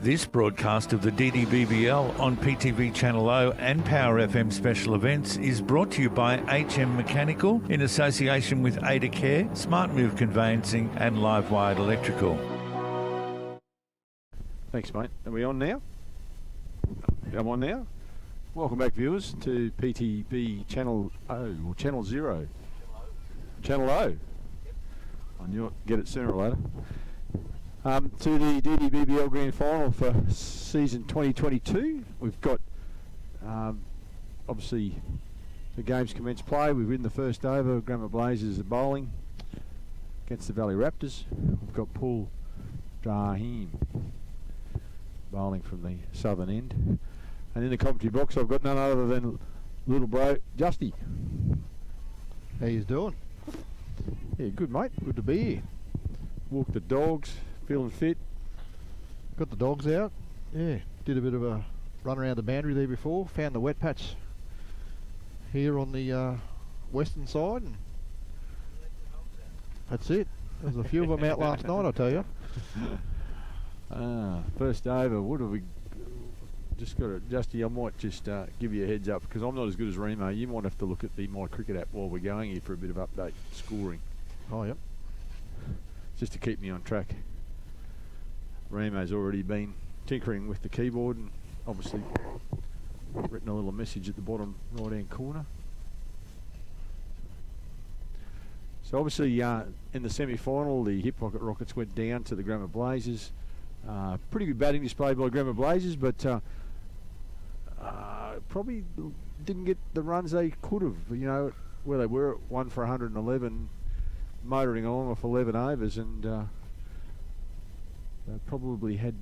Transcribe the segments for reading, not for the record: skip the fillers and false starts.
This broadcast of the DDBBL on PTV Channel O and Power FM special events is brought to you by HM Mechanical in association with Ada Care, Smart Move Conveyancing and Live Wired Electrical. Thanks, mate. Are we on now? I'm on now. Welcome back, viewers, to PTV Channel O, or Channel 0. Channel O. I knew it. Get it sooner or later. To the DDBBL Grand Final for season 2022. We've got, obviously, the games commenced play. We've win the first over. Grammar Blazers are bowling against the Valley Raptors. We've got Paul Drahim bowling from the southern end. And in the commentary box, I've got none other than little bro, Justy. How you doing? Yeah, good, mate. Good to be here. Walked the dogs, feeling fit. Got the dogs out. Yeah, did a bit of a run around the boundary there before. Found the wet patch here on the western side. And that's it. There's a few of them out last night, I tell you. First over. What have we just got? Justy, I might just give you a heads up because I'm not as good as Remo. You might have to look at the My Cricket app while we're going here for a bit of update scoring. Oh, yep. Just to keep me on track. Remo's already been tinkering with the keyboard and obviously written a little message at the bottom right hand corner. So obviously in the semi-final the Hip Pocket Rockets went down to the Grammar Blazers. Pretty good batting display by Grammar Blazers, but probably didn't get the runs they could have, you know, where they were at 1 for 111, motoring along off 11 overs, and they probably had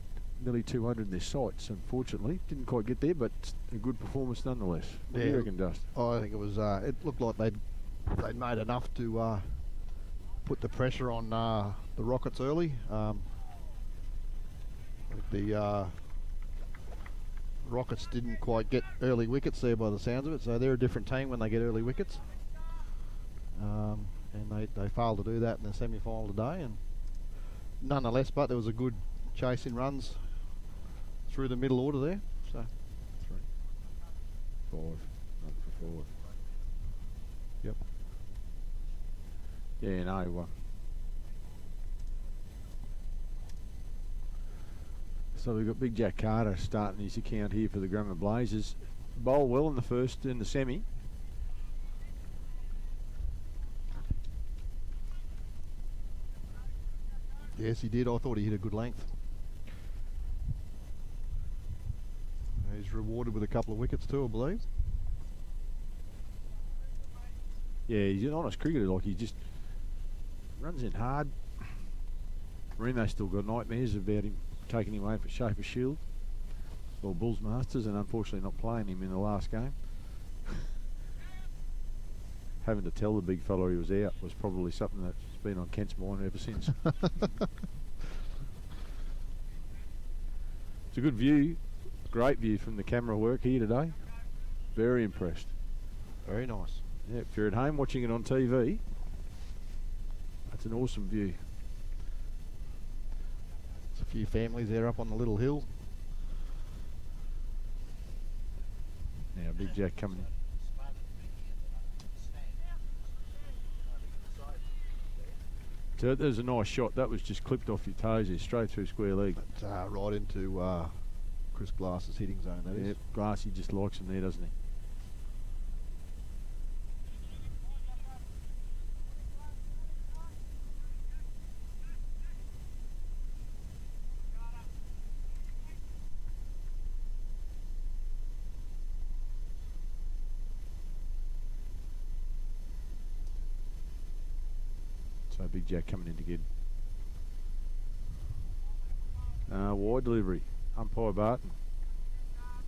nearly 200 in their sights. Unfortunately, didn't quite get there, but a good performance nonetheless. What do you reckon, Dust? I think it was. It looked like they'd made enough to put the pressure on the Rockets early. The Rockets didn't quite get early wickets there by the sounds of it, so they're a different team when they get early wickets. And they failed to do that in the semi-final today, and nonetheless, but there was a good chase in runs through the middle order there. So 3, 5, 1 for 5. Yep. Yeah, no. So we've got Big Jack Carter starting his account here for the Grammar Blazers. Bowled well in the semi. Yes, he did. I thought he hit a good length. He's rewarded with a couple of wickets too, I believe. Yeah, he's an honest cricketer. Like, he just runs in hard. Remo's still got nightmares about him taking him away for Schaefer Shield or Bulls Masters, and unfortunately not playing him in the last game. Having to tell the big fella he was out was probably something that's been on Kent's mind ever since. It's a good view, great view from the camera work here today. Very impressed. Very nice. Yeah, if you're at home watching it on TV, that's an awesome view. There's a few families there up on the little hill. Now Big Jack coming in. So there's a nice shot. That was just clipped off your toes here, straight through square leg. Right into Chris Glass's hitting zone, that is. Yep, Glassy just likes him there, doesn't he? So Big Jack coming in to get wide delivery. Umpire Barton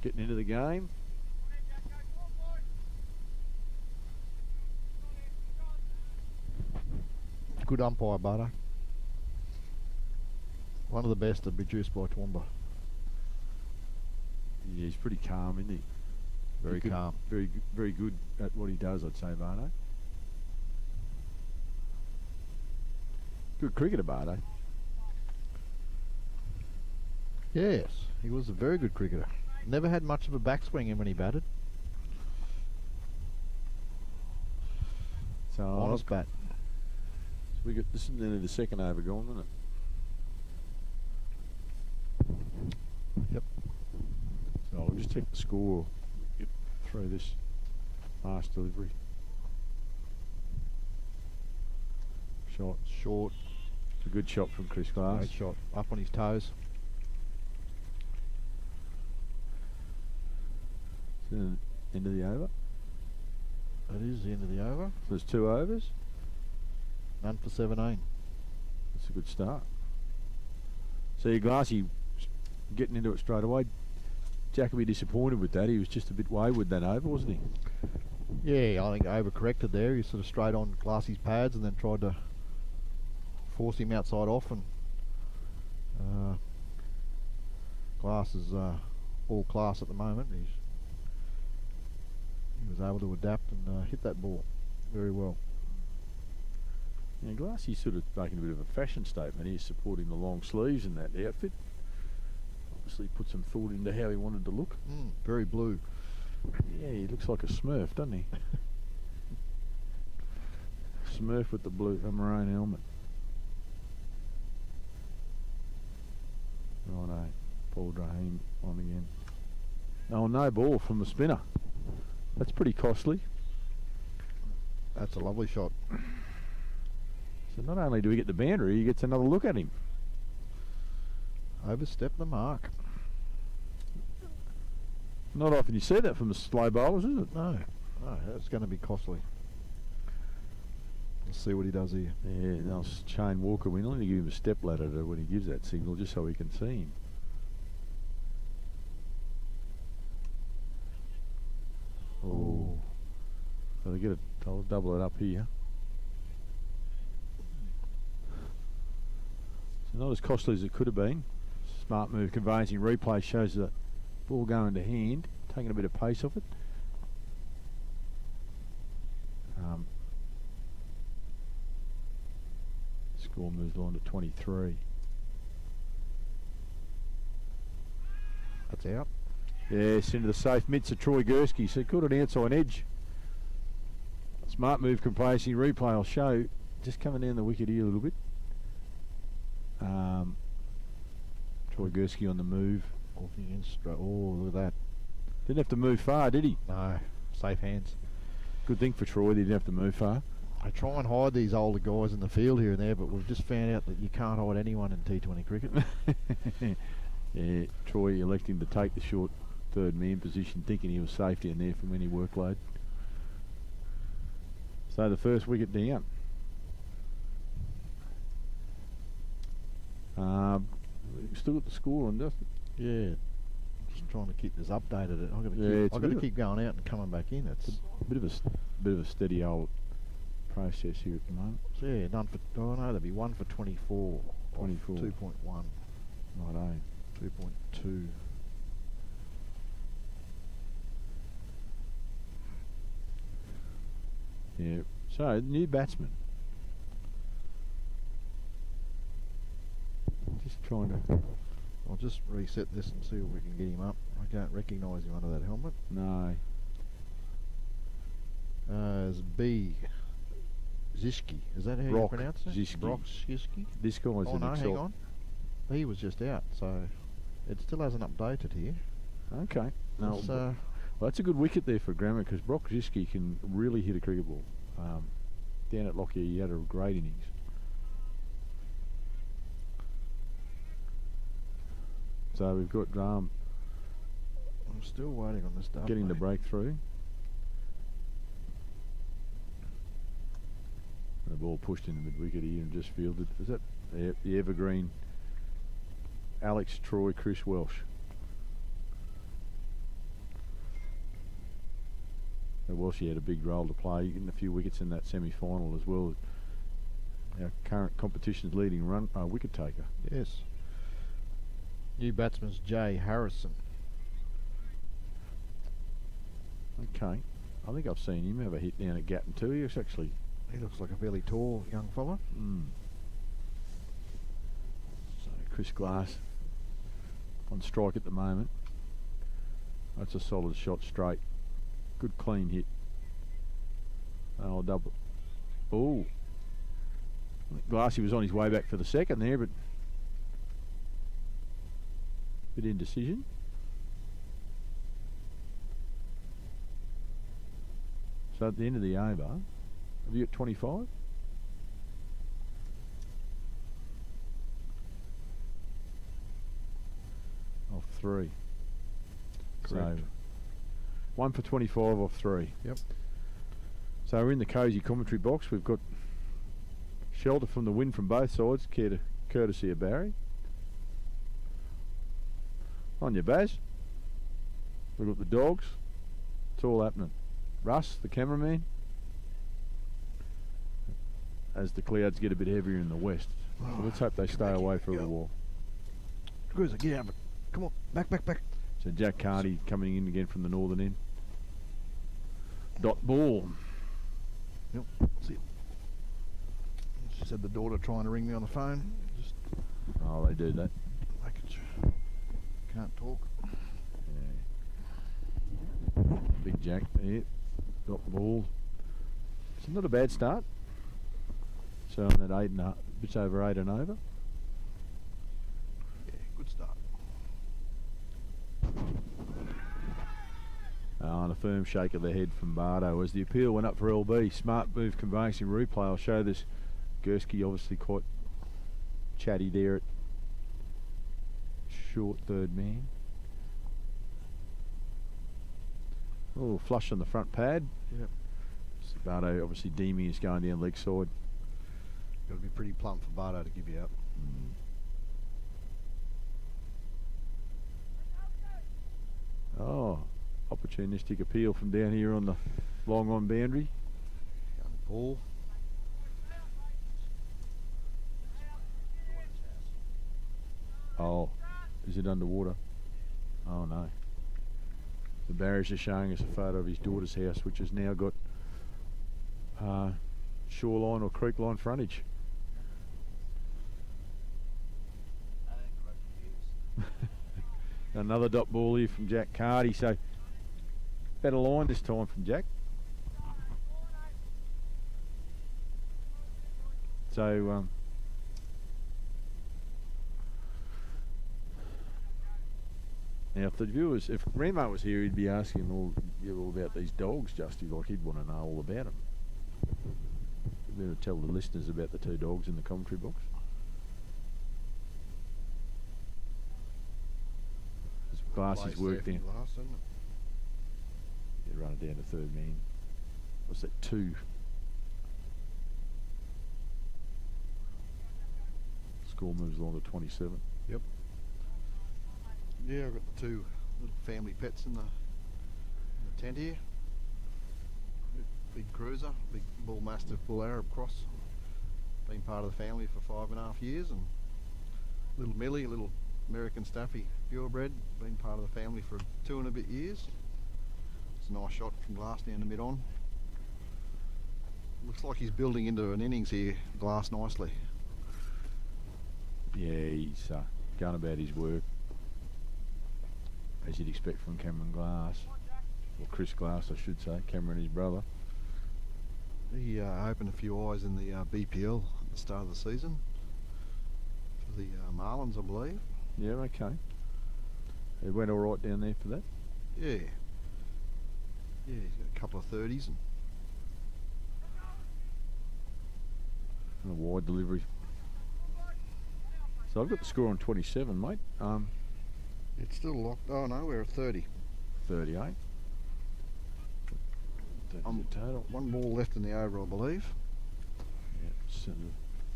getting into the game. Good umpire, Barter. One of the best to be produced by Toowoomba. Yeah, he's pretty calm, isn't he? Very calm. Very good at what he does, I'd say, Barto. Good cricketer, Barto. Yes, he was a very good cricketer. Never had much of a backswing in when he batted. So Honest bat. So we got this is nearly the second over gone, isn't it? Yep. So I'll just check the score. Get through this last delivery. Shot. Short. It's a good shot from Chris Glass. Great shot. Up on his toes. It's the end of the over. That is the end of the over. So there's 2 overs. None for 17. That's a good start. See, Glassy getting into it straight away. Jack will be disappointed with that. He was just a bit wayward that over, wasn't he? Yeah, I think overcorrected there. He sort of straight on Glassy's pads and then tried to force him outside off, and Glass is all class at the moment. He was able to adapt and hit that ball very well. Yeah, Glassy's sort of making a bit of a fashion statement. He's supporting the long sleeves in that outfit. Obviously put some thought into how he wanted to look. Very blue. Yeah, he looks like a Smurf, doesn't he? Smurf with the blue maroon helmet. Righto, Paul Drahim on again. Oh, no ball from the spinner. That's pretty costly. That's a lovely shot. So not only do we get the boundary, he gets another look at him. Overstepped the mark. Not often you see that from the slow bowlers, is it? No, that's going to be costly. Let's see what he does here. Yeah, now Shane Walker, we only give him a step ladder when he gives that signal, just so we can see him. Oh, so they get it. I'll double it up here. So not as costly as it could have been. Smart move, conveyancing replay shows the ball going to hand, taking a bit of pace off it. Score moves on to 23. That's out. Yes, into the safe midst of Troy Gursky. So good an outside edge. Smart move, complacing replay. I'll show. Just coming down the wicket here a little bit. Troy Gursky on the move. Walking in straight. Oh, look at that. Didn't have to move far, did he? No, safe hands. Good thing for Troy, they didn't have to move far. I try and hide these older guys in the field here and there, but we've just found out that you can't hide anyone in T20 cricket. Yeah, Troy electing to take the short third man position, thinking he was safe down there from any workload. So the first wicket down. Still got the score on, doesn't it? Yeah, just trying to keep this updated. Yeah, I've got to keep going out and coming back in. It's a bit of a steady old process here at the moment. So yeah, none for. Oh no, there'd be 1 for 24. 24. 2.1. Righto. 2.2. Yeah. So new batsman. Just trying to. I'll just reset this and see if we can get him up. I can't recognise him under that helmet. No. It's B. Zishki. Is that how Brock you pronounce it? Zishki. Brock Zishki. This guy's Oh an no, hang exalt. on. He was just out, so it still hasn't updated here. Okay. No. It's, Well, that's a good wicket there for Grammar, because Brock Zishki can really hit a cricket ball. Down at Lockyer, he had a great innings. So we've got I'm still waiting on this to getting the update. breakthrough. The ball pushed in the mid-wicket here and just fielded. Is that the evergreen Alex, Troy, Chris Welsh? So Welshie had a big role to play, getting a few wickets in that semi-final as well. Our current competition's leading wicket taker. Yes. New batsman's Jay Harrison. Okay. I think I've seen him have a hit down at Gatton too. He looks like a fairly tall young fella. So Chris Glass on strike at the moment. That's a solid shot straight. Good clean hit. Oh, double. Oh. Glassy was on his way back for the second there, but bit indecision. So at the end of the over, have you got 25? Off 3. Correct. So 1 for 25 off 3. Yep. So we're in the cosy commentary box. We've got shelter from the wind from both sides, courtesy of Barry. On your Baz. We've got the dogs. It's all happening. Russ, the cameraman. As the clouds get a bit heavier in the west. So let's hope they stay away for a little while. Cruiser, get out of it. Come on, back. So Jack Carty coming in again from the northern end. Dot ball. Yep, see it. She said the daughter trying to ring me on the phone. Just Oh, they do that. make it. Can't talk. Yeah. Big Jack there. Dot ball. It's not a bad start. So on that 8.5, bits over 8 and over. Yeah, good start. And a firm shake of the head from Bardo as the appeal went up for LB. Smart move conveyancing replay. I'll show this. Gursky obviously quite chatty there at short third man. Oh, flush on the front pad. Yep. Bardo obviously deeming is going down leg side. Got to be pretty plump for Bardo to give you up. Oh, opportunistic appeal from down here on the long on boundary. Young Paul. Oh, is it underwater? Oh no. The barriers are showing us a photo of his daughter's house, which has now got shoreline or creek line frontage. Another dot ball here from Jack Carty, so better line this time from Jack. So now if the viewers, if Remo was here, he'd be asking all about these dogs, Justy, like he'd want to know all about them. You better tell the listeners about the two dogs in the commentary box. Glasses work then. Last, isn't it? Yeah, run it down to third man. What's that, 2? Score moves along to 27. Yep. Yeah, I've got the two little family pets in the tent here. Big cruiser, big bull mastiff, bull Arab cross. Been part of the family for 5.5 years, and little Millie, a little American Staffy purebred, been part of the family for 2 and a bit years. It's a nice shot from Glass down the mid-on. Looks like he's building into an innings here, Glass, nicely. Yeah, he's going about his work, as you'd expect from Cameron Glass, or Chris Glass I should say, Cameron his brother. He opened a few eyes in the BPL at the start of the season for the Marlins, I believe. Yeah, okay. It went all right down there for that. Yeah. Yeah, he's got a couple of 30s and A wide delivery. So I've got the score on 27, mate. it's still locked. Oh no, we're at 30. 38. That's the total. One ball left in the over, I believe. Yeah, so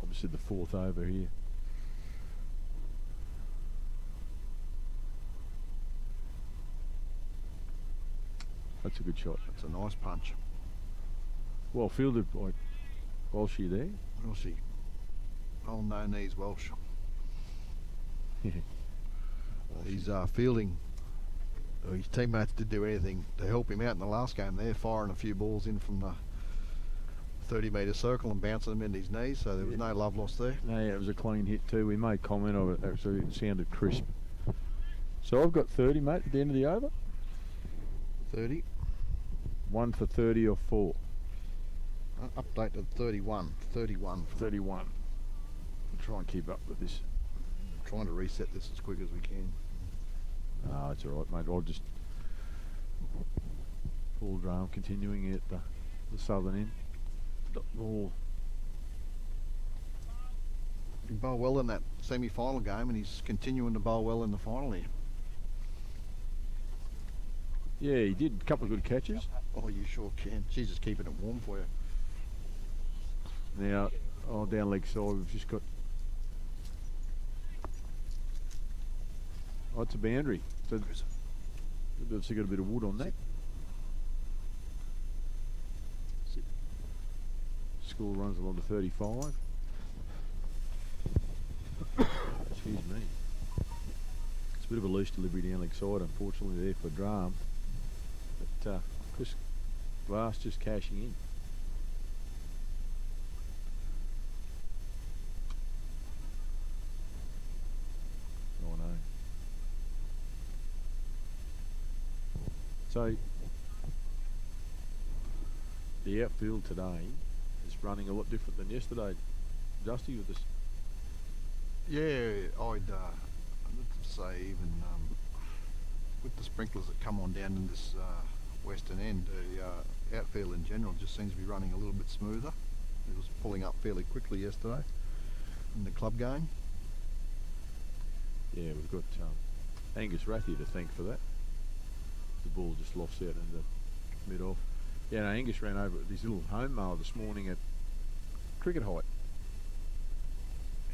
obviously the fourth over here. That's a good shot. That's a nice punch. Well fielded by Walshy there. Welshie. Oh, no knees Welsh. He's fielding. His teammates did do anything to help him out in the last game there, firing a few balls in from the 30-metre circle and bouncing them into his knees, so there was no love lost there. No, yeah, it was a clean hit too. We made comment of it. Actually, it sounded crisp. So I've got 30, mate, at the end of the over. 30. 1 for 30 or 4. Update to 31. 31. 31. I'll try and keep up with this. Trying to reset this as quick as we can. No, it's all right, mate. I'll just full drum continuing at the southern end. Oh, He bowled well in that semi-final game, and he's continuing to bowl well in the final here. yeah, he did a couple of good catches. Oh, you sure can. She's just keeping it warm for you. Now, down leg side, we've just got. Oh, it's a boundary. So we've obviously got a bit of wood on that. Score runs along to 35. Excuse me. It's a bit of a loose delivery down leg side, unfortunately, there for Drum. But Chris Glass just cashing in. Oh no. So the outfield today is running a lot different than yesterday, Dusty, with this. Yeah, I'd say even with the sprinklers that come on down in this western end, the outfield in general just seems to be running a little bit smoother. It was pulling up fairly quickly yesterday in the club game. Yeah, we've got Angus Rathy to thank for that. The ball just lofts out into mid-off. Yeah, no, Angus ran over his little home mower this morning at cricket height.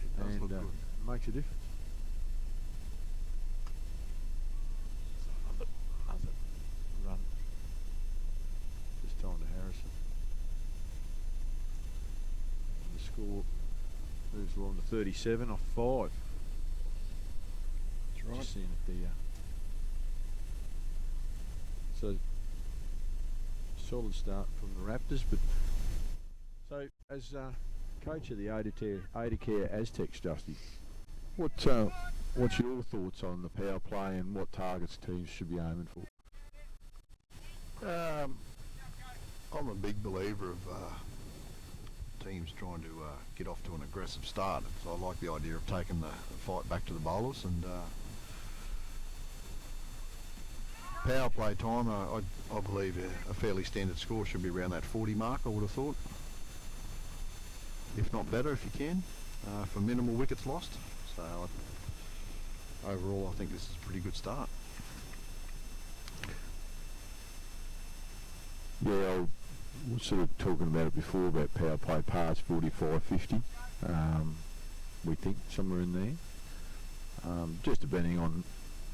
It does look good. Makes a difference. Another run. This time to Harrison. And the score moves along to 37 off 5. That's right. Just seeing if the so solid start from the Raptors, but so as coach of the Adacare Aztecs, Dusty, what's your thoughts on the power play and what targets teams should be aiming for? I'm a big believer of teams trying to get off to an aggressive start, so I like the idea of taking the fight back to the bowlers. And power play time, I believe a fairly standard score should be around that 40 mark, I would have thought. If not better, if you can, for minimal wickets lost. So overall, I think this is a pretty good start. Yeah, I was sort of talking about it before about power play pars 45-50. We think somewhere in there. Just depending on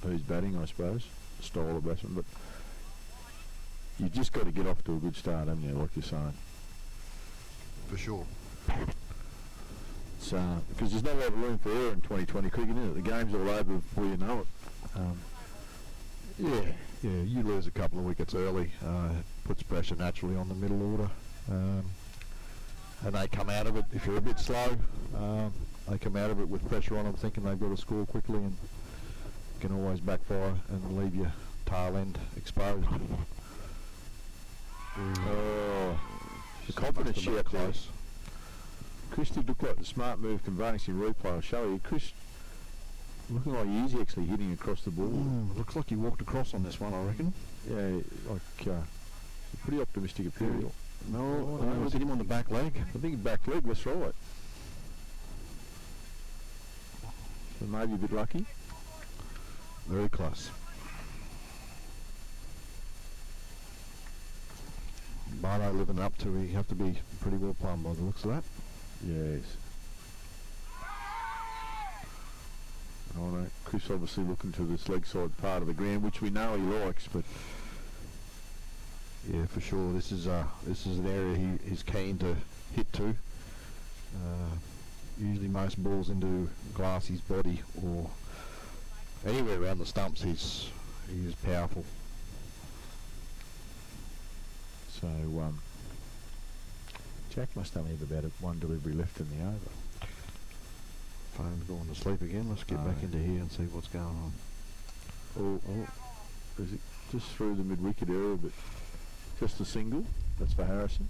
who's batting, I suppose, the style of batsman. But you just got to get off to a good start, haven't you? Like you're saying. For sure. It's because there's no lot of room for error in 2020 cricket, is it? The game's all over before you know it. Yeah, you lose a couple of wickets early, puts pressure naturally on the middle order, and they come out of it, if you're a bit slow, they come out of it with pressure on them, thinking they've got to score quickly, and can always backfire and leave your tail end exposed. Oh, the confidence she had close. Chris did look like the smart move conveying some replay. I'll show you. Chris looking like he is actually hitting across the ball. Looks like he walked across on this one, I reckon. Yeah, like a pretty optimistic appearance. No, was it him on the back leg? I think back leg, that's right. So maybe a bit lucky. Very close. Bardo living up to, he have to be pretty well plumbed by the looks of that. Yes. Oh no, Chris obviously looking to this leg side part of the ground, which we know he likes, but yeah, for sure. This is an area he's keen to hit to. Usually most balls into Glassy's body or anywhere around the stumps, he is powerful. So Jack must only have about one delivery left in the over. Phone's going to sleep again. Let's get back into here and see what's going on. Oh, is it just through the mid-wicket area, but just a single? That's for Harrison.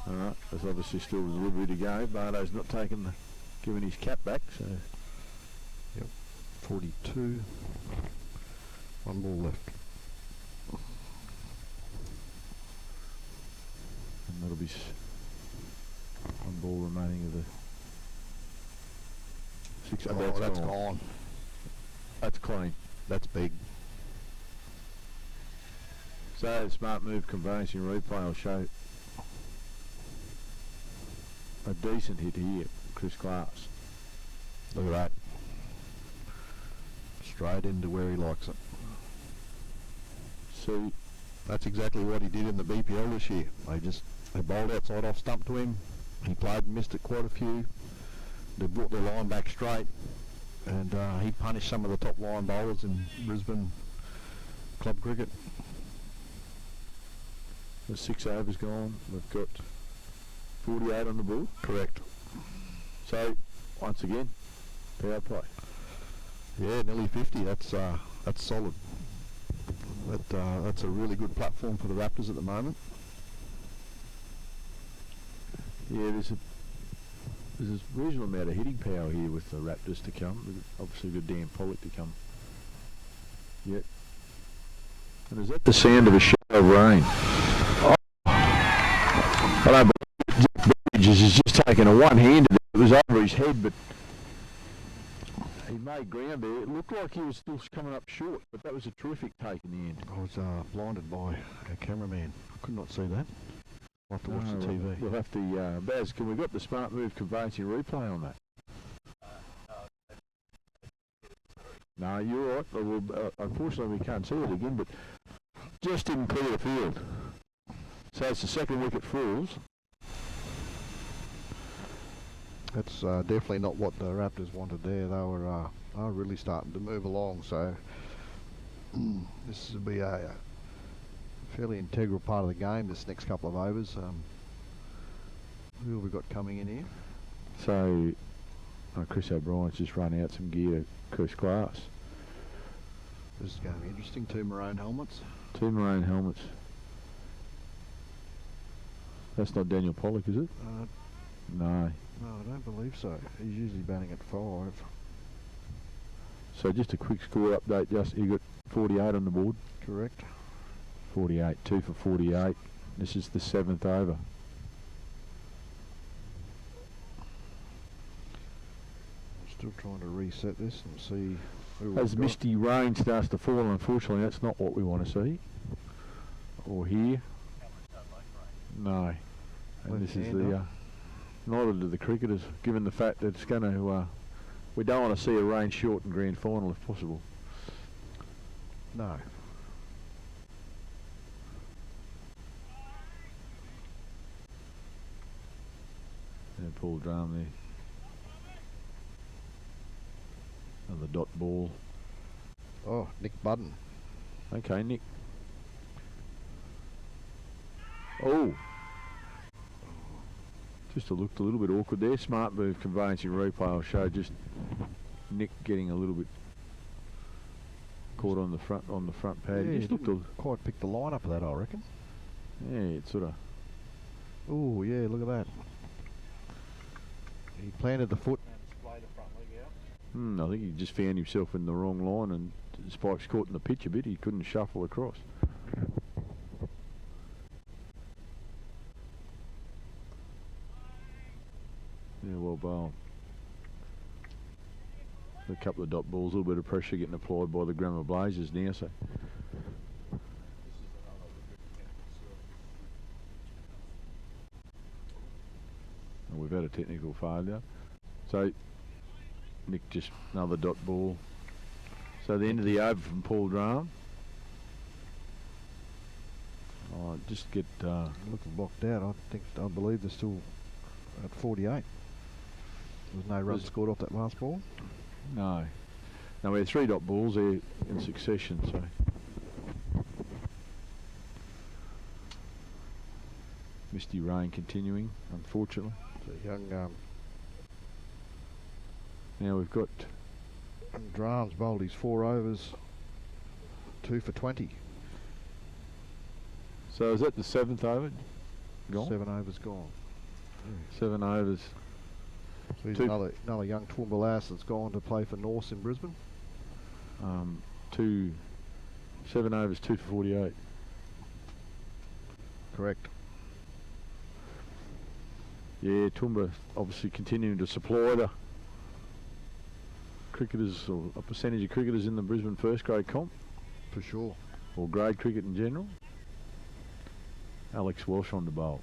Alright, there's obviously still a little bit to go. Bardo's not giving his cap back, so. Yep, 42. One ball left. And that'll be one ball remaining of the 6. Oh, that's gone. That's clean. That's big. So smart move conveyancing replay will show a decent hit here, Chris Glass. Look at that. Straight into where he likes it. See, that's exactly what he did in the BPL this year. They bowled outside off stump to him. He played and missed it quite a few. They brought their line back straight, and he punished some of the top line bowlers in Brisbane club cricket. The 6 overs gone. We've got 48 on the board. Correct. So once again, power play. Yeah, nearly 50. That's solid. That's a really good platform for the Raptors at the moment. Yeah, there's a reasonable amount of hitting power here with the Raptors to come. Obviously, we've got Dan Pollock to come. Yep. And is that the sound of a shower of rain? Oh. I don't believe Jack Bridges has just taken a one-handed. It was over his head, but he made ground there. It looked like he was still coming up short, but that was a terrific take in the end. I was blinded by our cameraman. I could not see that. I'll have to watch the TV. We'll have to, Baz, can we got the smart move conveyancing replay on that? No, you're right. Well, unfortunately, we can't see it again, but just didn't clear the field. So it's the second wicket falls. That's definitely not what the Raptors wanted there. They were really starting to move along, so this will be a fairly integral part of the game, this next couple of overs. Who have we got coming in here? So Chris O'Brien's just run out some gear to Chris Glass. This is going to be interesting. 2 maroon helmets. 2 maroon helmets. That's not Daniel Pollock, is it? No. No, I don't believe so. He's usually batting at 5. So just a quick score update. Just you got 48 on the board. Correct. 48, 2 for 48. This is the 7th over. I'm still trying to reset this and see who As misty rain starts to fall, unfortunately, that's not what we want to see or hear. No. And this is the neither do the cricketers, given the fact that it's going to. We don't want to see a rain shortened grand final if possible. No. And Paul Drum there. Another dot ball. Oh, Nick Budden. Okay, Nick. Oh. Just looked a little bit awkward there. Smart move conveyancing replay will show just Nick getting a little bit caught on the front pad. Yeah, He just looked quite picked the line up of that, I reckon. yeah, it sort of. Oh yeah, look at that. He planted the foot. I think he just found himself in the wrong line, and the spike's caught in the pitch a bit. He couldn't shuffle across. Yeah, well bowled. A couple of dot balls, a little bit of pressure getting applied by the Grammar Blazers now. So. And we've had a technical failure. So Nick just another dot ball. So the end of the over from Paul Drum. Oh, just get Looking blocked out. I believe they're still at 48. There's no runs scored off that last ball. no. Now we had 3 dot balls there in succession. So misty rain continuing, unfortunately. So young Now we've got... And Drams bowled his 4 overs, 2 for 20. So is that the 7th over? Gone? 7 overs gone. 7 overs. So he's another young Toowoomba lass that's gone to play for Norse in Brisbane. 7 overs, 2 for 48. Correct. Yeah, Toowoomba obviously continuing to supply the cricketers, or a percentage of cricketers in the Brisbane first grade comp. For sure. Or grade cricket in general. Alex Walsh on the bowl.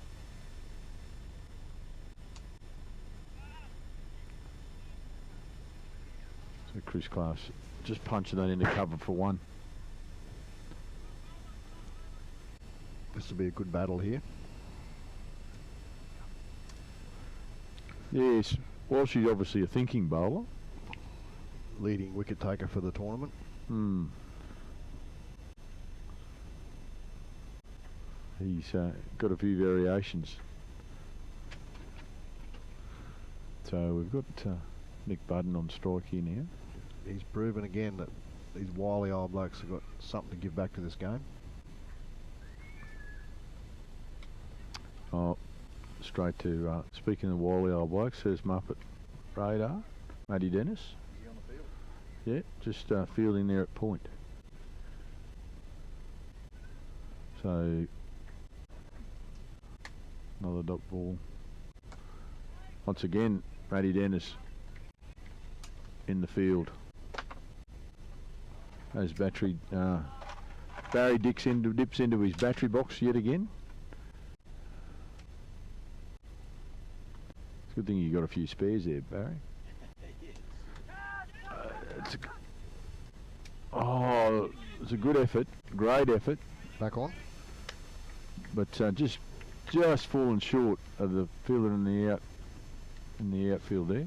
So Chris Class just punching that into cover for 1. This will be a good battle here. Yes, Walsh is obviously a thinking bowler. Leading wicket taker for the tournament. He's got a few variations. So we've got Nick Budden on strike here now. He's proven again that these wily old blokes have got something to give back to this game. Oh, straight to, speaking of wily old blokes, there's Muppet Radar, Matty Dennis. Is he on the field? Yeah, just fielding there at point. So, another dot ball. Once again, Matty Dennis in the field. As battery, Barry dips into his battery box yet again. It's a good thing you got a few spares there, Barry. It's a good effort, great effort. Back on. But just fallen short of the fielder in the outfield there.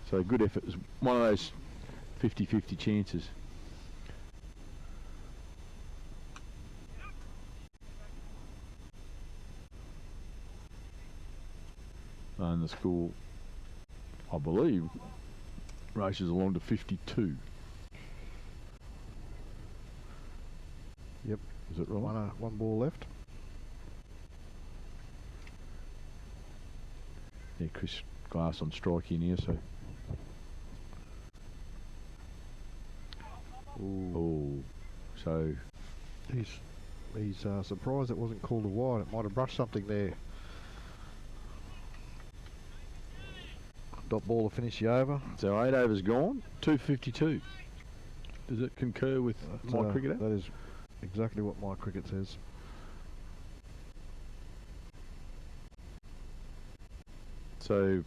So good effort. It was one of those 50-50 chances. And the score, I believe, races along to 52. Yep. Is it right? One ball left. Yeah, Chris Glass on strike in here, so. Oh, so He's surprised it wasn't called a wide. It might have brushed something there. Dot ball to finish the over. So 8 overs gone, 252. Does it concur with my cricket? That is exactly what my cricket says. So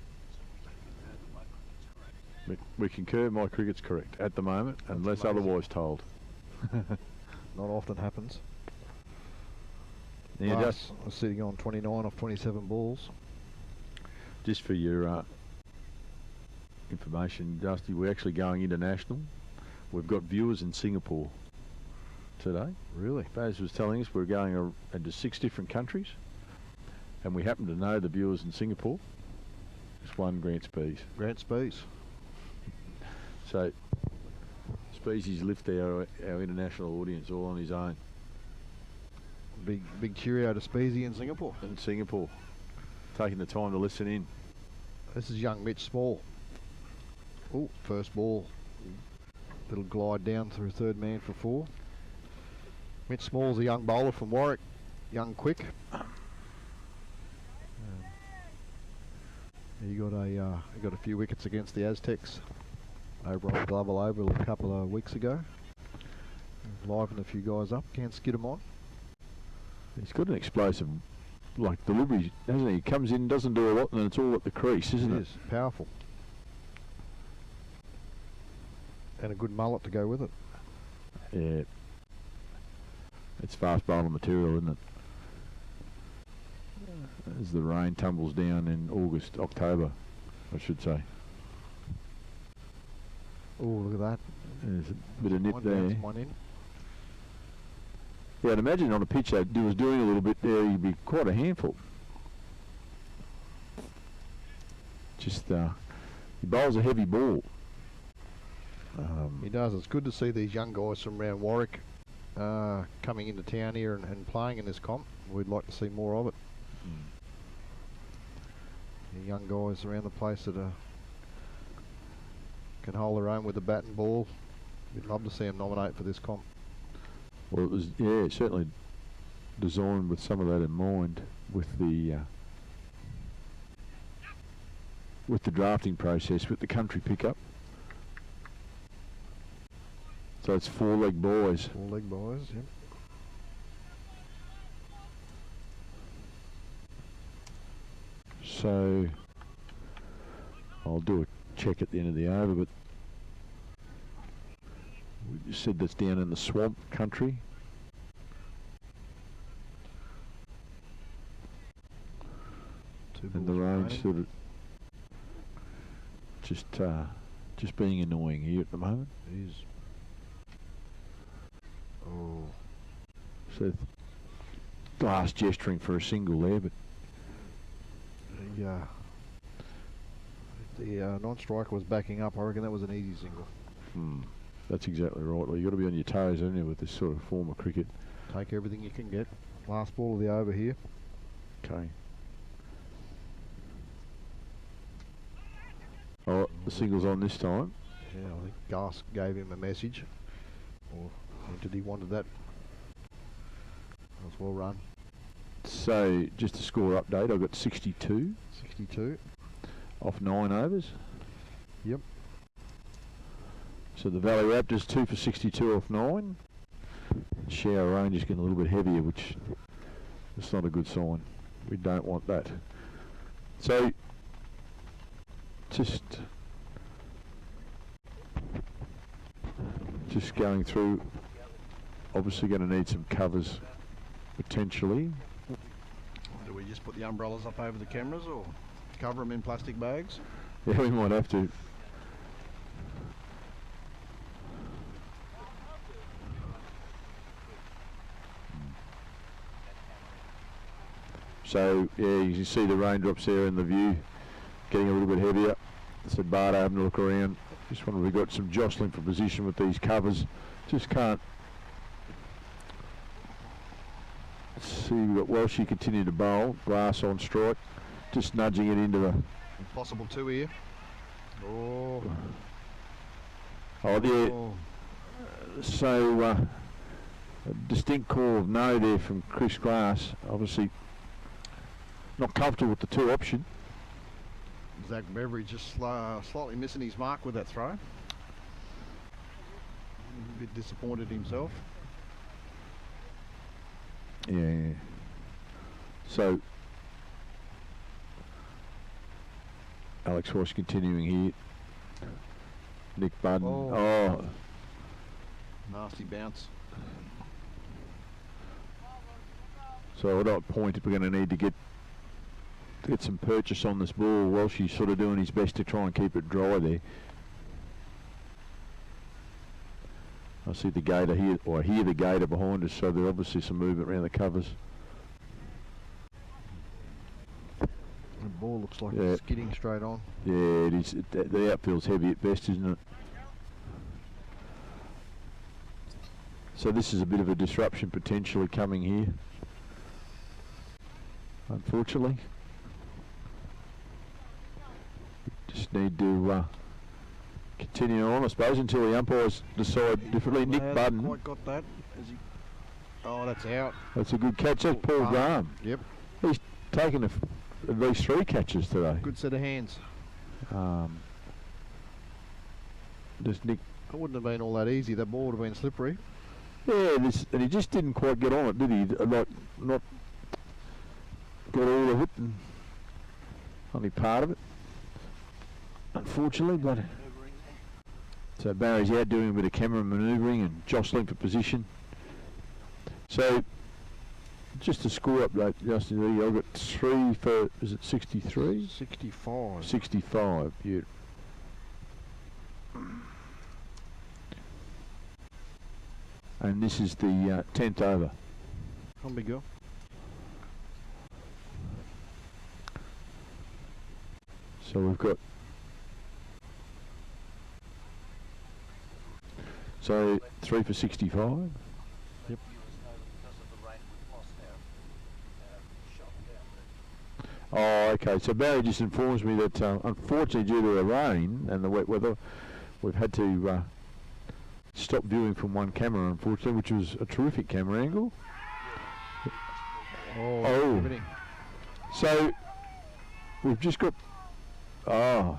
we concur, my cricket's correct at the moment, unless otherwise told. Not often happens. Yeah, Last was sitting on 29 off 27 balls. Just for your information, Dusty, we're actually going international. We've got viewers in Singapore today. Really? Baz was telling us we're going into 6 different countries, and we happen to know the viewers in Singapore. Just one Grant Spees. Grant Spees. So Speesy's lifted our international audience all on his own. Big cheerio to Speesy in Singapore. In Singapore, taking the time to listen in. This is young Mitch Small. Oh, first ball. Little glide down through third man for 4. Mitch Small's a young bowler from Warwick. Young, quick. He got a few wickets against the Aztecs over on Global Oval a couple of weeks ago. Livened a few guys up. Can't skid them on. He's got an explosive, like, delivery, hasn't he? He comes in, doesn't do a lot, and it's all at the crease, isn't it? It is. Powerful. And a good mullet to go with it. Yeah. It's fast bowling material, isn't it? As the rain tumbles down in October, I should say. Oh, look at that. There's a bit of nip One there. bounce, one in. Yeah, I'd imagine on a pitch that was doing a little bit there, he'd be quite a handful. Just he bowls a heavy ball. He does. It's good to see these young guys from around Warwick coming into town here and playing in this comp. We'd like to see more of it. The young guys around the place that can hold their own with the bat and ball. We'd love to see them nominate for this comp. Well, it was, yeah, certainly designed with some of that in mind with the drafting process, with the country pickup. So it's 4-leg boys. 4-leg boys, yep. So I'll do a check at the end of the over, but we said that's down in the swamp country. And the rain sort of just being annoying here at the moment. It is. Oh. So last gesturing for a single there, but the non-striker was backing up. I reckon that was an easy single. That's exactly right. Well, you've got to be on your toes, haven't you, with this sort of form of cricket. Take everything you can get. Last ball of the over here. Okay. Oh, the single's on this time. Yeah, I think Gus gave him a message. Or did he wanted that? That was well run. So, just a score update, I've got 62. 62. Off 9 overs. Yep. So the Valley Raptors 2 for 62 off 9. Shower range is getting a little bit heavier, which is not a good sign. We don't want that. So, just going through, obviously going to need some covers potentially. Do we just put the umbrellas up over the cameras or cover them in plastic bags? Yeah, we might have to. So, yeah, you can see the raindrops there in the view, getting a little bit heavier. I said, Bart, having a look around. Just wonder if we've got some jostling for position with these covers. Just can't. Let's see, we've got Welshie continue to bowl. Glass on strike. Just nudging it into the... Possible 2 here. Oh. Oh, there. Oh. So, a distinct call of no there from Chris Glass. Obviously, not comfortable with the 2 option. Zach Beveridge just slightly missing his mark with that throw. A bit disappointed himself. Yeah. So, Alex Ross continuing here. Nick Budden. Oh. Nasty bounce. So at that point, we're going to need to get some purchase on this ball. Welshie's sort of doing his best to try and keep it dry there. I see the gator here, or I hear the gator behind us, so there's obviously some movement around the covers. The ball looks like it's skidding straight on. Yeah, it is. The outfield's heavy at best, isn't it? So this is a bit of a disruption potentially coming here, unfortunately. Just need to continue on, I suppose, until the umpires decide differently. Nick Budden. Quite got that. Oh, that's out. That's a good catch. That's Paul Graham. Yep. He's taken at least 3 catches today. Good set of hands. Does Nick? It wouldn't have been all that easy. That ball would have been slippery. Yeah, and he just didn't quite get on it, did he? Like, not got all of it, and only part of it. Unfortunately, but so Barry's out doing a bit of camera manoeuvring and jostling for position. So, just a score update, Justin. I've got 3 for, is it 63? 65. 65, yeah. And this is the 10th over. On we go. So we've got. So 3 for 65. Yep. Oh, okay. So Barry just informs me that unfortunately due to the rain and the wet weather, we've had to stop viewing from one camera, unfortunately, which was a terrific camera angle. Oh. So we've just got. Oh.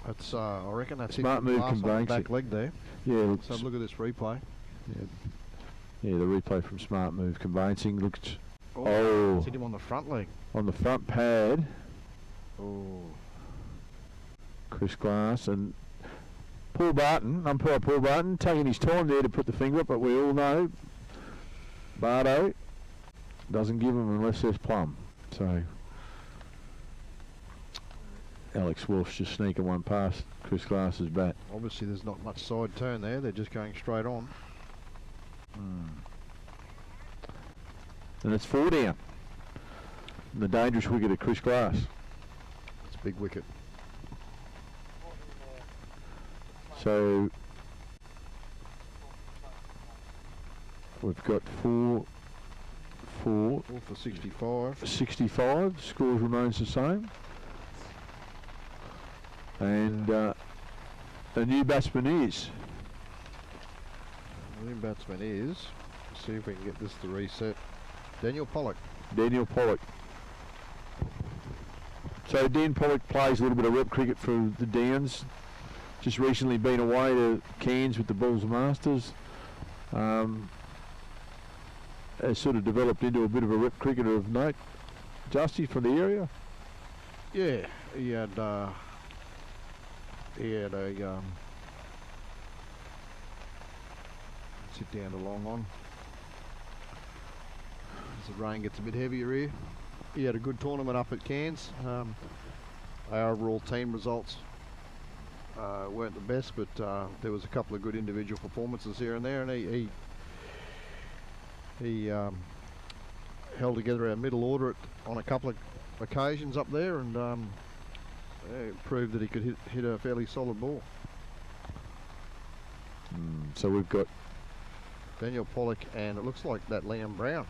That's I reckon that's Smart move conveying back leg there. Yeah. Let's have a look at this replay. Yeah, the replay from Smart Move Conveyancing looked. It's hit him on the front leg. On the front pad. Oh. Chris Glass and Paul Barton, umpire Paul Barton, taking his time there to put the finger up, but we all know Bardo doesn't give them unless there's plum. So Alex Walsh just sneaking one past Chris Glass's bat. Obviously there's not much side turn there, they're just going straight on. And it's 4 down. The dangerous wicket of Chris Glass. It's a big wicket. So we've got 4 for 65. 65. Scores remains the same. And the new batsman is. The new batsman is. Let's see if we can get this to reset. Daniel Pollock. Daniel Pollock. So Dan Pollock plays a little bit of rep cricket for the Downs. Just recently been away to Cairns with the Bulls Masters. Has sort of developed into a bit of a rep cricketer of note. Justy from the area? Yeah, he had a sit down to long on. As the rain gets a bit heavier here. He had a good tournament up at Cairns. Our overall team results weren't the best, but there was a couple of good individual performances here and there, and he held together our middle order on a couple of occasions up there, and proved that he could hit a fairly solid ball. So we've got Daniel Pollock, and it looks like that Liam Brown.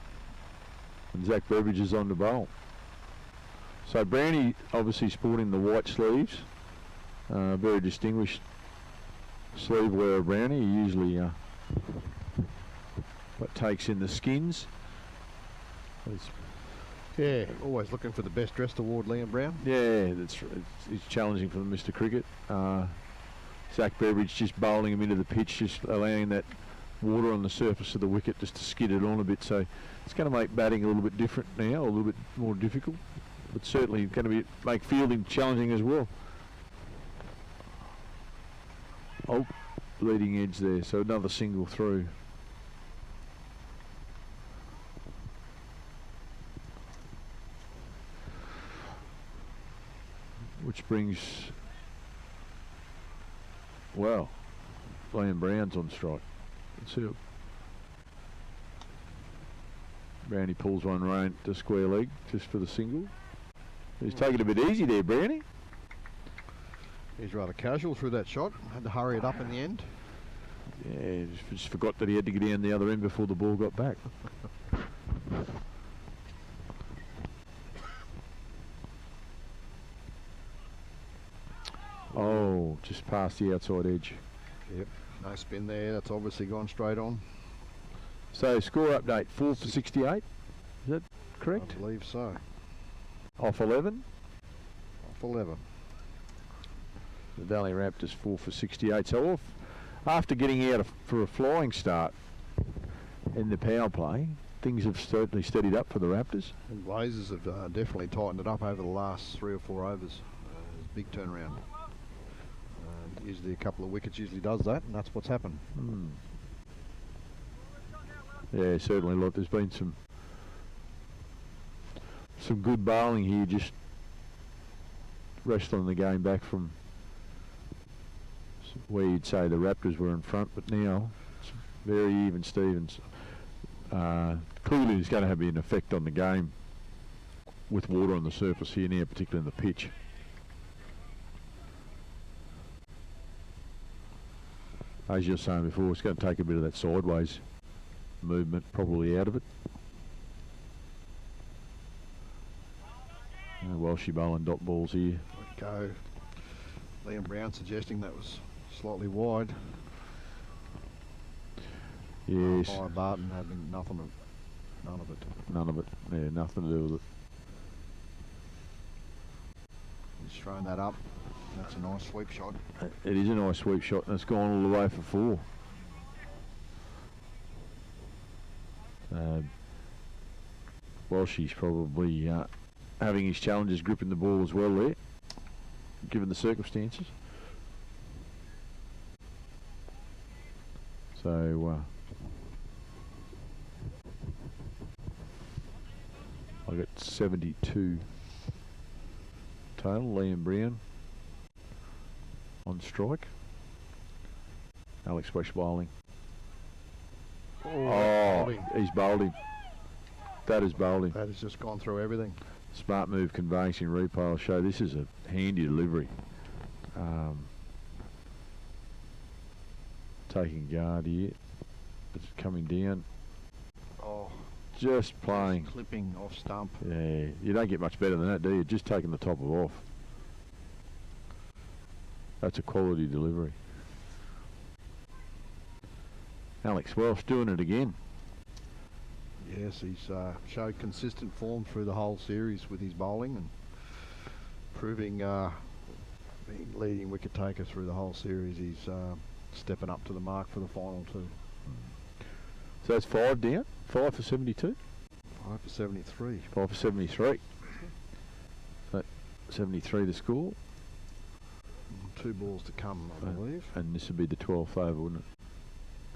And Zach Beveridge is on the bowl. So Brownie obviously sporting the white sleeves. Very distinguished sleeve wearer Brownie. He usually takes in the skins. Yeah, always looking for the best dressed award, Liam Brown. Yeah, it's challenging for Mr. Cricket. Zach Beveridge just bowling him into the pitch, just allowing that water on the surface of the wicket just to skid it on a bit. So it's going to make batting a little bit different now, a little bit more difficult, but certainly going to make fielding challenging as well. Oh, leading edge there, so another single through. Which brings, well, Liam Brown's on strike. Let's see. Brownie pulls one round to square leg just for the single. He's taking it a bit easy there, Brownie. He's rather casual through that shot. Had to hurry it up in the end. Yeah, just forgot that he had to get down the other end before the ball got back. Oh, just past the outside edge. Yep, no spin there. That's obviously gone straight on. So score update, 4 for 68. Is that correct? I believe so. Off 11? Off 11. The Valley Raptors 4 for 68. So off after getting out for a flying start in the power play, things have certainly steadied up for the Raptors. And Blazers have definitely tightened it up over the last 3 or 4 overs. Big turnaround. Usually a couple of wickets usually does that, and that's what's happened. Yeah, certainly. Look, there's been some good bowling here, just wrestling the game back from where you'd say the Raptors were in front, but now it's very even Stevens. Clearly there's going to be an effect on the game with water on the surface here now, particularly in the pitch. as you're saying before, it's going to take a bit of that sideways movement probably out of it. Welshie bowling dot balls here. Let go. Liam Brown suggesting that was slightly wide. Yes. High Barton having none of it. None of it. Yeah, nothing to do with it. He's thrown that up. That's a nice sweep shot. It is a nice sweep shot, and it's gone all the way for 4. Welshie's probably having his challenges gripping the ball as well there, given the circumstances. So I got 72 total. Liam Brown on strike. Alex Wesh bowling. Oh, he's bowled him. That is bowled him. That has just gone through everything. Smart move, conveyancing repo. Show this is a handy delivery. Taking guard here. It's coming down. Oh, just playing. Clipping off stump. Yeah, you don't get much better than that, do you? Just taking the top of off. That's a quality delivery. Alex Welsh doing it again. Yes, he's showed consistent form through the whole series with his bowling and proving being leading wicket taker through the whole series. He's stepping up to the mark for the final 2. So that's 5 down. 5 for 72. 5 for 73. 5 for 73. So 73 the score. 2 balls to come, I believe. And this would be the 12th over, wouldn't it?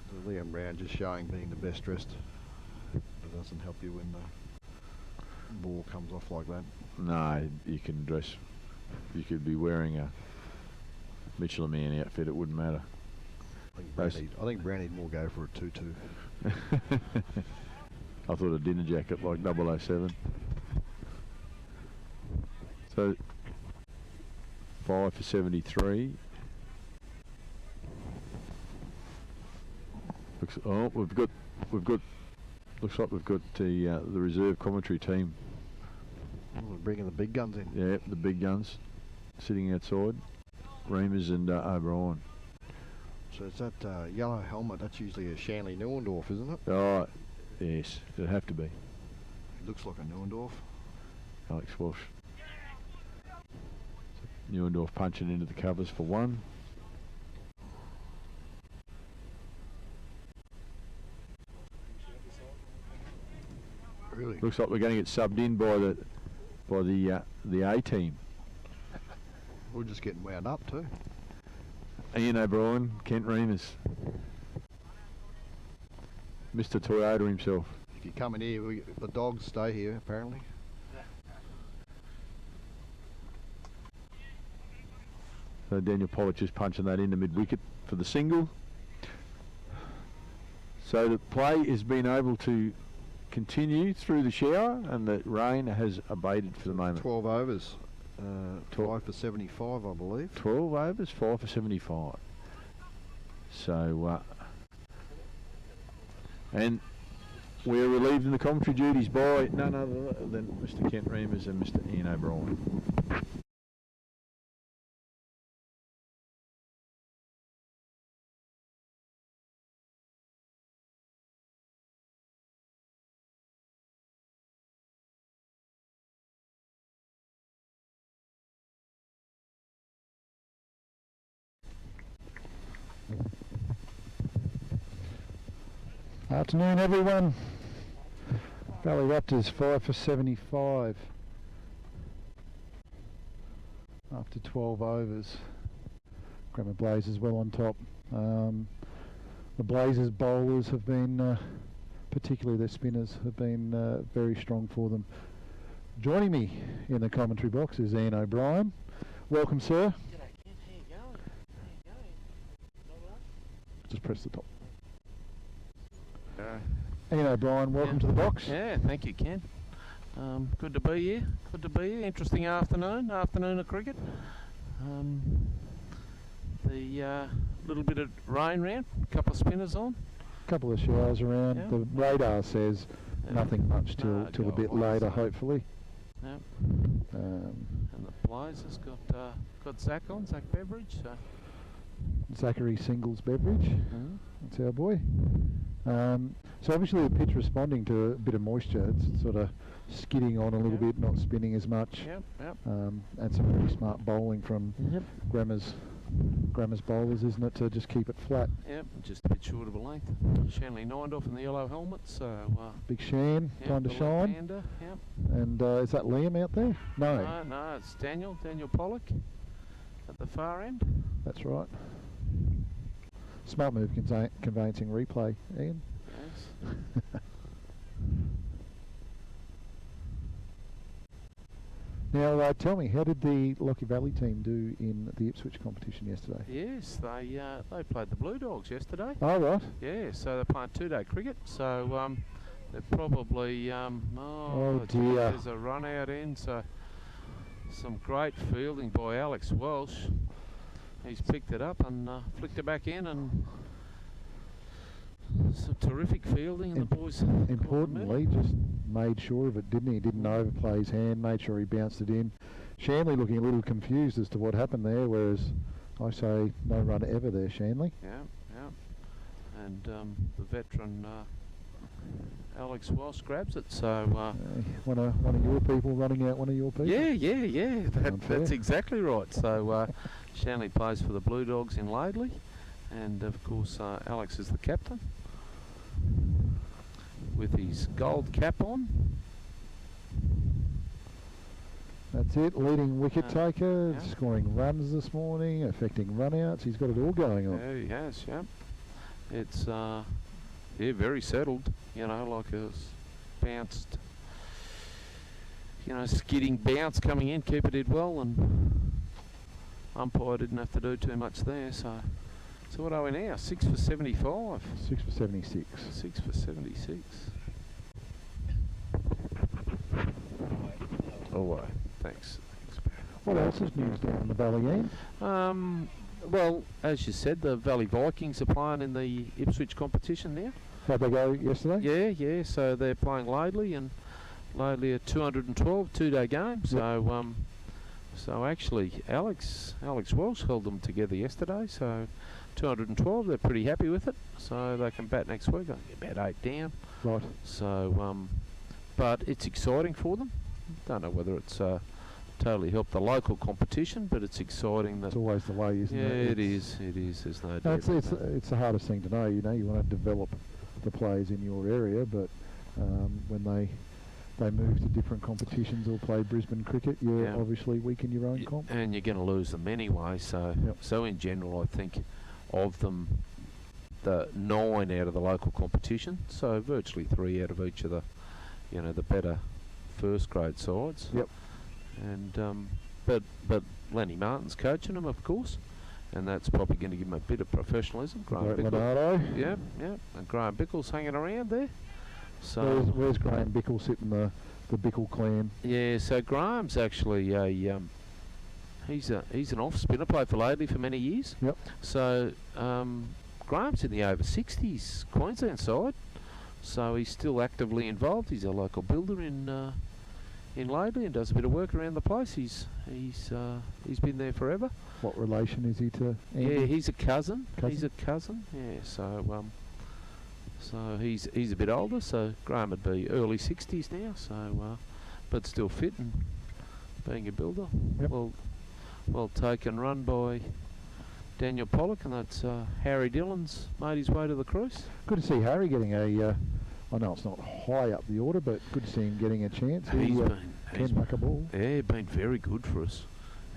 So Liam Brown just showing being the best dressed. It doesn't help you when the ball comes off like that. No, you can dress. You could be wearing a Mitchell & Mann outfit. It wouldn't matter. I think Brownie'd more go for a 2-2. I thought a dinner jacket like 007. So 5 for 73. Looks like we've got the reserve commentary team. We're bringing the big guns in. Yeah, the big guns sitting outside. Reamers and O'Brien. So it's that yellow helmet. That's usually a Shanley Neuendorf, isn't it? Oh, yes, it'd have to be. It looks like a Neuendorf. Alex Walsh. Neuendorf punching into the covers for 1. Really? Looks like we're going to get subbed in by the A team. We're just getting wound up too. Ian O'Brien, Kent Reamers. Mr. Toyota himself. If you come in here, the dogs stay here apparently. So Daniel Pollock just punching that into mid-wicket for the single. So the play has been able to continue through the shower and the rain has abated for the moment. 12 overs. 5 for 75, I believe. 12 overs, 5 for 75. So, and we're relieved in the commentary duties by none other than Mr. Kent Reamers and Mr. Ian O'Brien. Afternoon, everyone. Valley Raptors 5 for 75 after 12 overs. Grammar Blazers well on top. The Blazers bowlers have been, particularly their spinners, have been very strong for them. Joining me in the commentary box is Ian O'Brien. Welcome, sir. G'day, Ken. How you going? How you going? Not well? Just press the top. Ian O'Brien, welcome to the box. Yeah, thank you, Ken. Good to be here. Good to be here. Interesting afternoon of cricket. The little bit of rain round, a couple of spinners on. Couple of showers around. Yeah. The radar says nothing much till a bit later, hopefully. Yep. Um, And the Blazers got Zach on, Zach Beveridge. So. Zachary Singles Beveridge. That's our boy. So obviously the pitch responding to a bit of moisture. It's sort of skidding on a little bit, not spinning as much. Yep. And some pretty smart bowling from Grammar's bowlers, isn't it, to just keep it flat. Yep, just a bit short of a length. Shanley Nindoff in the yellow helmet, so... Big Shan, time to shine. Yep. And is that Liam out there? No. No, it's Daniel Pollock at the far end. That's right. Smart move conveyancing replay, Ian. Yes. Now, tell me, how did the Lockie Valley team do in the Ipswich competition yesterday? Yes, they played the Blue Dogs yesterday. Oh, right. Yeah, so they're playing 2-day cricket. So they're probably oh dear. There's a run out in. So some great fielding by Alex Welsh. He's picked it up and flicked it back in, and some terrific fielding, and the boys. Importantly, just made sure of it, didn't he? Didn't overplay his hand. Made sure he bounced it in. Shanley looking a little confused as to what happened there, whereas I say no run ever there, Shanley. Yeah. And the veteran Alex Welsh grabs it. So one of your people running out one of your people. Yeah. That's exactly right. So Shanley plays for the Blue Dogs in Laidley, and of course Alex is the captain with his gold cap on. That's it, leading wicket taker, scoring runs this morning, affecting run-outs. He's got it all going on. Yeah, he has, yeah. It's, very settled, like a bounced, skidding bounce coming in. Keeper did well, and umpire didn't have to do too much there. So what are we now? 6 for 75. 6 for 76. 6 for 76. Away. Thanks. What else is news down in the Valley, Ian? Well, as you said, the Valley Vikings are playing in the Ipswich competition now. How'd they go yesterday? Yeah. So they're playing Laidley, and Laidley are 212, 2-day game. Yep. So actually, Alex Welsh held them together yesterday. So 212, they're pretty happy with it. So they can bat next week. I think about 8 down. Right. So, but it's exciting for them. Don't know whether it's totally helped the local competition, but it's exciting that. It's always the way, isn't it? Yeah, it is. There's no doubt. It's the hardest thing to know. You want to develop the players in your area, but when they move to different competitions or play Brisbane cricket, you're obviously weak in your own comp. And you're going to lose them anyway. So in general, I think of them, the 9 out of the local competition. So virtually 3 out of each of the, the better first grade sides. Yep. And but Lenny Martin's coaching them, of course, and that's probably going to give him a bit of professionalism. Graham Bickle. Yep. And Graham Bickle's hanging around there. So where's Graham Bickle sitting, the Bickle clan? Yeah. So Graham's actually he's an off spinner, played for Laidley for many years. Yep. So Graham's in the over 60s Queensland side. So he's still actively involved. He's a local builder in Laidley and does a bit of work around the place. He's been there forever. What relation is he to Andy? Yeah, he's a cousin. He's a cousin. Yeah, so he's a bit older. So Graham would be early 60s now. So but still fit and being a builder. Yep. Well taken run by Daniel Pollock, and that's Harry Dillon's made his way to the crease. Good to see Harry getting a. I know it's not high up the order, but good to see him getting a chance. He's can muck a ball. Yeah, been very good for us.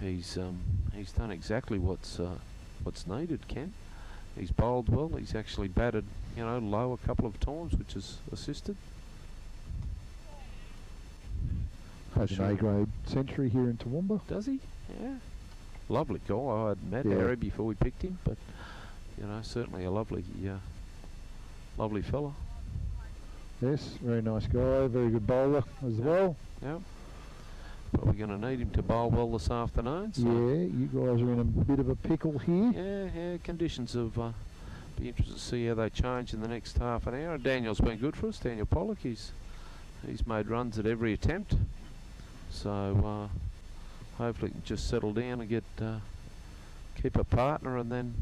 He's done exactly what's needed. Ken, he's bowled well. He's actually batted low a couple of times, which has assisted. Has an A-grade century here in Toowoomba. Does he? Yeah. Lovely guy. I had met Harry before we picked him, but certainly a lovely fella. Yes, very nice guy, very good bowler as well. Yeah. Probably going to need him to bowl well this afternoon. So Yeah, you guys are in a bit of a pickle here. yeah, conditions of be interested to see how they change in the next half an hour. Daniel's been good for us. Daniel Pollock, he's made runs at every attempt. So hopefully he can just settle down and get keep a partner, and then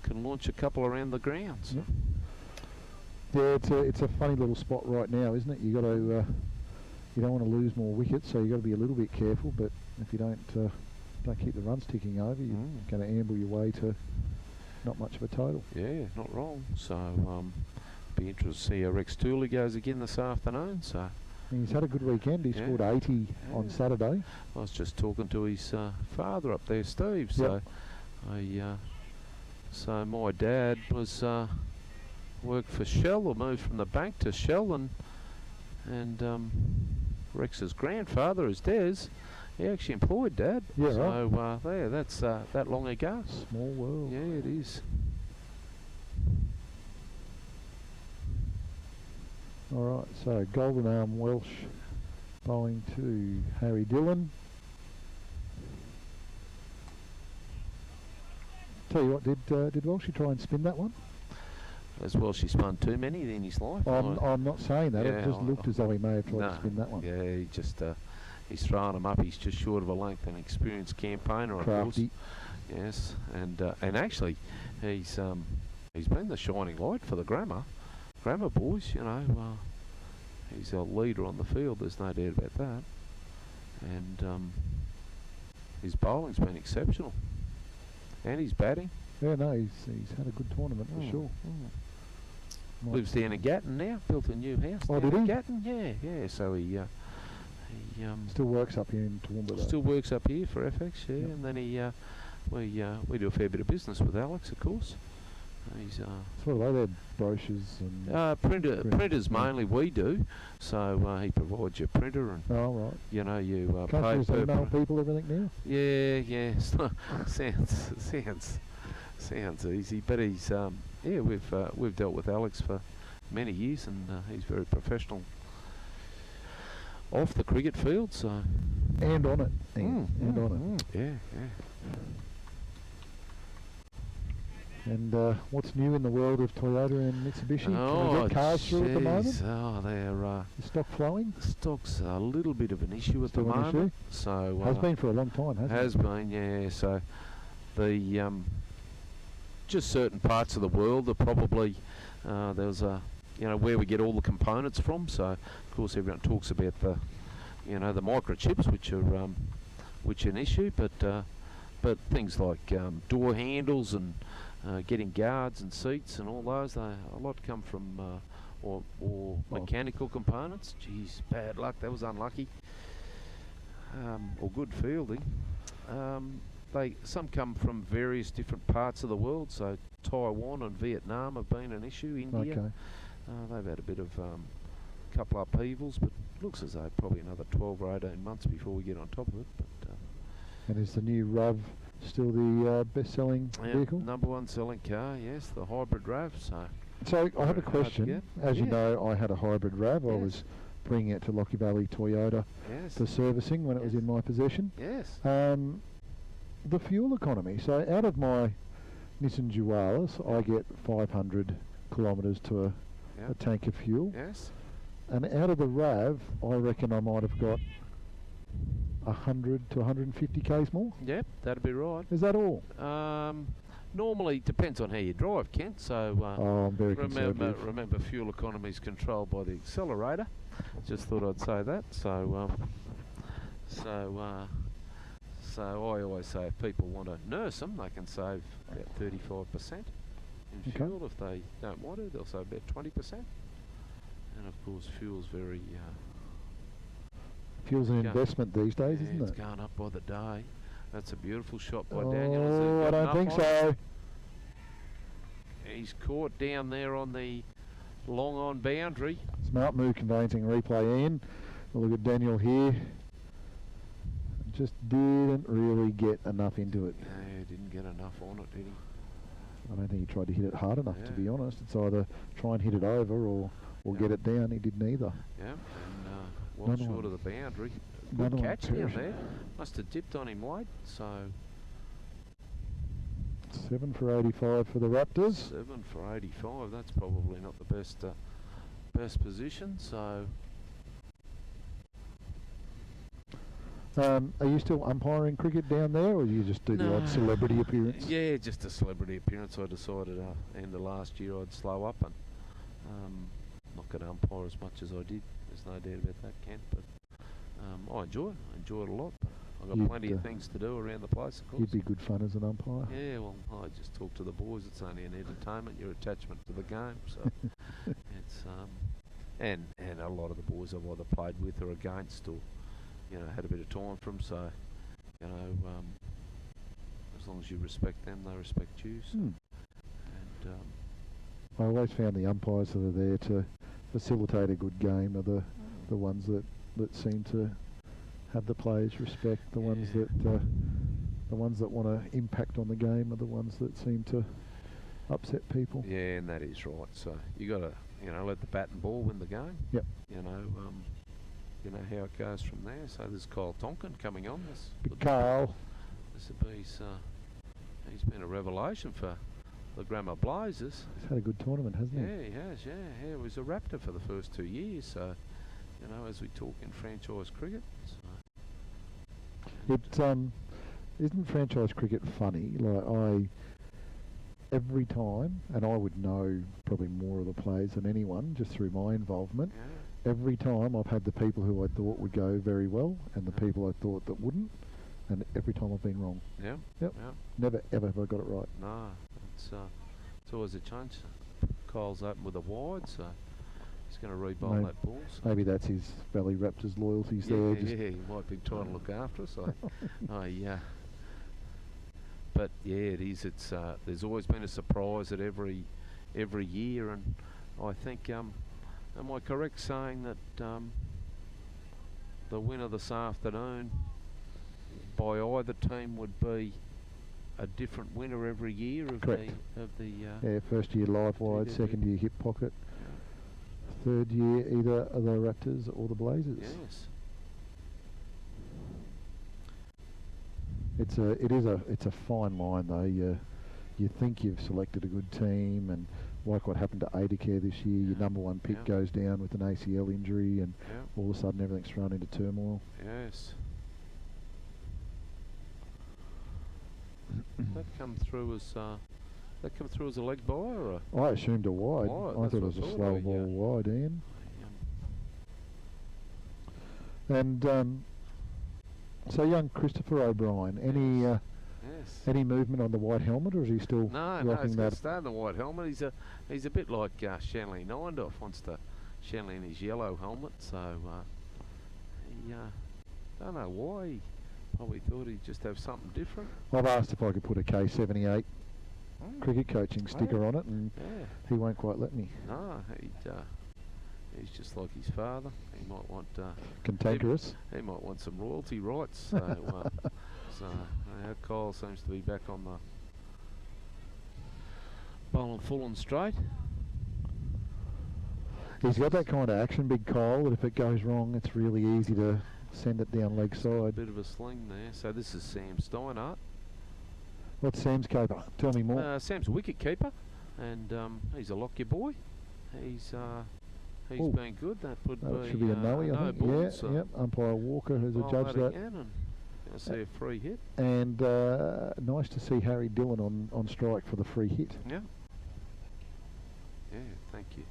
can launch a couple around the grounds. Yep. Yeah, it's a funny little spot right now, isn't it? You got to you don't want to lose more wickets, so you got to be a little bit careful. But if you don't keep the runs ticking over, you're going to amble your way to not much of a total. Yeah, not wrong. So be interested to see how Rex Tooley goes again this afternoon. So And he's had a good weekend. He scored 80 on Saturday. I was just talking to his father up there, Steve. So so my dad was worked for Shell, or moved from the bank to Shell, and Rex's grandfather is Des. He actually employed Dad. Yeah, so there, that's that long ago. Small world. Yeah, it is. All right, so Golden Arm Welsh bowling to Harry Dillon. Tell you what, did Welshie try and spin that one? As well, she spun too many in his life. I'm not saying that. Yeah, it just looked as though he may have tried to spin that one. Yeah, he just he's throwing them up. He's just short of a length. An experienced campaigner, of Crafty. course. Yes, and actually, he's been the shining light for the Grammar boys. You know, he's a leader on the field. There's no doubt about that. And his bowling's been exceptional, and his batting. Yeah, no, he's had a good tournament for sure. Lives down in Gatton now. Built a new house. Oh, down did in he? Gatton, yeah. So he still works up here in Toowoomba though. still works up here for FX, and then we do a fair bit of business with Alex, of course. He's sort of like their brochures and printers mainly we do. So he provides your printer, and oh right. you know you Can't pay you just email people everything now? Yeah. Sounds easy, but he's we've dealt with Alex for many years, and he's very professional off the cricket field. So And on it. And on it. Yeah. And what's new in the world of Toyota and Mitsubishi? Can we get cars through at the moment? Oh, they're Is stock flowing? stock's a little bit of an issue at the Still an moment. issue? So Has been for a long time, hasn't has it? been, yeah. So the just certain parts of the world are probably there's a where we get all the components from. So of course everyone talks about the the microchips, which are an issue, but things like door handles and getting guards and seats and all those, a lot come from or mechanical components. Geez, bad luck. That was unlucky. Or good fielding. Some come from various different parts of the world. So Taiwan and Vietnam have been an issue. India, Okay. they've had a bit of couple upheavals, but looks as though probably another 12 or 18 months before we get on top of it. But And is the new RAV still the best-selling vehicle? number one selling car, yes, the hybrid RAV. So I have a Hard to question. get. As you Yeah. know, I had a hybrid RAV. I Yes. was bringing it to Lockie Valley Toyota Yes, for servicing when it was Yes. in my possession. yes. The fuel economy. So out of my Nissan Jualas, I get 500 kilometres to a Yeah. tank of fuel. Yes. And out of the RAV, I reckon I might have got 100 to 150 k's more. Yep, that'd be right. Is that all? Normally depends on how you drive, Kent. So Oh, I'm very conservative. remember, fuel economy is controlled by the accelerator. Just thought I'd say that. So I always say if people want to nurse them, they can save about 35% in Okay. fuel. If they don't want to, they'll save about 20%. And of course, fuel's very Fuel's an Yeah. investment these days, isn't it's it? going up by the day. That's a beautiful shot by Daniel. Has he Oh, I got don't enough think on it? so. He's caught down there on the long on boundary. Smart move, conveyancing replay in. We'll look at Daniel here. Just didn't really get enough into it. Yeah, didn't get enough on it, did he? I don't think he tried to hit it hard enough, to Yeah. be honest. It's either try and hit it over or Yeah. get it down. He did neither. Yeah, and well None short on. of the boundary. Another one catch down perish. there. Must have dipped on him late. So 7 for 85 for the Raptors. 7 for 85. That's probably not the best position. So Are you still umpiring cricket down there, or you just do the odd celebrity appearance? Yeah, just a celebrity appearance. I decided end of last year I'd slow up and not going to umpire as much as I did. There's no doubt about that, Kent. But I enjoy it. I enjoy it a lot. I've got plenty of things to do around the place, of course. You'd be good fun as an umpire. Yeah, well, I just talk to the boys. It's only an entertainment, your attachment to the game. So it's and a lot of the boys I've either played with or against, or had a bit of time from. So as long as you respect them, they respect you. So. And I always found the umpires that are there to facilitate a good game are the ones that seem to have the players respect. The ones that want to impact on the game are the ones that seem to upset people. Yeah, and that is right. So you got to let the bat and ball win the game. Yep. You know how it goes from there. So there's Kyle Tonkin coming on. Big Carl. He's been a revelation for the Grammar Blazers. He's had a good tournament, hasn't he? Yeah, he has. Yeah, he was a Raptor for the first 2 years. So as we talk in franchise cricket. So. Isn't franchise cricket funny? Like every time, and I would know probably more of the players than anyone just through my involvement. Yeah. Every time I've had the people who I thought would go very well and the people I thought that wouldn't, and every time I've been wrong. Yeah. Yep. Yeah. Never ever have I got it right. No, it's always a change. Kyle's open with a wide, so he's going to re-bowl that ball. So. Maybe that's his Valley Raptors loyalties there. Yeah, he might be trying to look after us. But yeah, it is. It's there's always been a surprise at every year, and I think am I correct saying that the winner this afternoon by either team would be a different winner every year of Correct. the first year live wide, DDBBL. second year hip pocket, third year either of the Raptors or the Blazers. Yes. It's a fine line though. You think you've selected a good team, and like what happened to Adacare this year, your number one pick goes down with an ACL injury, and all of a sudden everything's thrown into turmoil. Yes. That come through as a leg bye or a? I assumed a wide. I thought it was a slow ball wide, Ian. And so young Christopher O'Brien, any movement on the white helmet, or is he still rocking he's that? Stay in the white helmet. He's a bit like Shanley Nindoff wants to Shanley in his yellow helmet. So he don't know why. He probably thought he'd just have something different. I've asked if I could put a K78 cricket coaching sticker on it, and he won't quite let me. No, he's just like his father. He might want cantankerous. He might want some royalty rights. So Kyle seems to be back on the bowling full and straight. He's got that kind of action, Big Kyle, that if it goes wrong, it's really easy to send it down leg side. A bit of a sling there. So this is Sam Steinhardt. What's Sam's keeper? Tell me more. Sam's a wicket keeper, and he's a Lockyer boy. He's been good. That would should be a no, I think. Balls, yep. Umpire Walker has adjudged that. I see a free hit. And nice to see Harry Dillon on strike for the free hit. Yeah. Yeah, thank you.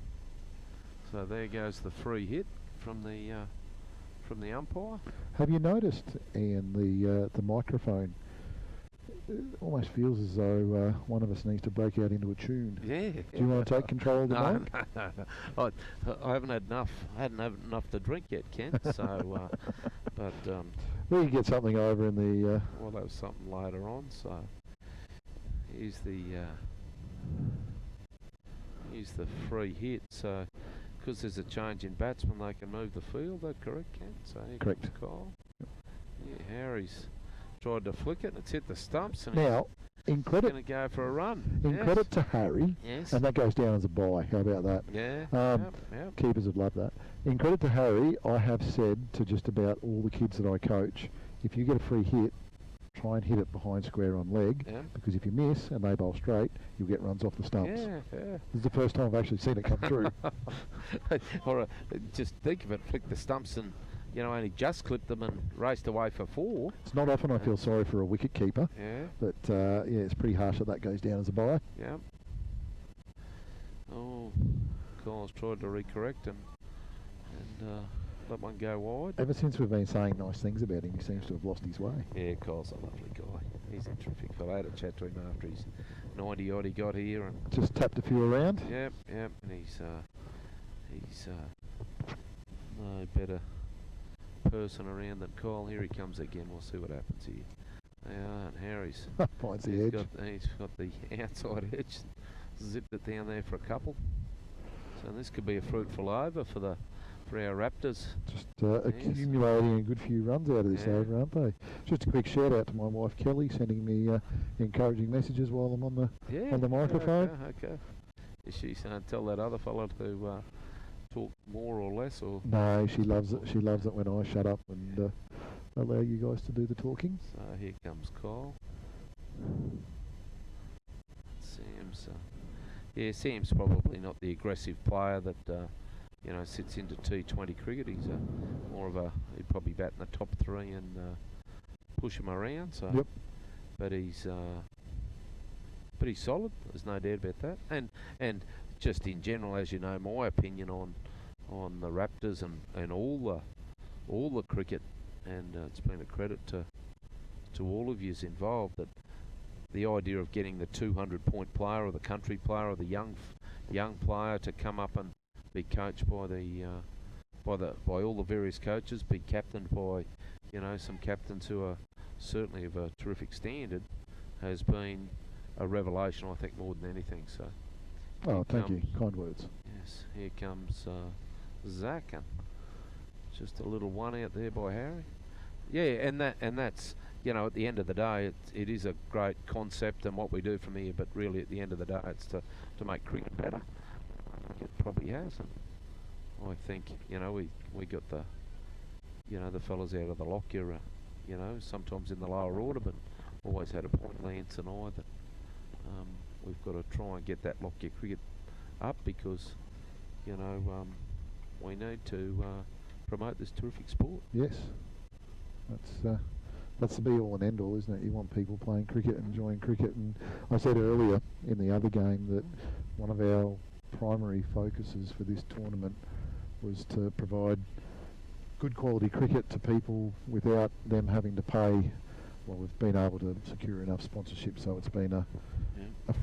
So there goes the free hit from the umpire. Have you noticed, Ian, the microphone? It almost feels as though one of us needs to break out into a tune. Yeah. Do you want to take control of the mic? No. I haven't had enough. I hadn't had enough to drink yet, Ken. So, but we can get something over in the. Well, that was something later on. So here's the free hit. So because there's a change in batsman, they can move the field. That correct, Ken? So correct. Kyle. Yeah, Harry's tried to flick it and it's hit the stumps. And now, in credit, going to go for a run. in credit to Harry, Yes. and that goes down as a buy. How about that? Yeah. Yep. Keepers would love that. In credit to Harry, I have said to just about all the kids that I coach, if you get a free hit, try and hit it behind square on leg, Yeah. because if you miss and they bowl straight, you'll get runs off the stumps. Yeah. This is the first time I've actually seen it come through. Or just think of it, flick the stumps and, only just clipped them and raced away for 4. It's not often I feel sorry for a wicket keeper, Yeah. but yeah, it's pretty harsh that goes down as a buy. Yeah. Oh, Cole's tried to recorrect and let one go wide. Ever since we've been saying nice things about him, he seems to have lost his way. Yeah, Cole's a lovely guy. He's a terrific fellow. I had a chat to him after his 90 odd he got here, and Just tapped a few around. yep, and he's no better person around than Cole. Here he comes again. We'll see what happens here. And Harry's Finds the he's edge. got the outside edge. Zipped it down there for a couple. So this could be a fruitful over for our Raptors. Just accumulating a good few runs out of this Yeah. over, aren't they? Just a quick shout out to my wife Kelly, sending me encouraging messages while I'm on the microphone. Okay. Is she saying tell that other fellow to talk more or less, or? No, she loves it. She loves it when I shut up and allow you guys to do the talking. So here comes Cole. Sam's probably not the aggressive player that sits into T20 cricket. He's he'd probably bat in the top 3 and push him around. So, Yep. But he's solid. There's no doubt about that. And just in general, as you know, my opinion on the Raptors and all the cricket, and it's been a credit to all of yous involved, that the idea of getting the 200-point player or the country player or the young player to come up and be coached by all the various coaches, be captained by some captains who are certainly of a terrific standard, has been a revelation, I think, more than anything. So, Oh, thank you. Kind words. yes, here comes Zach, and just a little one out there by Harry. Yeah, and that's. At the end of the day, it is a great concept and what we do from here, but really at the end of the day, it's to make cricket better. I think it probably has. And I think, we got the fellas out of the Lockyer, sometimes in the lower order, but always had a point, Lance and I, that we've got to try and get that Lockyer cricket up, because, we need to promote this terrific sport. Yes. That's the be-all and end-all, isn't it? You want people playing cricket, enjoying cricket. And I said earlier in the other game that one of our primary focuses for this tournament was to provide good quality cricket to people without them having to pay. Well, we've been able to secure enough sponsorship, so it's been a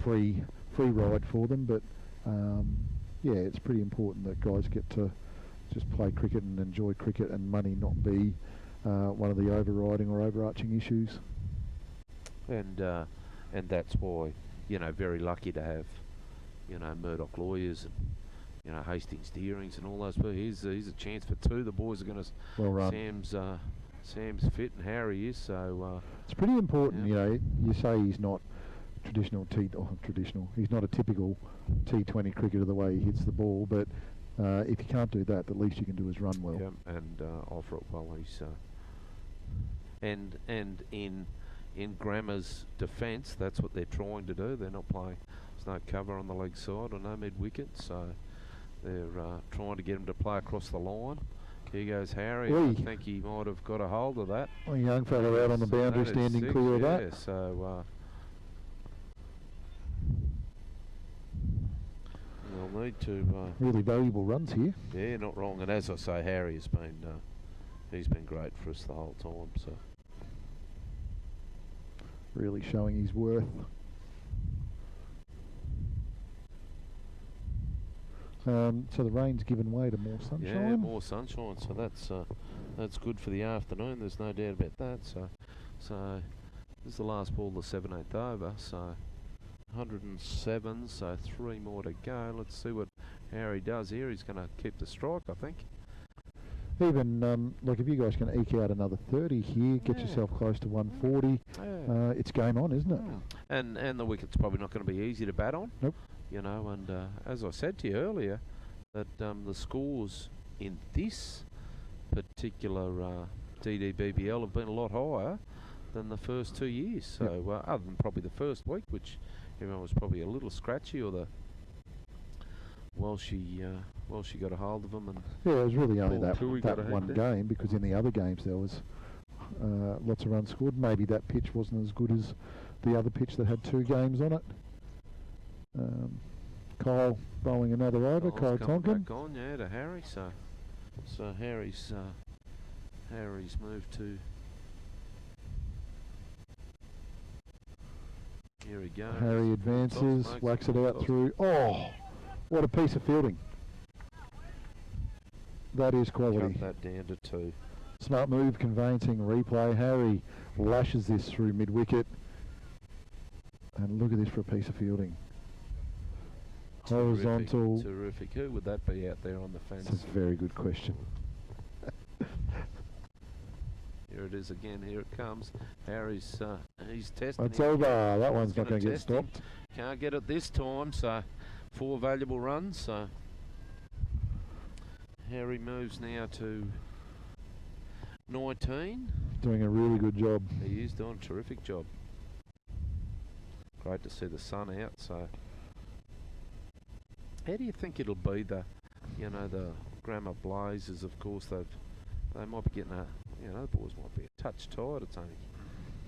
free ride for them. But yeah, it's pretty important that guys get to just play cricket and enjoy cricket, and money not be one of the overriding or overarching issues. And that's why, very lucky to have, Murdoch Lawyers and, Hastings Deerings and all those people. Here's a chance for 2. The boys are going to. Well run. Sam's fit and Harry is, so. It's pretty important, you say he's not traditional. He's not a typical T20 cricketer the way he hits the ball, but if you can't do that, the least you can do is run well. Yeah, and offer it well. He's and in Grammer's defence, that's what they're trying to do. They're not playing. There's no cover on the leg side or no mid wicket, so they're trying to get him to play across the line. Here goes Harry. Oi. I think he might have got a hold of that. A young fella out on the boundary, That is standing 6, clear of yeah, that. So they'll need to. Really valuable runs here. Yeah, not wrong. And as I say, Harry has been he's been great for us the whole time. So Really showing his worth. So the rain's given way to more sunshine. yeah, more sunshine. So that's good for the afternoon. There's no doubt about that. So this is the last ball, the 17th over. So 107. So 3 more to go. Let's see what Harry does here. He's going to keep the strike, I think. even look, if you guys can eke out another 30 here, get yourself close to 140. It's game on, isn't it? And the wicket's probably not going to be easy to bat on. Nope. You know, and as I said to you earlier, that the scores in this particular DDBBL have been a lot higher than the first 2 years. So other than probably the first week, which everyone was probably a little scratchy, or the she got a hold of them. And yeah, it was really only that got one game, because in the other games there was lots of runs scored. Maybe that pitch wasn't as good as the other pitch that had 2 games on it. Kyle bowling another over. Kyle Tonkin. Back on, to Harry. So Harry's moved to. Here he goes. Harry advances, whacks it out through. Oh, what a piece of fielding! That is quality. Cut that down to 2. Smart move, conveyancing, replay. Harry lashes this through mid-wicket. And look at this for a piece of fielding. Horizontal. Terrific. Who would that be out there on the fence? That's a very good question. Here it is again. Here it comes. Harry's he's testing. It's over. That one's not going to get stopped. Can't get it this time. So 4 valuable runs. So Harry moves now to 19. Doing a really good job. He is doing a terrific job. Great to see the sun out. So how do you think it'll be? The Grammar Blazers, of course, they might be getting the boys might be a touch tired. It's only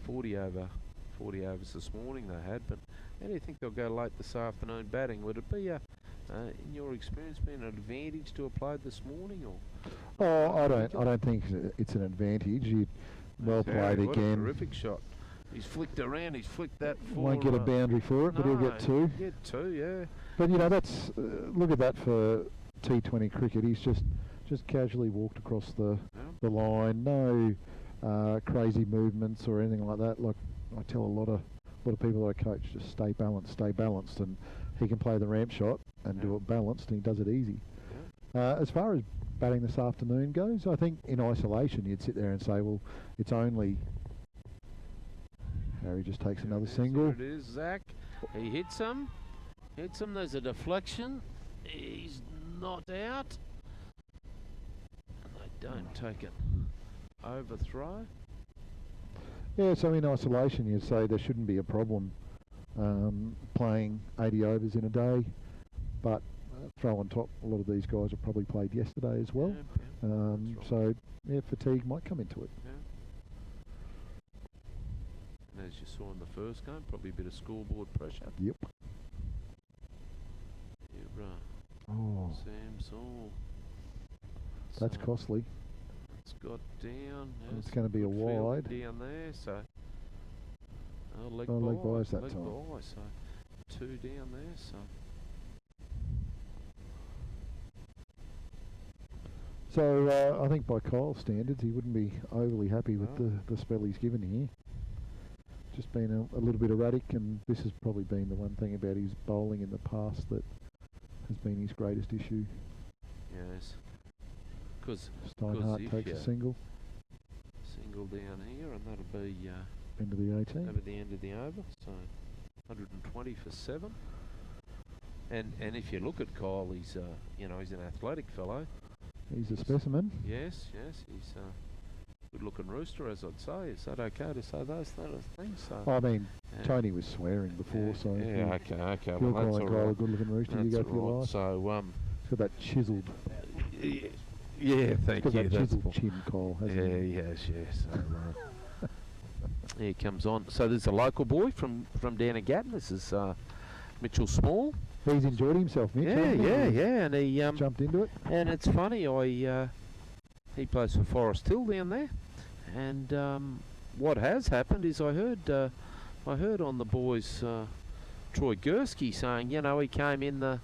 40 overs this morning they had. But how do you think they'll go late this afternoon batting? Would it be in your experience, been an advantage to have played this morning, or? Oh, I don't think it's an advantage. Well played what again. A terrific shot. He's flicked around. He's flicked that. Won't get a boundary for it, but he'll get 2. Get 2, yeah. But that's look at that for T20 cricket. He's just casually walked across the line. No crazy movements or anything like that. Like I tell a lot of people that I coach, just stay balanced, and he can play the ramp shot and do it balanced, and he does it easy. As far as batting this afternoon goes, I think in isolation you'd sit there and say, well, it's only. Harry just takes another single. There it is, Zach. He hits him. There's a deflection. He's not out. And they don't take it. Overthrow. Yeah, so in isolation you'd say there shouldn't be a problem playing 80 overs in a day, but throw on top, a lot of these guys have probably played yesterday as well. Right. So yeah, fatigue might come into it. As you saw in the first game, probably a bit of scoreboard pressure. Yep. Yeah, right. Oh. Sam's That's costly. It's got down. It's going to be a wide. Down there, so. Leg buys that leg time. By, so 2 down there, so. So I think by Kyle's standards, he wouldn't be overly happy with the spell he's given here. Just been a little bit erratic, and this has probably been the one thing about his bowling in the past that has been his greatest issue. Yes. Because Steinhardt takes a single. Single down here, and that'll be end of the 18. Over the end of the over, so 120 for 7. And if you look at Kyle, he's he's an athletic fellow. He's a specimen. Yes, he's a good-looking rooster, as I'd say. Is that okay to say those things? So, I mean, Tony was swearing before, so okay. If you're calling Kyle a good-looking rooster, you go for your life. So, he's got that chiselled. Yeah, thank you. That chiselled chin, Kyle. He has. So, here he comes on. So there's a local boy from down at Gatton. This is Mitchell Small. He's enjoyed himself, Mitch. Yeah, and he jumped into it. And it's funny, he plays for Forest Hill down there, and what has happened is I heard on the boys Troy Gursky saying, he came in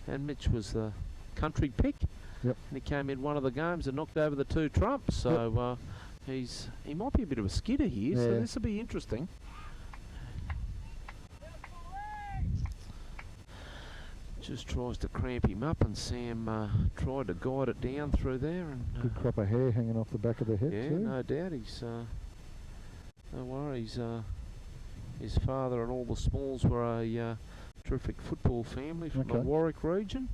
and Mitch was the country pick. Yep. And he came in one of the games and knocked over the 2 trumps. So he might be a bit of a skidder here. So this will be interesting. just tries to cramp him up, and Sam tried to guide it down through there. And Good crop of hair hanging off the back of the head yeah, too. no doubt. He's no worries. His father and all the Smalls were a terrific football family from the Warwick region.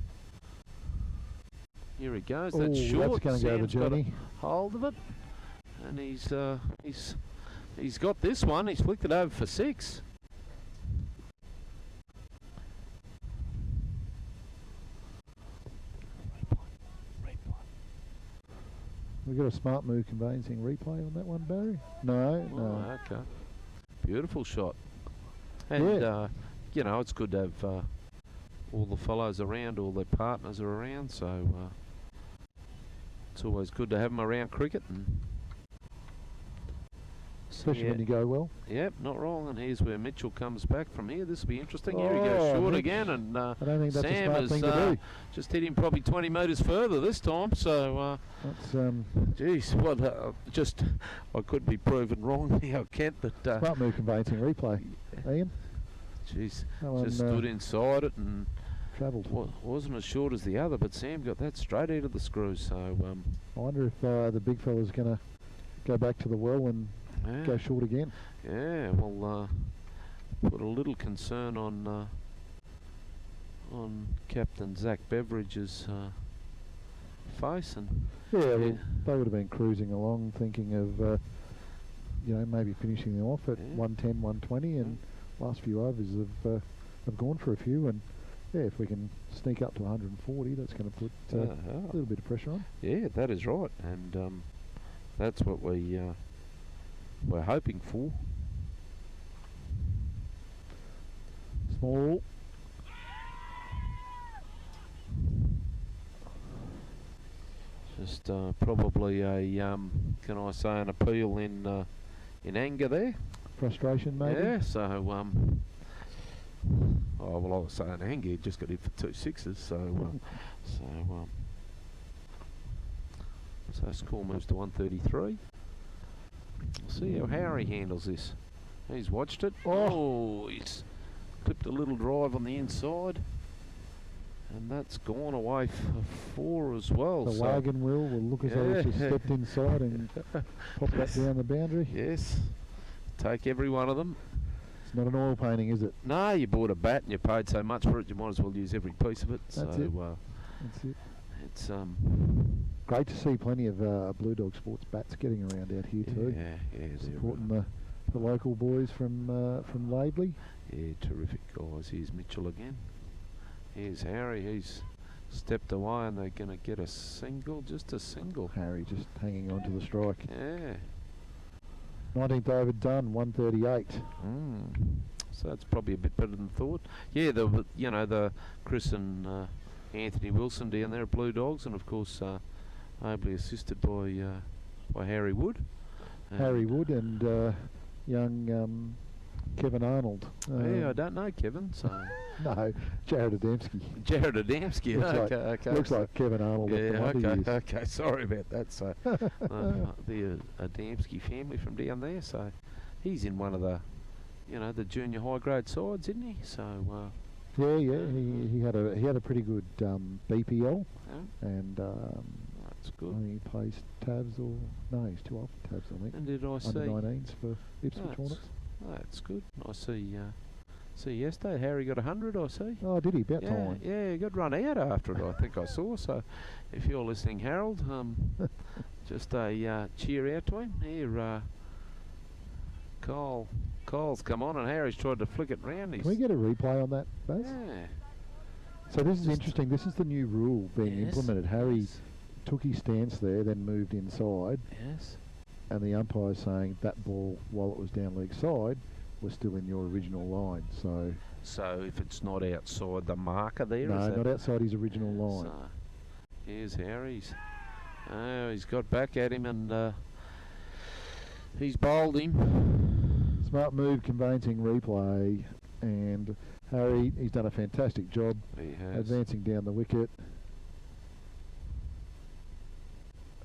Here he goes. That's short. That's going to go the Sam's got journey. a hold of it, and he's got this one. He's flicked it over for 6. We got a smart move conveyancing replay on that one, Barry? No, no. Oh, okay. Beautiful shot. And, you know, it's good to have all the fellows around, all their partners are around, so it's always good to have them around cricket. And especially when you go well. Yep, not wrong. And here's where Mitchell comes back from here. This will be interesting. Here he goes short again, and I don't think that's Sam a smart thing to do. just hit him probably 20 metres further this time. So, that's geez, what? I could be proven wrong here, Kent. But smart move conveyancing replay, Ian. Jeez, That just one, stood inside it and travelled. wasn't as short as the other, but Sam got that straight out of the screws. So I wonder if the big fella's going to go back to the well and go short again. Yeah, well, put a little concern on Captain Zach Beveridge's face, and well, they would have been cruising along, thinking of you know, maybe finishing them off at 110, 120, and last few overs have gone for a few, and if we can sneak up to 140, that's going to put a little bit of pressure on. Yeah, that is right, and that's what we're hoping for. Small. Just probably a can I say an appeal in anger there. Frustration, maybe. Yeah. So oh well, I was saying anger. He just got hit for 2 6s. So score moves to 133. We'll see how Harry handles this. He's watched it. Oh, he's clipped a little drive on the inside. And that's gone away for 4 as well. The wagon wheel will look as though it's just stepped inside and popped that down the boundary. Yes. Take every one of them. It's not an oil painting, is it? No, you bought a bat and you paid so much for it, you might as well use every piece of it. That's it. That's it. It's great to see plenty of Blue Dog Sports bats getting around out here too. Yeah, supporting the local boys from Laidley. Yeah, terrific guys. Here's Mitchell again. Here's Harry. He's stepped away, and they're going to get a single, just a single. Harry just hanging on to the strike. Yeah. 19th over done, 138. So that's probably a bit better than thought. Yeah, the Chris and Anthony Wilson down there at Blue Dogs, and of course ably assisted by Harry Wood. Harry Wood and young Kevin Arnold. Yeah, I don't know Kevin, so no, Jared Adamski. Jared Adamski. Okay. Looks like Kevin Arnold. Yeah, okay. Sorry about that. So the Adamski family from down there. So he's in one of the, the junior high grade sides, isn't he? So yeah. He had a pretty good BPL, and that's good. I think he plays tabs he's too old for tabs, I think. And did I see under 19s for Ipswich Hornets? That's good. I see yesterday Harry got 100, I see. Oh, did he? About time. Yeah, he got run out after it, I think I saw. So if you're listening, Harold, just a cheer out to him. Here, Cole's come on, and Harry's tried to flick it round. Can we get a replay on that, Baz? Yeah. So this is interesting. This is the new rule being implemented. Harry took his stance there, then moved inside. Yes. And the umpire's saying that ball, while it was down leg side, was still in your original line. So if it's not outside the marker there, no, not outside his original line. So here's Harry's. Oh, he's got back at him, and he's bowled him. Smart move, conveyancing replay, and Harry, he's done a fantastic job. He has. Advancing down the wicket.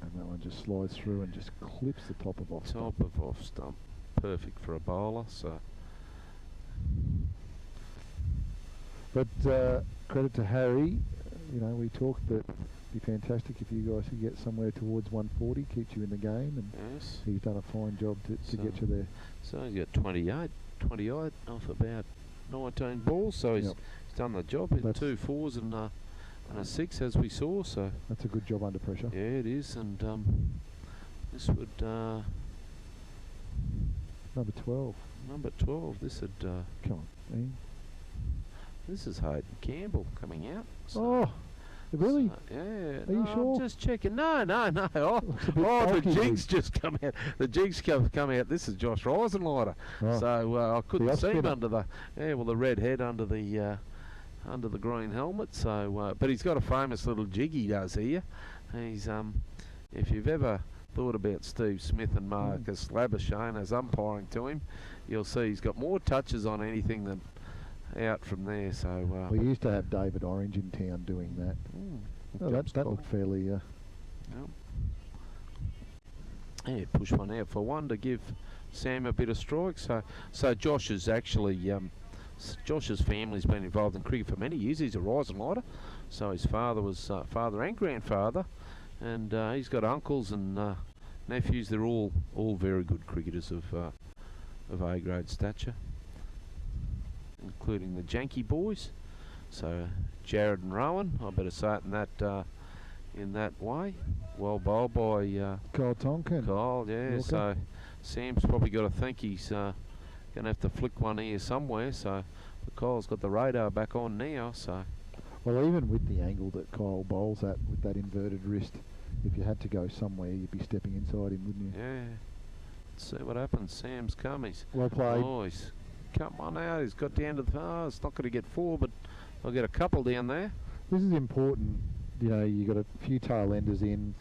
And that one just slides through and just clips the top of off stump. Top of off stump. Perfect for a bowler. So But credit to Harry. You know, we talked that it'd be fantastic if you guys could get somewhere towards 140, keeps you in the game, and Yes. he's done a fine job to get you there. So he's got 20 odd off about 19 balls, so he's done the job. With That's 2 4s and a 6, as we saw. So That's a good job under pressure. yeah, it is. And this would Number 12. number 12. This would Come on, Ian. this is Hayden Campbell coming out. So Oh, really? yeah. Are you no, sure? I'm just checking. No. Oh, Looks a bit the bulky. jigs just come out. The jigs come out. This is Josh Reisenleiter. Oh. So I couldn't see him off-spinner. under the the red head under the green helmet. So but he's got a famous little jig he does here. He's if you've ever thought about Steve Smith and Marcus Labuschagne as umpiring to him, you'll see he's got more touches on anything than out from there. So We used to have David Orange in town doing that. Oh, that looked fairly... Yeah, push one out for one to give Sam a bit of strike. So Josh is actually Josh's family's been involved in cricket for many years. He's a Reisenleiter, so his father was father and grandfather, and he's got uncles and nephews. They're all very good cricketers of A-grade stature, including the Janky boys. So Jared and Rowan, I better say it in that way. Well bowled by Kyle Tonkin. Kyle, yeah. Walker. So Sam's probably got to think he's going to have to flick one here somewhere. So but Kyle's got the radar back on now. So Well, even with the angle that Kyle bowls at with that inverted wrist, if you had to go somewhere, you'd be stepping inside him, wouldn't you? yeah, let's see what happens. Sam's come. He's Well played. oh, he's come on out. He's got down to the. Oh, it's not going to get 4, but I'll get a couple down there. This is important. You know, you got a few tail enders in.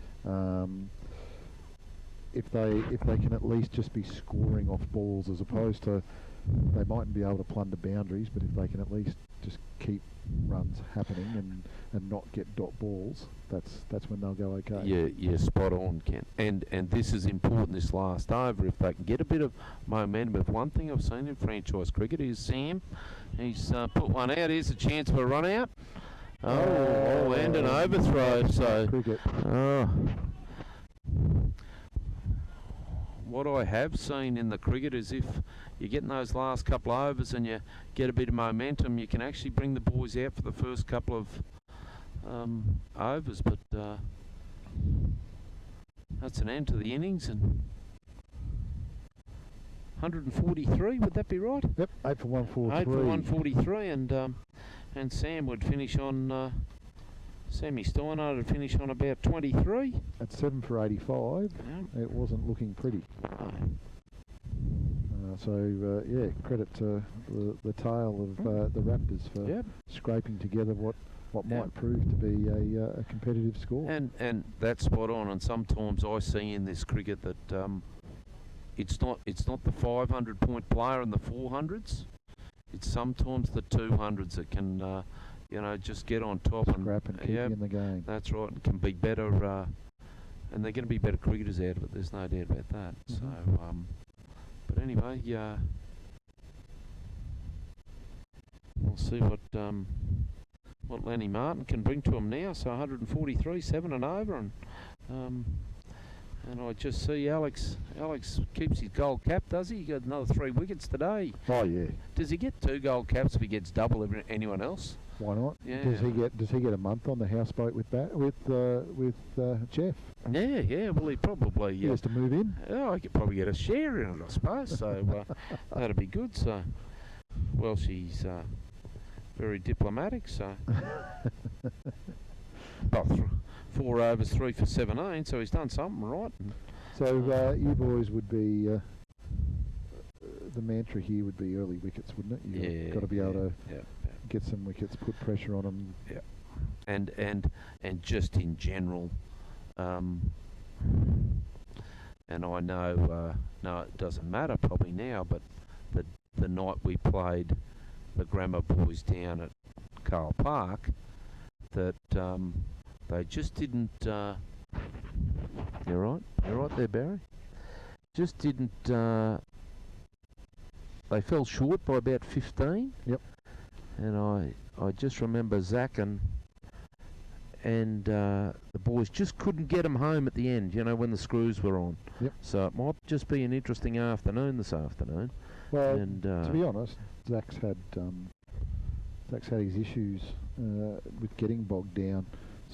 If they can at least just be scoring off balls, as opposed to they mightn't be able to plunder boundaries, but if they can at least just keep runs happening and not get dot balls, that's when they'll go okay. Yeah, yeah, spot on, Ken. And this is important, this last over. If they can get a bit of momentum. If one thing I've seen in franchise cricket is Sam, he's put one out. Here's a chance for a run out. Oh, and an overthrow. So, Cricket. what I have seen in the cricket is if you're getting those last couple of overs and you get a bit of momentum, you can actually bring the boys out for the first couple of overs. But that's an end to the innings. And 143, would that be right? Yep, 8 for 143. 8 for 143, and Sam would finish on. Sammy Steiner would finish on about 23. At 7 for 85, Yeah. it wasn't looking pretty. No. Yeah, credit to the tail of the Raptors for Yep. scraping together what Yep. might prove to be a competitive score. And that's spot on. And sometimes I see in this cricket that it's not the 500-point player and the 400s. It's sometimes the 200s that can just get on top Scrap and keep you in the game. That's right, and can be better. And they're going to be better cricketers out of it. There's no doubt about that. So, but anyway, we'll see what Lenny Martin can bring to him now. So 143, 7 and over, and I just see Alex keeps his gold cap, does he? He got another 3 wickets today. Oh yeah, Does he get 2 gold caps if he gets double anyone else? why not? Yeah. Does he get a month on the houseboat with Jeff? Yeah. Well, he probably He has to move in. I could probably get a share in it, I suppose. So that'd be good. So, well, she's very diplomatic. So, well, 4 overs, 3 for 17. So he's done something right. So you boys would be the mantra here would be early wickets, wouldn't it? You've got to be able to get some wickets, put pressure on them. Yeah. And just in general, and I know no, it doesn't matter probably now, but the night we played the Grammar boys down at Carl Park, that they just didn't. You're right there, Barry. Just didn't. They fell short by about 15. Yep. And I just remember Zach and the boys just couldn't get them home at the end, when the screws were on. Yep. So it might just be an interesting afternoon this afternoon. Well, and, to be honest, Zach's had his issues with getting bogged down.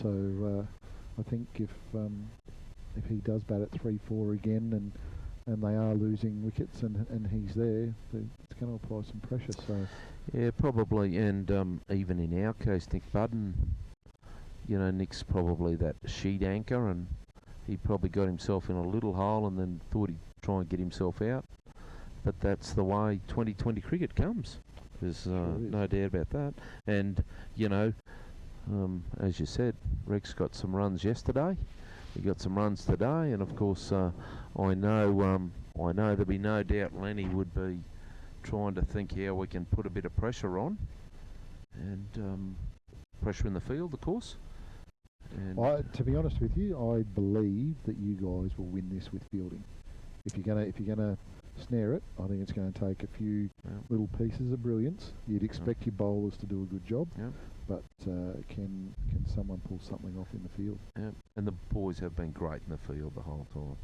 So I think if he does bat at 3-4 again and they are losing wickets and he's there, it's going to apply some pressure. So yeah, probably. And even in our case, Nick Budden, Nick's probably that sheet anchor, and he probably got himself in a little hole and then thought he'd try and get himself out. But that's the way 2020 cricket comes. There's no doubt about that. And, as you said, Rex got some runs yesterday. He got some runs today, and of course, I know there'll be no doubt Lenny would be trying to think how we can put a bit of pressure on, and pressure in the field, of course. And to be honest with you, I believe that you guys will win this with fielding. If you're gonna snare it, I think it's going to take a few little pieces of brilliance. You'd expect your bowlers to do a good job, but can someone pull something off in the field? Yeah, and the boys have been great in the field the whole time.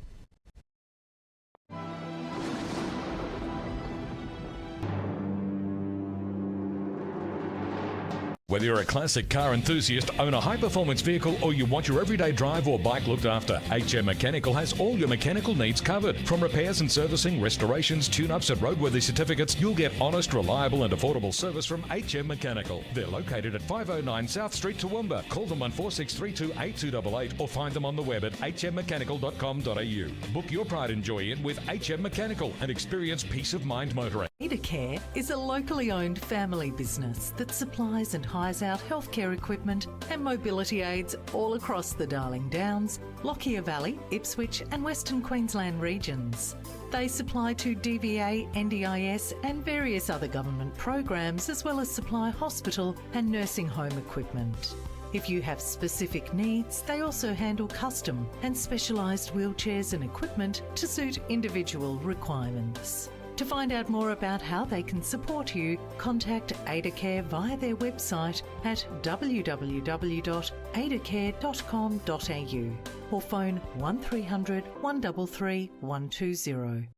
Whether you're a classic car enthusiast, own a high-performance vehicle, or you want your everyday drive or bike looked after, HM Mechanical has all your mechanical needs covered. From repairs and servicing, restorations, tune-ups and roadworthy certificates, you'll get honest, reliable and affordable service from HM Mechanical. They're located at 509 South Street, Toowoomba. Call them on 4632-8288 or find them on the web at hmmechanical.com.au. Book your pride and joy in with HM Mechanical and experience peace of mind motoring. DDBBL is a locally owned family business that supplies and hires out healthcare equipment and mobility aids all across the Darling Downs, Lockyer Valley, Ipswich and Western Queensland regions. They supply to DVA, NDIS and various other government programs, as well as supply hospital and nursing home equipment. If you have specific needs, they also handle custom and specialised wheelchairs and equipment to suit individual requirements. To find out more about how they can support you, contact AdaCare via their website at www.adacare.com.au or phone 1300 133 120.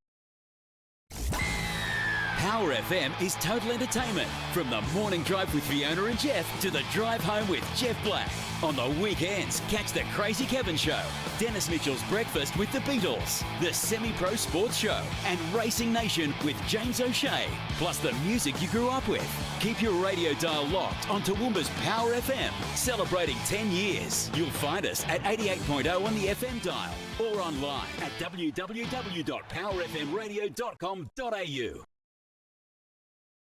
Power FM is total entertainment. From the morning drive with Fiona and Jeff to the drive home with Jeff Black. On the weekends, catch the Crazy Kevin Show, Dennis Mitchell's Breakfast with the Beatles, the Semi-Pro Sports Show, and Racing Nation with James O'Shea, plus the music you grew up with. Keep your radio dial locked on Toowoomba's Power FM, celebrating 10 years. You'll find us at 88.0 on the FM dial or online at www.powerfmradio.com.au.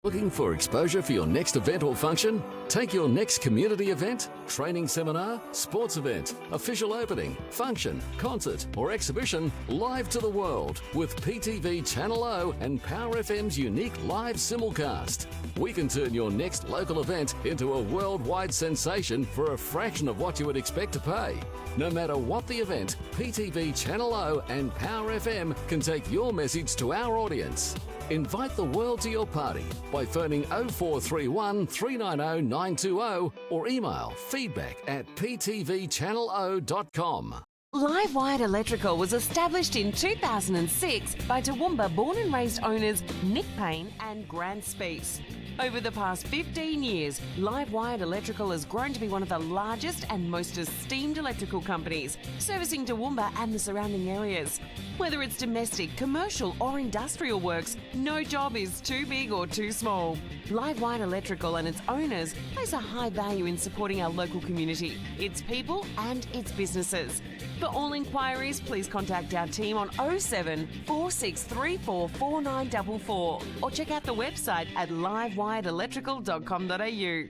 Looking for exposure for your next event or function? Take your next community event, training seminar, sports event, official opening, function, concert or exhibition live to the world with PTV Channel O and Power FM's unique live simulcast. We can turn your next local event into a worldwide sensation for a fraction of what you would expect to pay. No matter what the event, PTV Channel O and Power FM can take your message to our audience. Invite the world to your party by phoning 0431 390 920 or email feedback@ptvchannelo.com. Live Wired Electrical was established in 2006 by Toowoomba born and raised owners Nick Payne and Grant Speece. Over the past 15 years, Live Wired Electrical has grown to be one of the largest and most esteemed electrical companies, servicing Toowoomba and the surrounding areas. Whether it's domestic, commercial or industrial works, no job is too big or too small. Live Wired Electrical and its owners place a high value in supporting our local community, its people and its businesses. For all inquiries, please contact our team on 07 4634 4944 or check out the website at livewiredelectrical.com.au.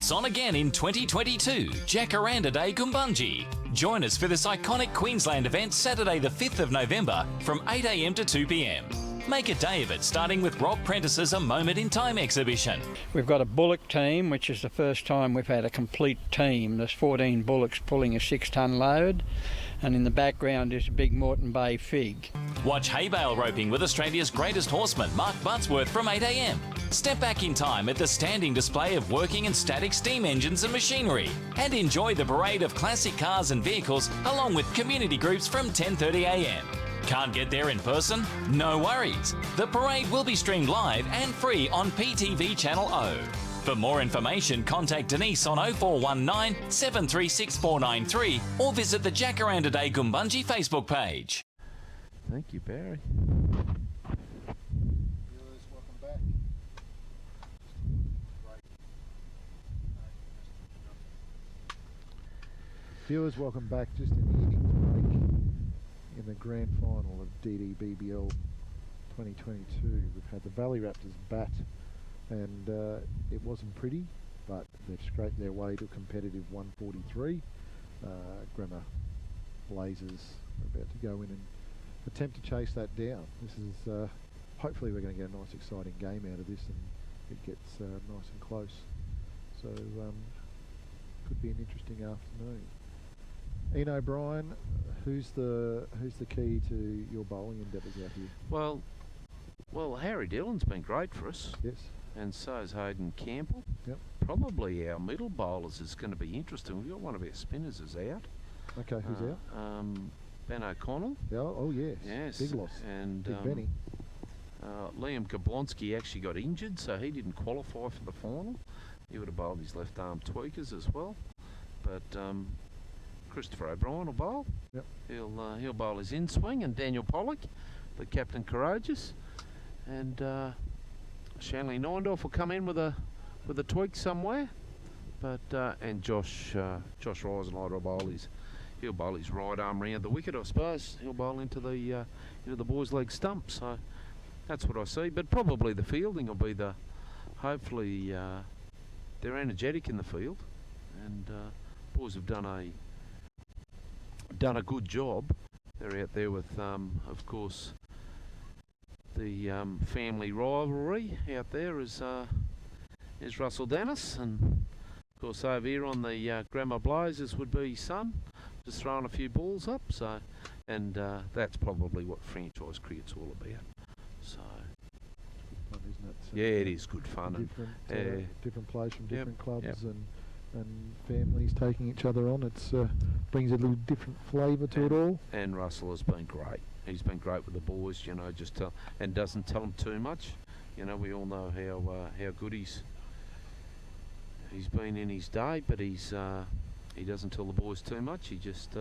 It's on again in 2022, Jacaranda Day Gumbunji. Join us for this iconic Queensland event Saturday the 5th of November from 8 a.m. to 2 p.m. Make a day of it, starting with Rob Prentice's A Moment in Time exhibition. We've got a bullock team, which is the first time we've had a complete team. There's 14 bullocks pulling a 6-tonne load, and in the background is a big Moreton Bay fig. Watch hay bale roping with Australia's greatest horseman, Mark Buttsworth, from 8 a.m. Step back in time at the standing display of working and static steam engines and machinery, and enjoy the parade of classic cars and vehicles along with community groups from 10:30 a.m. Can't get there in person? No worries. The parade will be streamed live and free on PTV Channel O. For more information, contact Denise on 0419 736 493 or visit the Jacaranda Day Gumbunji Facebook page. Thank you, Barry. Viewers, welcome back. Viewers, welcome back. Just in the innings break in the grand final of DDBBL 2022. We've had the Valley Raptors bat, and it wasn't pretty, but they've scraped their way to competitive 143. Grammar Blazers are about to go in and attempt to chase that down. This is hopefully we're going to get a nice exciting game out of this, and it gets nice and close. So could be an interesting afternoon. Ian O'Brien, who's the key to your bowling endeavours out here? Well, Harry Dillon's been great for us. Yes. And so is Hayden Campbell. Yep. Probably our middle bowlers is going to be interesting. We've got one of our spinners is out. Okay, who's out? Ben O'Connell. Yeah, oh yes. Yes. Big loss. And Big Benny. Liam Gablonski actually got injured, so he didn't qualify for the final. He would have bowled his left arm tweakers as well. But Christopher O'Brien will bowl. Yep. He'll bowl his in swing, and Daniel Pollock, the captain courageous, and Shanley Neindorf will come in with a tweak somewhere. But and Josh Risenlighter will bowl he'll bowl his right arm round the wicket, I suppose. He'll bowl into the boys' leg stump. So that's what I see. But probably the fielding will be hopefully they're energetic in the field, and boys have done a good job. They're out there with of course the family rivalry out there is Russell Dennis, and of course over here on the Grammar Blazers would be his son, just throwing a few balls up. So, and that's probably what franchise cricket's all about. So, fun, isn't it? So yeah, it is good fun. Different players from different clubs, yep. and families taking each other on. It's brings a little different flavour to it all. And Russell has been great. He's been great with the boys, just and doesn't tell them too much. We all know how good he's been in his day, but he doesn't tell the boys too much. He just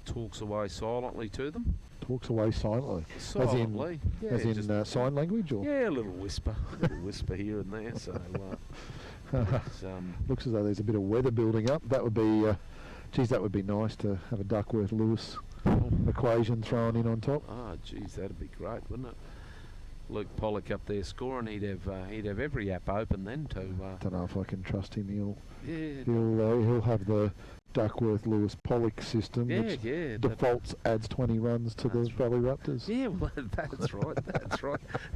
talks away silently to them. Talks away silently. Silently. As in sign language, or? Yeah, a little whisper here and there. So looks as though there's a bit of weather building up. That would be, that would be nice to have a Duckworth-Lewis equation thrown in on top. Oh, geez, that'd be great, wouldn't it? Luke Pollock up there scoring, he'd have every app open then to. Don't know if I can trust him. He'll have the Duckworth-Lewis Pollock system, which defaults adds 20 runs to the Valley Raptors. Yeah, well, that's right.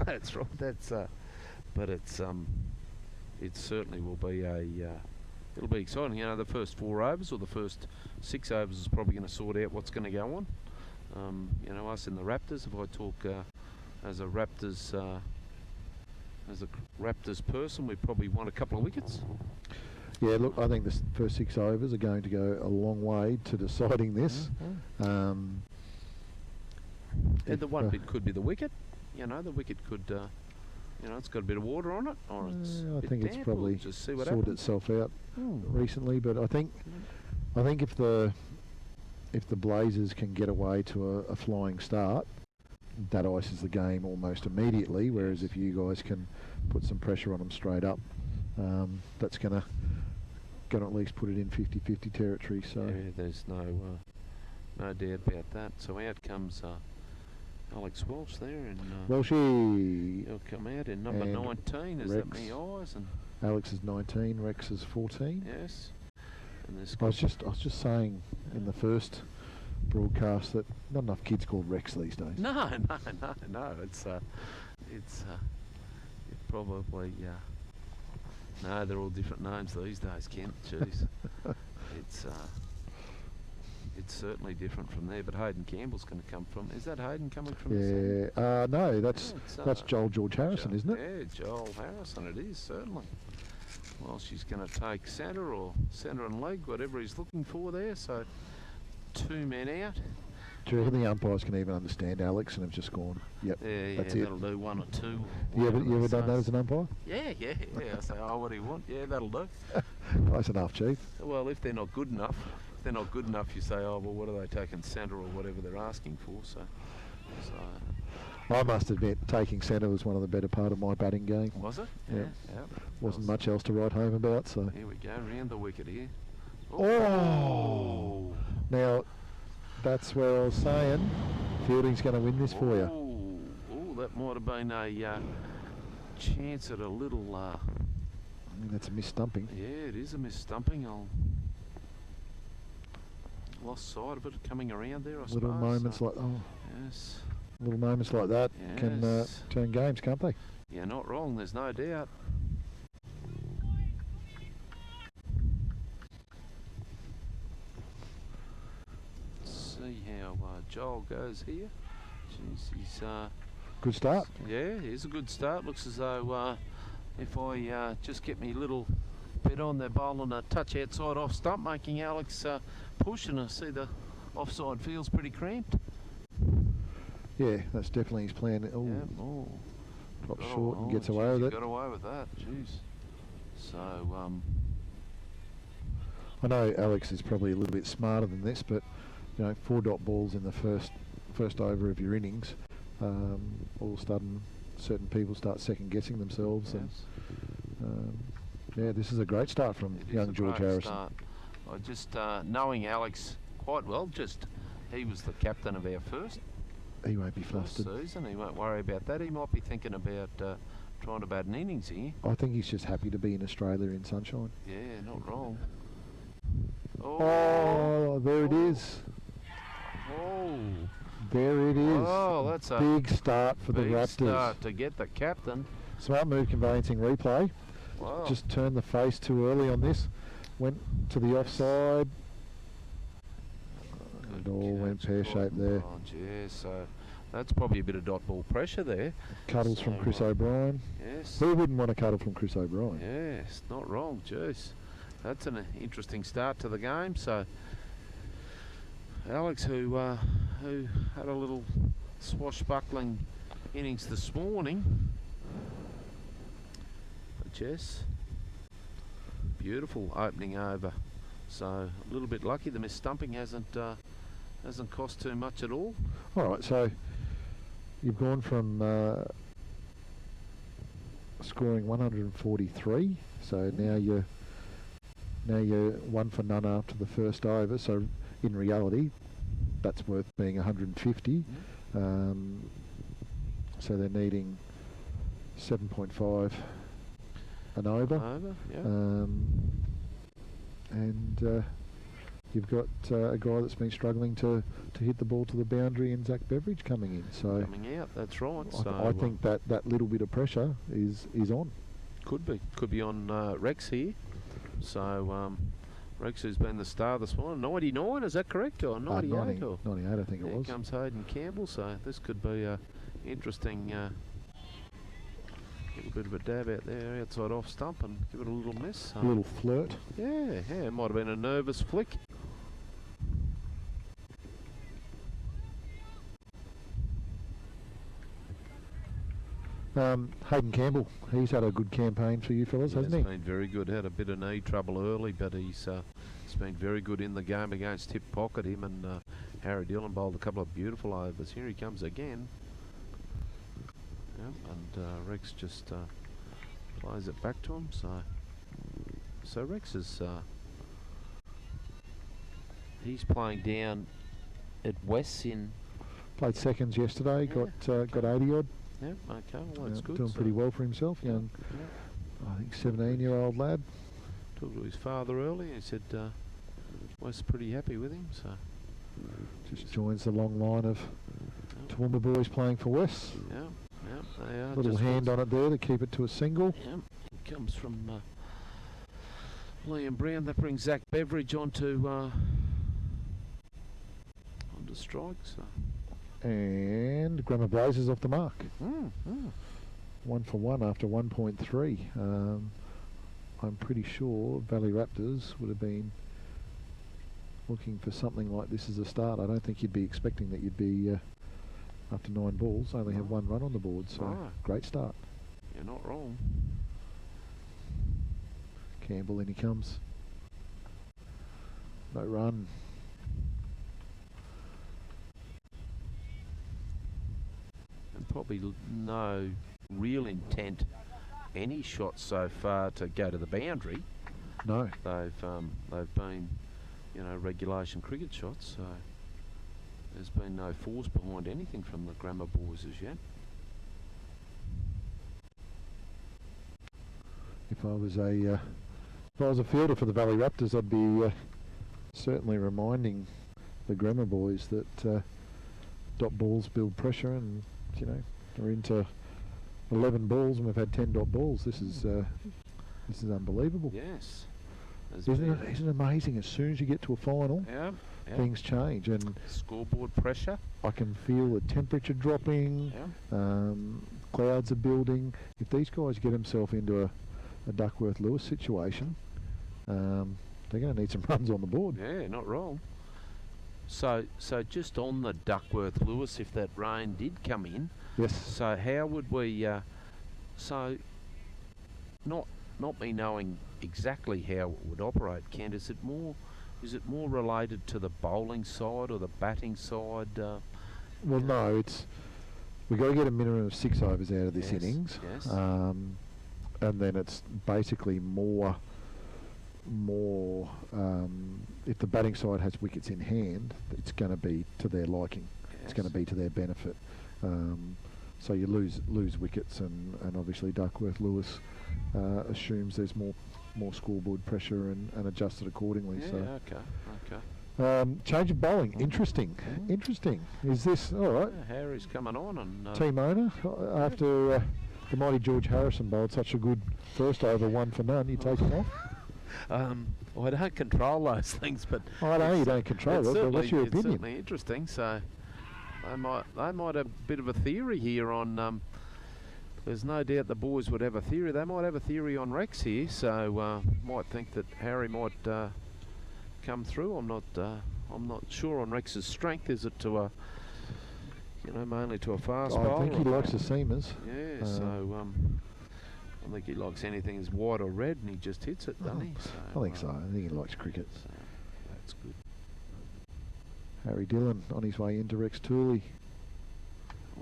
That's right. But it certainly will be it'll be exciting. The first 4 overs or the first 6 overs is probably going to sort out what's going to go on. Us in the Raptors, if I talk as a Raptors person, we probably won a couple of wickets. Yeah, look, I think the first 6 overs are going to go a long way to deciding this. And the one bit could be the wicket. The wicket could, it's got a bit of water on it, or it's. I think it's probably just see sorted itself out recently. But I think if the Blazers can get away to a flying start, that ices the game almost immediately. Whereas if you guys can put some pressure on them straight up, that's going to at least put it in 50-50 territory. So yeah, there's no doubt about that. So out comes Alex Welsh there, and he'll come out in number 19. Is that me eyes? And Alex is 19, Rex is 14. Yes. And I was just saying in the first broadcast that not enough kids called Rex these days. No. It's probably no. They're all different names these days, Kent. Jeez. It's It's certainly different from there, but Hayden Campbell's going to come from. Is that Hayden coming from? Yeah. No, that's Joel George Harrison, isn't it? Yeah, Joel Harrison. It is certainly. Well, she's going to take centre or centre and leg, whatever he's looking for there. So 2 men out. Do you reckon the umpires can even understand Alex and have just gone, yep, that's it? That'll do 1 or 2. You ever done that as an umpire? Yeah. I say, oh, what do you want? Yeah, that'll do. Close enough, Chief. Well, if they're not good enough, you say, oh, well, what are they taking centre or whatever they're asking for? So I must admit, taking centre was one of the better part of my batting game. Was it? Yeah. Wasn't much else to write home about, so. Here we go, round the wicket here. Oh! Now, that's where I was saying fielding's going to win this for you. Oh, that might have been a chance at a little... I think that's a miss-stumping. Yeah, it is a miss-stumping. Lost sight of it coming around there, I suppose. Little moments like little moments like that can turn games, can't they? Yeah, not wrong. There's no doubt. Let's see how Joel goes here. Jeez, he's good start. Yeah, he's a good start. Looks as though if I just get me little bit on there, bowling a touch outside off stump, making Alex push, and I see the offside feels pretty cramped. Yeah, that's definitely his plan. Oh, drops short and gets away with it. Got away with that, jeez. So, I know Alex is probably a little bit smarter than this, but 4-dot balls in the first over of your innings, all of a sudden certain people start second guessing themselves, and yeah, this is a great start from young George Harrison. I just knowing Alex quite well, he was the captain of our first. He won't be flustered. Season. He won't worry about that. He might be thinking about trying to bat an innings here. I think he's just happy to be in Australia in sunshine. Yeah, not wrong. Oh, there it is. Oh. There it is. Oh, that's a big start for the Raptors. Big start to get the captain. Smart move, conveyancing replay. Wow. Just turned the face too early on this. Went to the offside. It all went pear-shaped there. Yeah, so that's probably a bit of dot ball pressure there. Cuddles from Chris O'Brien. Yes. Who wouldn't want a cuddle from Chris O'Brien? Yes, not wrong, jeez. That's an interesting start to the game. So Alex, who had a little swashbuckling innings this morning. But yes, beautiful opening over. So a little bit lucky. The miss stumping hasn't cost too much at all. All right, so you've gone from scoring 143. So now you're 1 for none after the first over. So in reality, that's worth being 150. So they're needing 7.5 an over. And you've got a guy that's been struggling to hit the ball to the boundary, and Zach Beveridge coming in. So coming out, that's right. I think that little bit of pressure is on. Could be on Rex here. So Rex, who's been the star this morning, 99, is that correct, or 98? 98, I think it was. Here comes Hayden Campbell. So this could be a interesting. Give a bit of a dab out there outside off stump and give it a little miss. A little flirt. Yeah, it might have been a nervous flick. Hayden Campbell, he's had a good campaign for you fellas, hasn't he? He's been very good. Had a bit of knee trouble early, but he's been very good in the game against Tip Pocket. Him and Harry Dillon bowled a couple of beautiful overs. Here he comes again. And Rex just plays it back to him. So Rex is he's playing down at West in. Played seconds yesterday. Got 80 odd. Yeah. Okay. Well, that's good. Doing pretty well for himself. Young, I think 17-year-old lad. Talked to his father early. He said West's pretty happy with him. So just joins the long line of Toowoomba boys playing for West. Yeah. They are. Little hand on it there to keep it to a single. Yeah, it comes from Liam Brown. That brings Zach Beveridge on to to strike. So. And Grammar Blazers off the mark. 1 for 1 after 1.3. I'm pretty sure Valley Raptors would have been looking for something like this as a start. I don't think you'd be expecting that you'd be, after 9 balls, only have 1 run on the board. So great start. You're not wrong. Campbell, in he comes. No run. And probably no real intent, any shots so far to go to the boundary. No. They've been, you know, regulation cricket shots, so there's been no force behind anything from the Grammar boys as yet. If I was a fielder for the Valley Raptors, I'd be certainly reminding the Grammar boys that dot balls build pressure, and you know we're into 11 balls and we've had 10 dot balls. This is unbelievable. Yes. Isn't it amazing? As soon as you get to a final, things change, and scoreboard pressure. I can feel the temperature dropping. Clouds are building. If these guys get themselves into a Duckworth-Lewis situation, they're going to need some runs on the board. Yeah, not wrong. So just on the Duckworth-Lewis, if that rain did come in, yes. So how would we? Not me knowing exactly how it would operate, Kent. Is it more related to the bowling side or the batting side? Well, no, we've got to get a minimum of 6 overs out of this innings. Yes. And then it's basically more if the batting side has wickets in hand, it's going to be to their liking. Yes. It's going to be to their benefit. So you lose wickets, and obviously Duckworth-Lewis assumes there's more scoreboard pressure and adjusted accordingly. Yeah, so okay. Change of bowling. Interesting. Is this all right? Yeah, Harry's coming on, and team owner after the mighty George Harrison bowled such a good first over, 1 for none. You take him off? Well, I don't control those things, but I know you don't control it. But what's your opinion? It's certainly interesting. So they might have a bit of a theory here on. There's no doubt the boys would have a theory. They might have a theory on Rex here. So might think that Harry might come through. I'm not sure on Rex's strength. Is it to a mainly to a fast bowler? I think he likes the seamers. Yeah, so I think he likes anything that's white or red, and he just hits it, doesn't he? So, I think so. I think he likes cricket. So that's good. Harry Dillon on his way into Rex Tooley.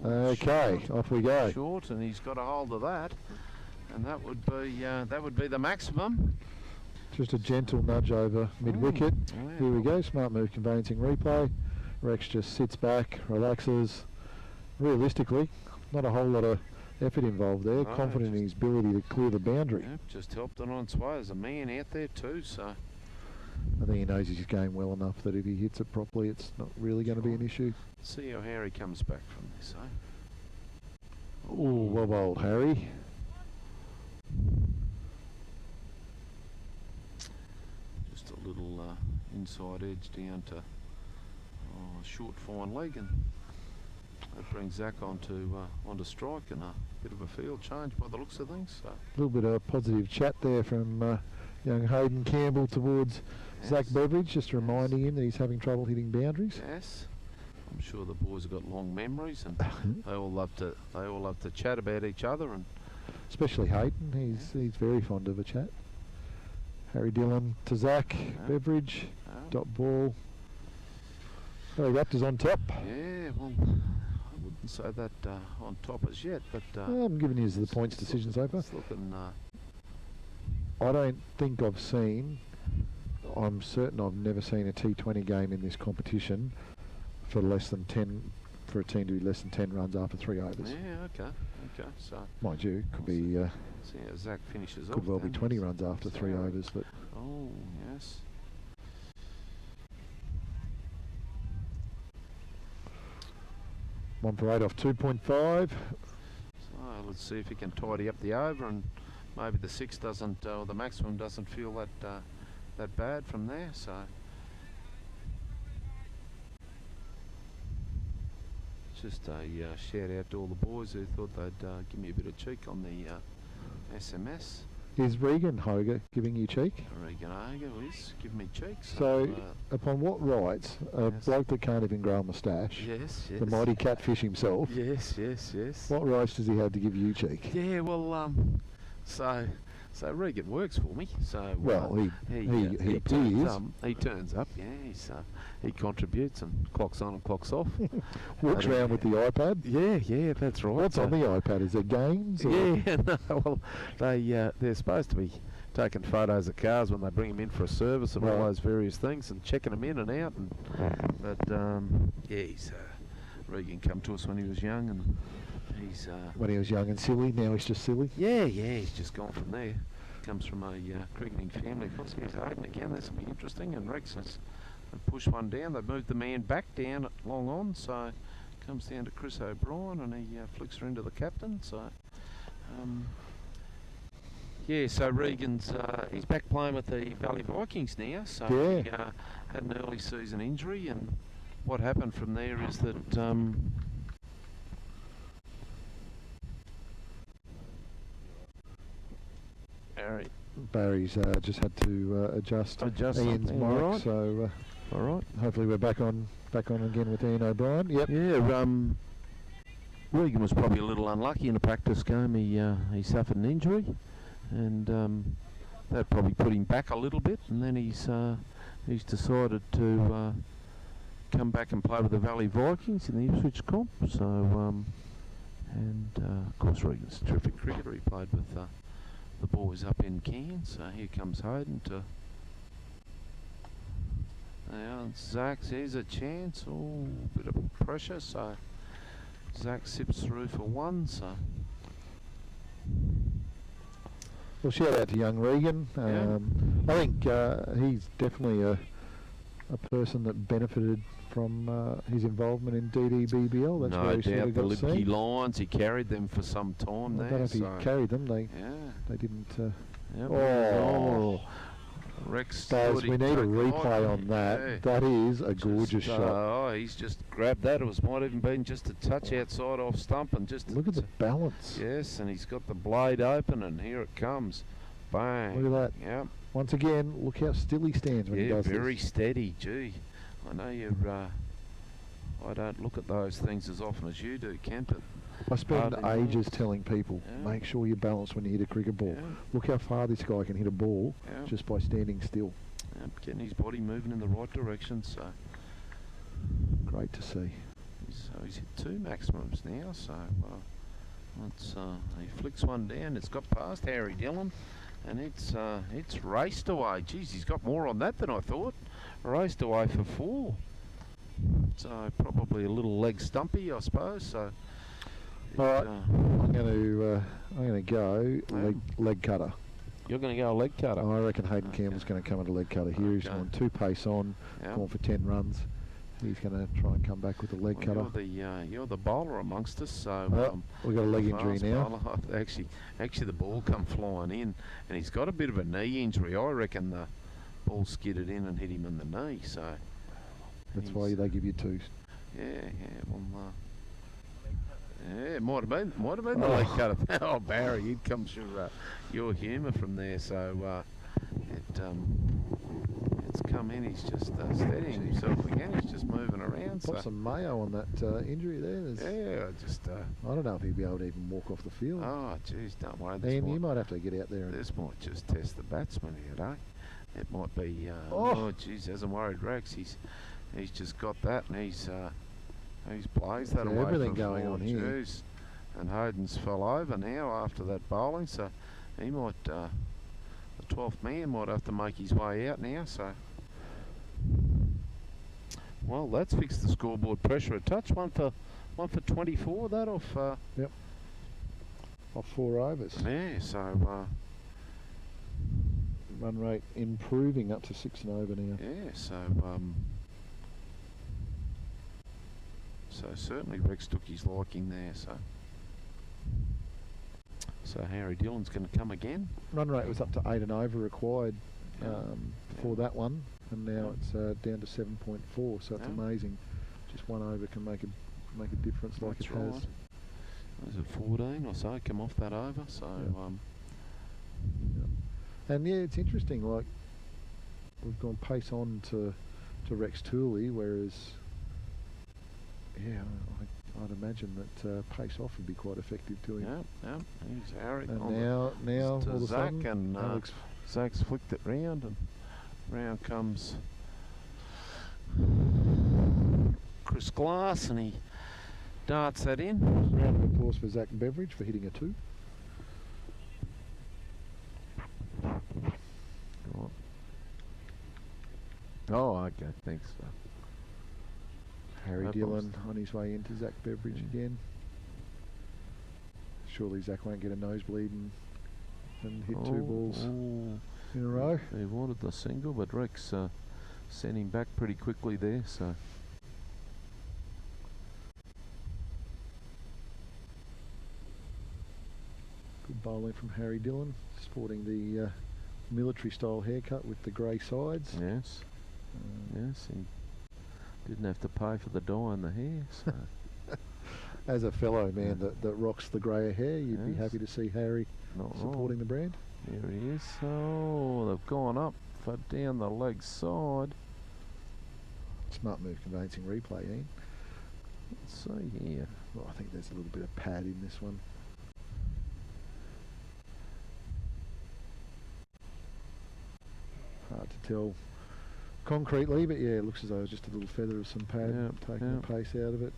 Okay, off we go. Short, and he's got a hold of that, and that would be the maximum. Just a gentle nudge over mid-wicket. Yeah. Here we go, smart move conveyancing replay. Rex just sits back, relaxes. Realistically, not a whole lot of effort involved there. No, confident in his ability to clear the boundary. Yeah, just helped it on its way. There's a man out there too, so. I think he knows he's game well enough that if he hits it properly, it's not really going to be an issue. Let's see how Harry comes back from this, eh? Oh, well bowled, Harry. Just a little inside edge down to short fine leg, and that brings Zach onto strike, and a bit of a field change by the looks of things. So. A little bit of positive chat there from young Hayden Campbell towards Zach Beveridge, just reminding him that he's having trouble hitting boundaries. Yes, I'm sure the boys have got long memories, and they all love to chat about each other, and especially Hayden. He's very fond of a chat. Harry Dillon to Zach Beveridge, dot ball. Valley Raptors on top. Yeah, well, I wouldn't say that on top as yet, but I'm giving you the points decision so far. It's looking. I don't think I've seen. I'm certain I've never seen a T20 game in this competition for less than 10, for a team to be less than 10 runs after 3 overs. Yeah, okay. So. Mind you, could be. See how Zach finishes off. Could well be 20 runs after 3 overs, but. Oh yes. 1 for 8 off 2.5. So let's see if he can tidy up the over, and maybe the 6 doesn't, or the maximum doesn't feel that bad from there. So just a shout out to all the boys who thought they'd give me a bit of cheek on the SMS. Is Regan Hoger giving you cheek? Regan Hoger is giving me cheek. So, upon what rights, a bloke that can't even grow a moustache, yes, the mighty catfish himself, yes. what rights does he have to give you cheek? Yeah, well, so Regan works for me. So well, he turns up. Yeah, he contributes and clocks on and clocks off. Walks around with the iPad. Yeah, that's right. What's on the iPad? Is it games? Yeah, no. Well, they're supposed to be taking photos of cars when they bring them in for a service and all those various things and checking them in and out. He's Regan come to us when he was young and. When he was young and silly, now he's just silly? Yeah, he's just gone from there. Comes from a cricketing family. Let's see, Hayden again, this will be interesting. And Rex has pushed one down. They've moved the man back down long on, so comes down to Chris O'Brien and he flicks her into the captain. So, so Regan's, he's back playing with the Valley Vikings now. So he had an early season injury, and what happened from there is that Barry's just had to adjust Ian's mic, right. So all right. Hopefully we're back on again with Ian O'Brien. Yep. Yeah. Regan was probably a little unlucky in a practice game. He suffered an injury, and that probably put him back a little bit. And then he's decided to come back and play with the Valley Vikings in the Ipswich comp. So of course Regan's a terrific cricketer. He played with the boys up in Cairns. So here comes Hayden to. Now Zach, there's a chance. Oh, bit of pressure. So Zach sips through for one. So. Well, shout out to young Regan. I think he's definitely a person that benefited from his involvement in DDBBL. That's where he sort of the got Liberty seen. Lions. He carried them for some time there. I don't know if he carried them. They didn't. Rex. Guys, we need a replay on that. Yeah. That is a gorgeous shot. Oh, he's just grabbed that. It might even been just a touch outside off stump and just. Look at the balance. Yes, and he's got the blade open, and here it comes. Bang. Look at that. Yep. Once again, look how still he stands when he does very this. steady. Gee, I know you're. I don't look at those things as often as you do, Kent. But I spend ages telling people, make sure you balance when you hit a cricket ball. Yeah. Look how far this guy can hit a ball just by standing still. Getting his body moving in the right direction. So great to see. So he's hit 2 maximums now. So he flicks one down. It's got past Harry Dillon, and it's raced away. Geez, he's got more on that than I thought. Raced away for 4. So probably a little leg stumpy, I suppose. So. All right, I'm going to go leg cutter. You're going to go leg cutter. I reckon Hayden Campbell's going to come at a leg cutter here. He's on 2 pace on, going for 10 runs. He's going to try and come back with a leg cutter. You're the bowler amongst us. So we've got a leg injury now. Bowler. Actually, the ball come flying in, and he's got a bit of a knee injury. I reckon the ball skidded in and hit him in the knee. So that's why they give you 2s. Yeah. Well. Yeah, it might have been the leg cutter. Oh, Barry, here comes your humour from there. So it's come in. He's just steadying himself again. He's just moving around. Put some mayo on that injury there. I don't know if he'll be able to even walk off the field. Oh, geez, don't worry. And you might have to get out there. This might just test the batsman here, eh? It might be. Oh, geez, hasn't worried Rex. He's just got that, and he's blazed that away. Everything going on here. Geez. And Hayden's fell over now after that bowling, so he might, the 12th man might have to make his way out now. So, well, that's fixed the scoreboard. Pressure a touch, one for 24. That off. Yep. Off 4 overs. Yeah. So. Run rate improving up to 6 and over now. Yeah. So certainly Rex took his liking there. So Harry Dillon's going to come again. Run rate was up to 8 and over required for that one, and now it's down to 7.4. So it's amazing. Just 1 over can make a make a difference like That's it has. right. Was it 14 or so? Come off that over. So, And yeah, it's interesting. Like we've gone pace on to Rex Tooley, whereas I'd imagine that pace off would be quite effective to him. Yeah. Here's Harry. And now all of a Zach, sudden, and Alex Zach's flicked it round, and round comes Chris Glass, and he darts that in. Round of applause for Zach Beveridge for hitting a 2. Oh, okay, thanks. Harry No Dillon problems. on his way into Zach Beveridge again. Surely Zach won't get a nosebleed and hit 2 balls in a row. He wanted the single, but Rex sent him back pretty quickly there, so. Good bowling from Harry Dillon, sporting the military style haircut with the grey sides. Yes. Yes, he didn't have to pay for the dye in the hair, so. As a fellow man that rocks the greyer hair, you'd be Yes. happy to see Harry Not supporting wrong. the brand. There he is. Oh, they've gone up for down the leg side. Smart move, conveyancing replay, Ian. Let's see here. Well, I think there's a little bit of pad in this one. Hard to tell concretely, but yeah, it looks as though it's just a little feather of some pad taking the pace out of it.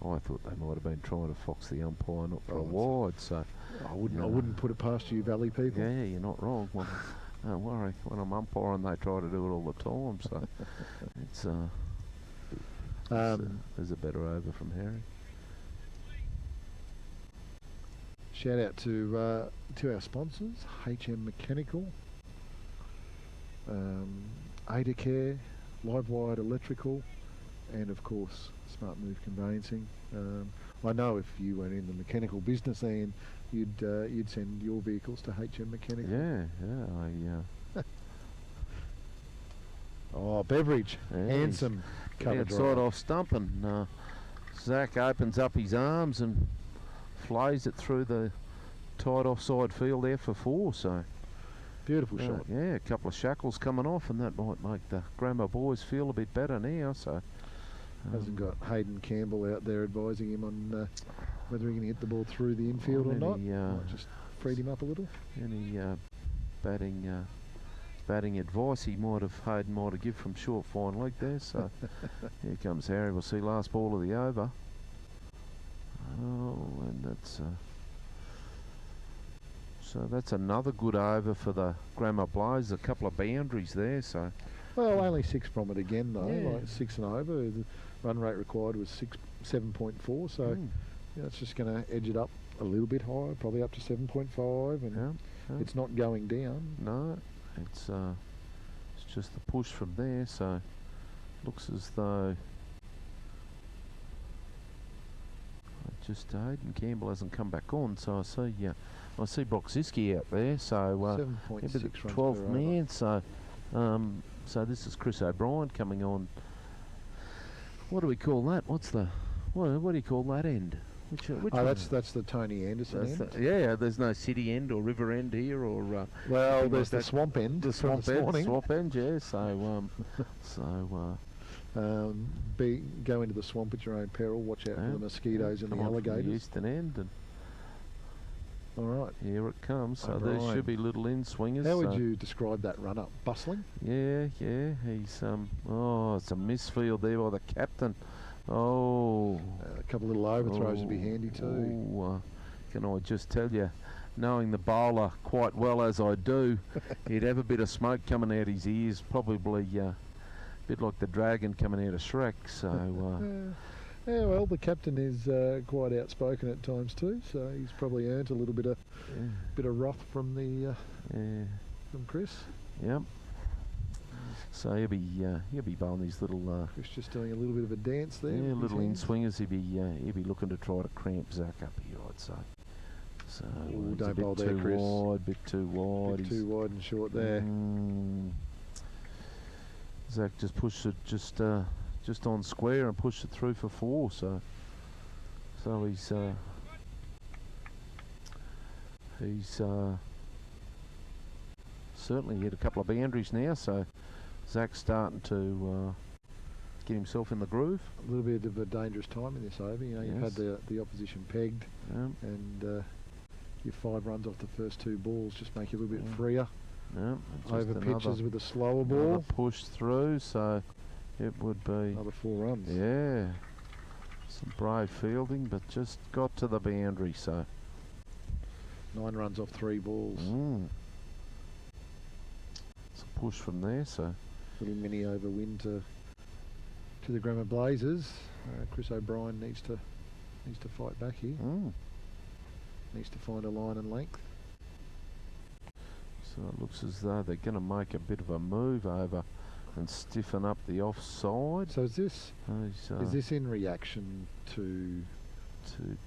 Oh, I thought they might have been trying to fox the umpire, not for a Oh, wide, so. I wouldn't put it past you, Valley people. Yeah, you're not wrong. Well, don't worry. When I'm umpiring, they try to do it all the time, so it's there's a better over from Harry. Shout out to our sponsors, HM Mechanical, Ada Care, Live Wired Electrical, and of course Smart Move Conveyancing. I know if you were in the mechanical business, Ian, you'd send your vehicles to HM Mechanical. Yeah. Oh, Beveridge, handsome cover drive. Outside off stump, and Zach opens up his arms and flays it through the tight offside field there for 4. So beautiful shot. Yeah, a couple of shackles coming off, and that might make the Grammar boys feel a bit better now. So hasn't got Hayden Campbell out there advising him on whether he can hit the ball through the infield or not. Might just freed him up a little. Any batting advice Hayden might have give from short fine leg there. So here comes Harry. We'll see last ball of the over. Oh, and that's another good over for the Grammar Blows. A couple of boundaries there. So well, only 6 from it again though. Yeah. Like 6 and over. The run rate required was 7.4. So it's just going to edge it up a little bit higher, probably up to 7.5, and it's not going down. No, it's just the push from there. So looks as though Hayden Campbell hasn't come back on. So I see Broxiski out there. So 7.6 12 man. So so this is Chris O'Brien coming on. What do we call that? What do you call that end? Which that's the Tony Anderson end. There's no city end or river end here, or well, there's the swamp end. The swamp end, yeah. So go into the swamp at your own peril. Watch out for the mosquitoes and the alligators. The eastern end, and all right, here it comes. So there should be little in swingers. How would you describe that run up? Bustling? Yeah. He's it's a misfield there by the captain. Oh, a couple of little overthrows would be handy too. Can I just tell you, knowing the bowler quite well as I do, he'd have a bit of smoke coming out his ears, probably a bit like the dragon coming out of Shrek. So, yeah, well, the captain is quite outspoken at times too, so he's probably earned a little bit of wrath from from Chris. Yep. So he'll be bowling these little. Chris just doing a little bit of a dance there. Yeah, little in swingers. He'll be looking to try to cramp Zach up here, I'd say. So don't bowl there, Chris. Bit too wide. Bit too wide and short there. Zach just pushed it just on square and pushed it through for 4. So So he's certainly hit a couple of boundaries now, so Zach's starting to get himself in the groove. A little bit of a dangerous time in this over. You know, you've had the opposition pegged, and your 5 runs off the first 2 balls just make you a little bit freer. Over pitches with a slower ball. Push through, so it would be another 4 runs. Yeah, some brave fielding, but just got to the boundary. So 9 runs off 3 balls. It's a push from there. So little mini over win to the Grammar Blazers. Chris O'Brien needs to fight back here. Needs to find a line and length. So it looks as though they're going to make a bit of a move over and stiffen up the offside. So is this in reaction to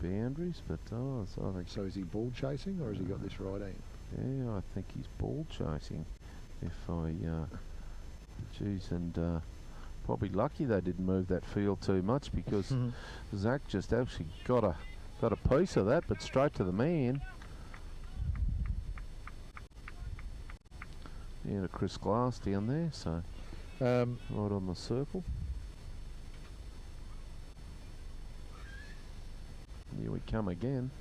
boundaries? But so I think so. Is he ball chasing, or has he got this right in? Yeah, I think he's ball chasing. If I, geez, and probably lucky they didn't move that field too much, because Zach just actually got a piece of that, but straight to the man. Yeah, to Chris Glass down there, so right on the circle. Here we come again,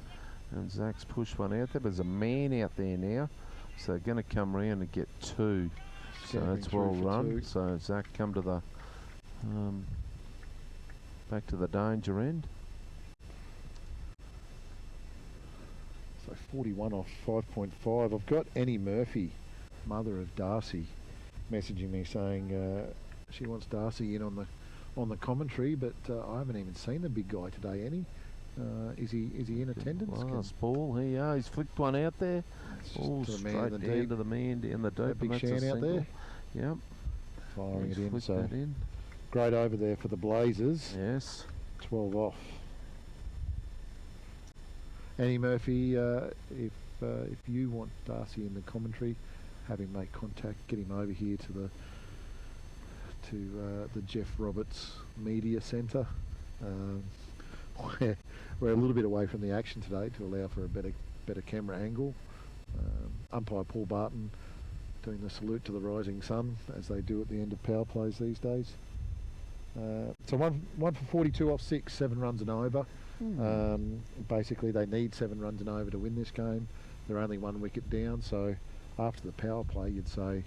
and Zach's pushed one out there. There's a man out there now, so they're going to come round and get 2. So that's well run. So Zach come to the back to the danger end. So 41 off 5.5. I've got Annie Murphy, mother of Darcy, messaging me saying she wants Darcy in on the commentary, but I haven't even seen the big guy today. Annie, is he in attendance? Last ball, he's flicked one out there. All straight down to the man in the deep. That big Shan out there. Yep. Firing it in. So great over there for the Blazers. Yes. 12 off. Annie Murphy, if you want Darcy in the commentary, have him make contact, get him over here to the Jeff Roberts Media Centre. We're a little bit away from the action today to allow for a better camera angle. Umpire Paul Barton doing the salute to the rising sun, as they do at the end of power plays these days. So one for 42 off 6, 7 runs and over. Basically they need 7 runs and over to win this game. They're only 1 wicket down, so after the power play you'd say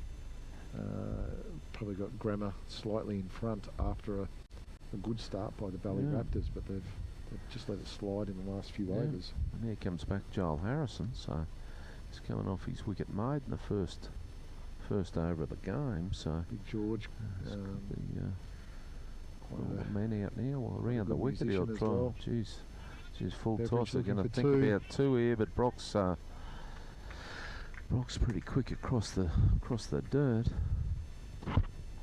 probably got Grammar slightly in front after a good start by the Valley Raptors, but they've just let it slide in the last few overs. And here comes back Joel Harrison, so he's coming off his wicket made in the first over of the game. So Big George, man out now, around the wicket he'll try. Well. Jeez, full Beveridge toss. They're going to think two. about 2 here, but Brock's pretty quick across the dirt,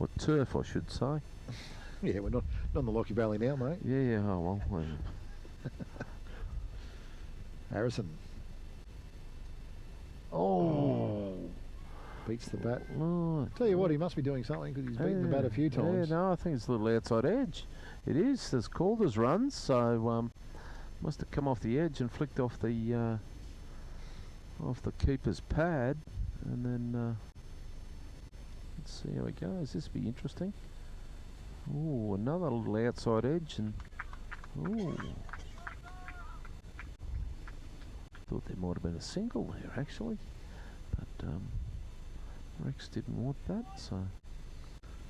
or turf, I should say. Yeah, we're not in the Lockie Valley now, mate. Yeah. Oh well. Harrison. Oh. Beats the bat. Oh, Tell you what, he must be doing something, because he's beaten the bat a few times. Yeah, no, I think it's a little outside edge. It is. There's called as runs, so must have come off the edge and flicked off the keeper's pad, and then let's see how it goes. This will be interesting. Oh, another little outside edge, and thought there might have been a single there actually, but Rex didn't want that, so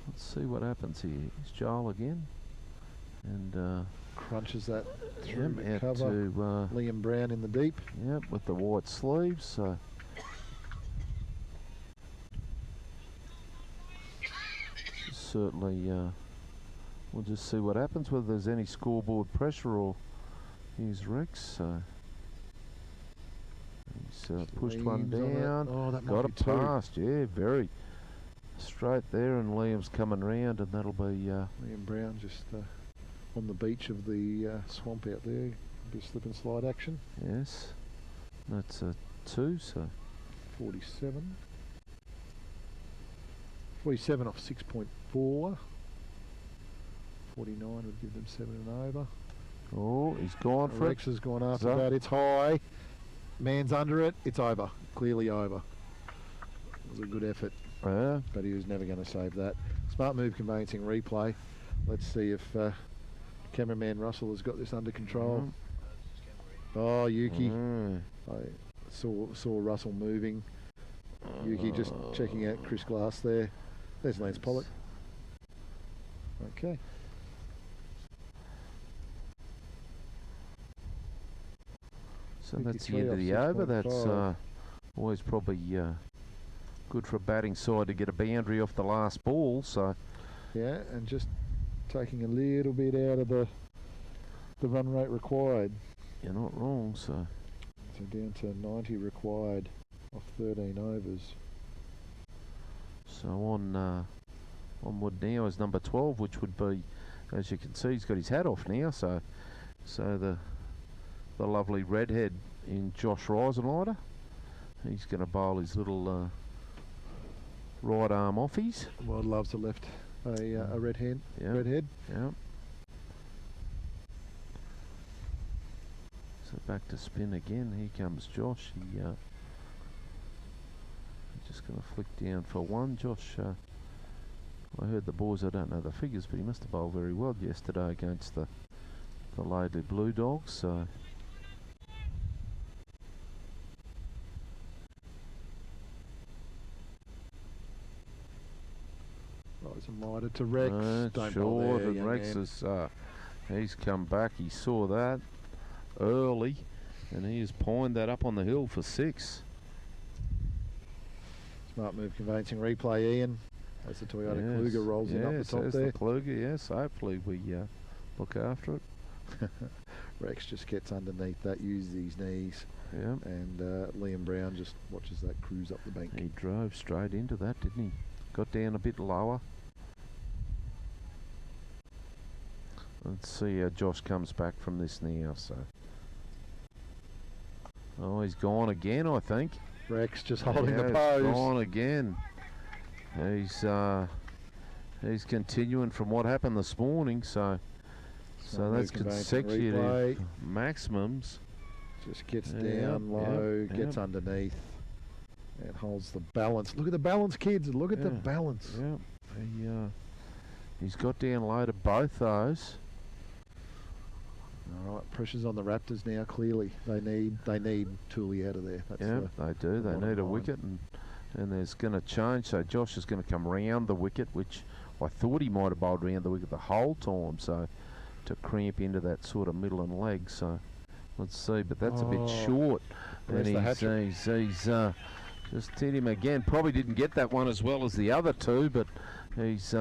let's see what happens here. It's Joel again, and crunches that through the out cover. to Liam Brown in the deep. Yep, with the white sleeves. So certainly we'll just see what happens, whether there's any scoreboard pressure, or here's Rex. So he's pushed one down. Oh, that got might it be 2. past. Yeah, very straight there, and Liam's coming round, and that'll be Liam Brown just on the beach of the swamp out there. A bit of slip and slide action. Yes, that's a 2. So 47. 47 off 6.4. 49 would give them 7 and over. Oh, he's gone for Rex it. has gone after So? that. It's high. Man's under it. It's over. Clearly over. It was a good effort, Yeah. but he was never going to save that. Smart move conveyancing replay. Let's see if cameraman Russell has got this under control. Oh, Yuki. I saw Russell moving. Yuki just checking out Chris Glass there. There's Lance Pollock. Okay. So that's the 53 end of off the over. 6.5. That's always probably good for a batting side to get a boundary off the last ball. So Yeah, and just taking a little bit out of the run rate required. you're not wrong. So Down to 90 required off 13 overs. So onward now is number 12, which would be, as you can see, he's got his hat off now. So the lovely redhead in Josh Reisenleiter. He's going to bowl his little right arm offies. World loves to lift a redhead. Redhead. Yeah. So back to spin again. Here comes Josh. He just going to flick down for one. Josh, I heard the boys, I don't know the figures, but he must have bowled very well yesterday against the Laidley Blue Dogs. So Reisenleiter to Rex. Don't bowl short, there, and young Rex man. is he's come back. He saw that early, and he has pined that up on the hill for 6. Smart move conveyancing replay, Ian. As the Toyota Kluger rolls in up the top there's there. the Kluger, yes. Hopefully we look after it. Rex just gets underneath that, uses his knees. Yeah. And Liam Brown just watches that cruise up the bank. He drove straight into that, didn't he? Got down a bit lower. Let's see how Josh comes back from this now. So, oh, he's gone again, I think. Rex just holding the He's pose. gone again. He's continuing from what happened this morning. So that's consecutive replay. maximums. Just gets down low, gets underneath, and holds the balance. Look at the balance, kids. Look at the balance. Yeah. He's got down low to both those. All right, pressure's on the Raptors now. Clearly, they need Tooley out of there. That's They do. They need a wicket, and there's going to change. So Josh is going to come round the wicket, which I thought he might have bowled round the wicket the whole time. So to cramp into that sort of middle and leg. So let's see, but that's a bit short. And he's just hit him again. Probably didn't get that one as well as the other two, but he's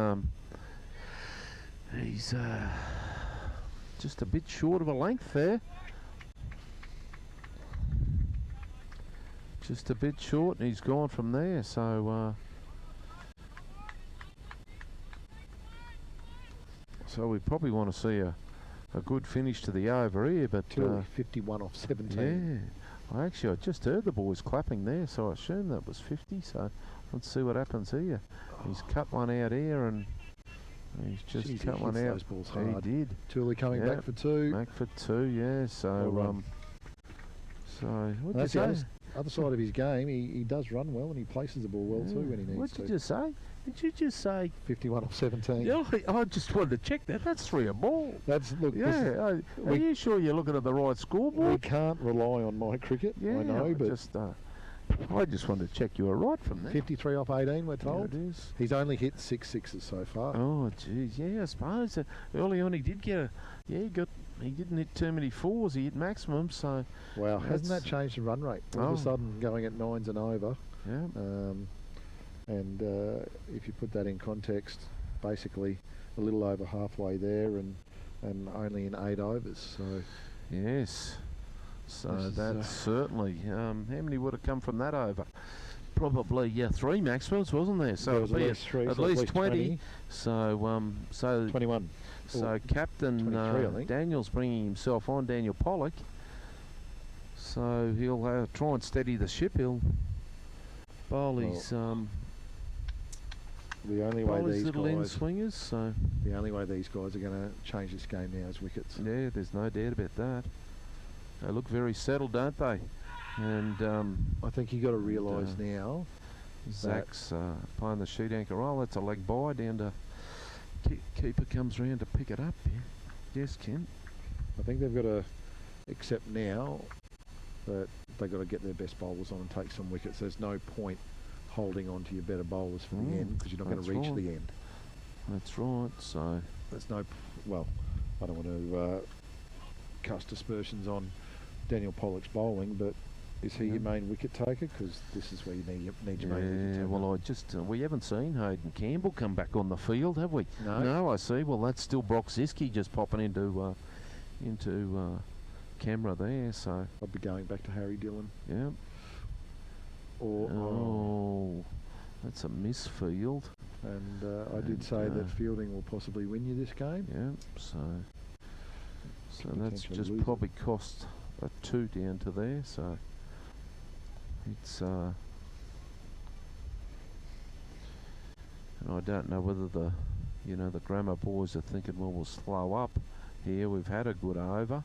just a bit short of a length there. Just a bit short, and he's gone from there. So we probably want to see a good finish to the over here, but 51 off 17. Yeah, I just heard the boys clapping there, so I assume that was 50. So let's see what happens here. He's cut one out here, and he's just cut one out. Those balls hard. He did. Tooley coming back for 2. Back for 2, yeah. So what did you say? Other side of his game, he does run well, and he places the ball well too when he needs what to. did you say? Did you just say 51 off 17? Yeah, I just wanted to check that. That's 3 or more. Look. Yeah. Are you sure you're looking at the right scoreboard? We can't rely on my cricket. Yeah, I know, but I just wanted to check you were right from there. 53 off 18, we're told. Yeah, it is. He's only hit 6 sixes so far. Oh, jeez. Yeah, I suppose early on he did get he didn't hit too many 4s. He hit maximum. So wow, hasn't that changed the run rate? All of a sudden, going at 9s and over. Yeah. And if you put that in context, basically a little over halfway there, and only in 8 overs. So yes. So that's certainly. How many would have come from that over? Probably 3 maximums, wasn't there? So there was at least 20. So 21. So Captain Daniel's bringing himself on, Daniel Pollock. So he'll try and steady the ship. He'll bowl his The only way bowlers these little in guys, swingers. So the only way these guys are going to change this game now is wickets. yeah, there's no doubt about that. They look very settled, don't they? And I think you got to realise now. Zach's playing the sheet anchor roll. That's a leg by down to keeper comes round to pick it up. Yeah. Yes, Ken. I think they've got to accept now that they've got to get their best bowlers on and take some wickets. There's no point holding on to your better bowlers for the end because you're not going to reach the end. That's right. So there's no. Well, I don't want to cast aspersions on Daniel Pollock's bowling, but is he your main wicket taker? Because this is where you need your main wicket taker. Well, I just we haven't seen Hayden Campbell come back on the field, have we? No. I see. Well, that's still Brock Ziske just popping into camera there. So I'd be going back to Harry Dillon. Yeah. Or that's a misfield. And I did say that fielding will possibly win you this game. Yeah. So that's just probably cost a 2 down to there. So it's and I don't know whether the grammar boys are thinking, well, we'll slow up here. We've had a good over.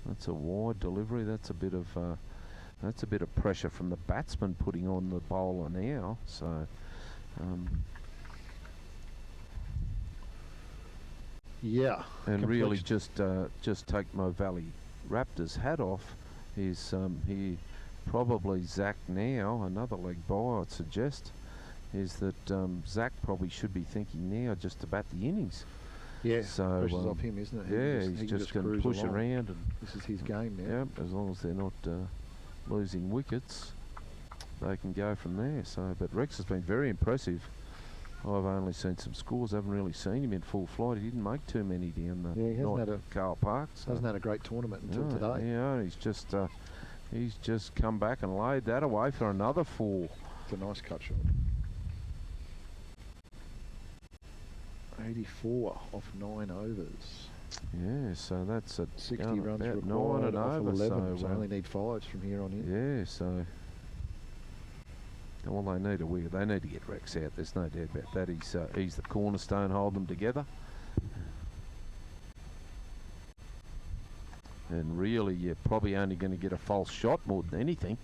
That's a wide delivery. That's a bit of pressure from the batsman putting on the bowler now. So yeah, and really just take my Valley Raptors hat off. He probably Zach now, another leg by I'd suggest, is that Zach probably should be thinking now just to bat the innings. Yeah, so pressure's off him, isn't it? Yeah, he's just going to push around, and this is his game now. Yeah, as long as they're not losing wickets, they can go from there. So, but Rex has been very impressive. I've only seen some scores. I haven't really seen him in full flight. He didn't make too many down the he hasn't had Carl Park. So. Hasn't had a great tournament until today. Yeah, he's just come back and laid that away for another 4. It's a nice cut shot. 84 off 9 overs. Yeah, so that's a 60 runs about required 9 and off over. 11, so only need 5s from here on in. Yeah, so well, they need a wicket. They need to get Rex out. There's no doubt about that. He's the cornerstone, hold them together. And really, you're probably only going to get a false shot more than anything.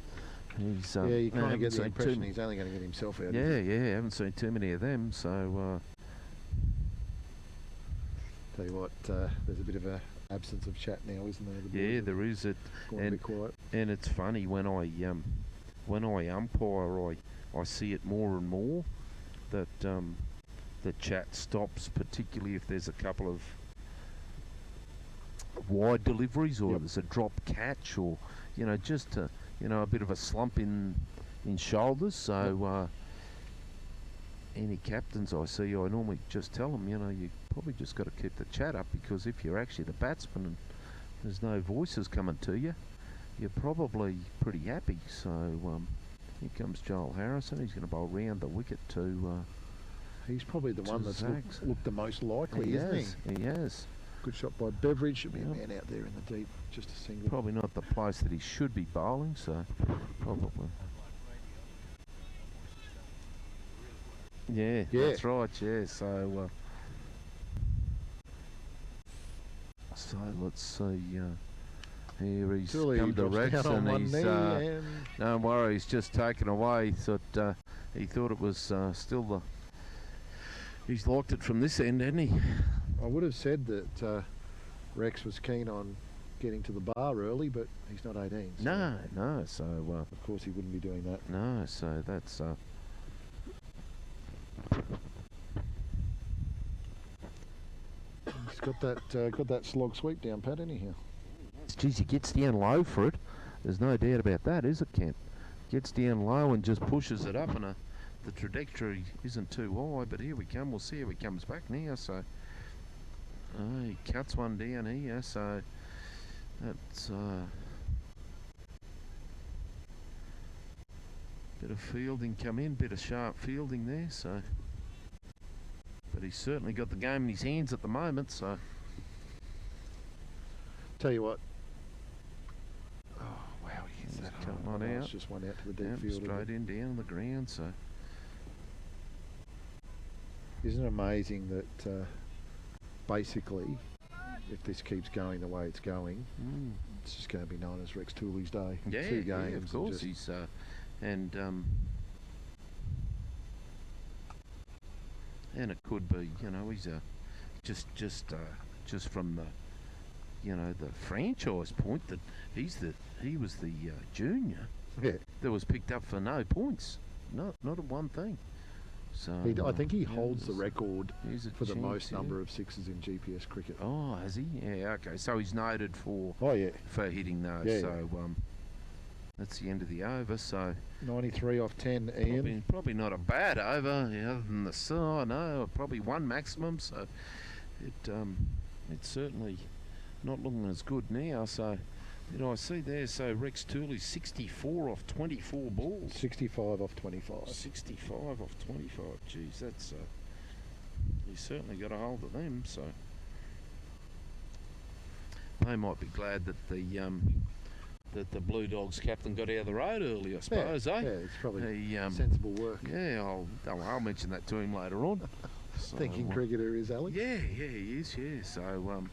He's you kind of get the impression he's only going to get himself out. Yeah, haven't seen too many of them. So tell you what, there's a bit of a absence of chat now, isn't there? Yeah, there is. It going a bit quiet. And it's funny when I umpire, I see it more and more that the chat stops, particularly if there's a couple of wide deliveries or there's a drop catch or just a bit of a slump in shoulders. So any captains I see, I normally just tell them, you probably just got to keep the chat up, because if you're actually the batsman and there's no voices coming to you, you're probably pretty happy. So here comes Joel Harrison. He's going to bowl round the wicket to. He's probably the one that's looked the most likely, isn't he? He has. Good shot by Beveridge. Should be a man out there in the deep, just a single. Probably not the place that he should be bowling, so probably. Yeah, that's right. Yeah, so let's see. Here he's come to Rex, and he's don't worry, he's just taken away. He thought it was still the. He's liked it from this end, hasn't he? I would have said that Rex was keen on getting to the bar early, but he's not 18. So no. So of course he wouldn't be doing that. No, so that's. He's got that slog sweep down pat anyhow. Geez, he gets down low for it. There's no doubt about that, is it, Kent? Gets down low and just pushes it up, and the trajectory isn't too high. But here we come. We'll see how he comes back now. So he cuts one down here. So that's bit of fielding come in, bit of sharp fielding there. So, but he's certainly got the game in his hands at the moment. So, tell you what. Oh wow, he hits that one out. It's just one out to the deep field. Straight in down on the ground. So Isn't it amazing that basically, if this keeps going the way it's going, it's just going to be known as Rex Tooley's day. Yeah, 2 games. yeah, of course. He's and it could be, you know, he's just from the, you know, the franchise point that he was the junior that was picked up for no points, not a one thing. So I think he holds the record for the most yeah. number of sixes in GPS cricket. Oh, has he? Yeah, okay. So he's noted for for hitting those. Yeah, so that's the end of the over. So 93 off 10, Ian. Probably not a bad over, other than the no, probably one maximum. So it's certainly not looking as good now. So I see there. So Rex Tooley 64 off 24 balls. 65 off 25. 65 off 25. Geez, that's he's certainly got a hold of them. So they might be glad that the Blue Dogs captain got out of the road early, I suppose, Yeah, it's probably sensible work. Yeah, I'll mention that to him later on. So, Thinking cricketer is Alex. Yeah, he is. Yeah, so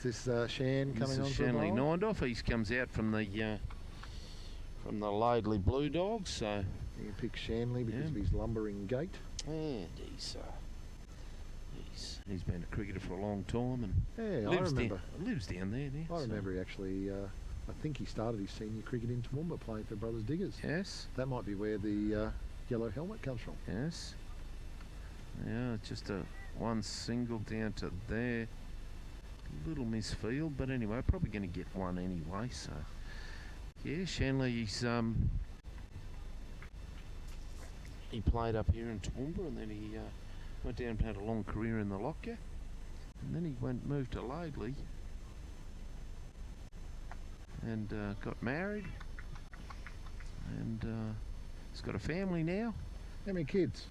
is this Shan coming on? This is Shanley Nindoff. He comes out from the Laidley Blue Dogs. So you pick Shanley because of his lumbering gait. And he's been a cricketer for a long time, and I remember lives down there now. I remember he actually. I think he started his senior cricket in Toowoomba playing for Brothers Diggers. Yes. That might be where the yellow helmet comes from. Yes. Yeah, just one single down to there. Little misfield, but anyway, probably going to get one anyway. So, yeah, Shanley, he played up here in Toowoomba, and then he went down and had a long career in the Lockyer, and then he moved to Laidley, and got married, and he's got a family now. How many kids?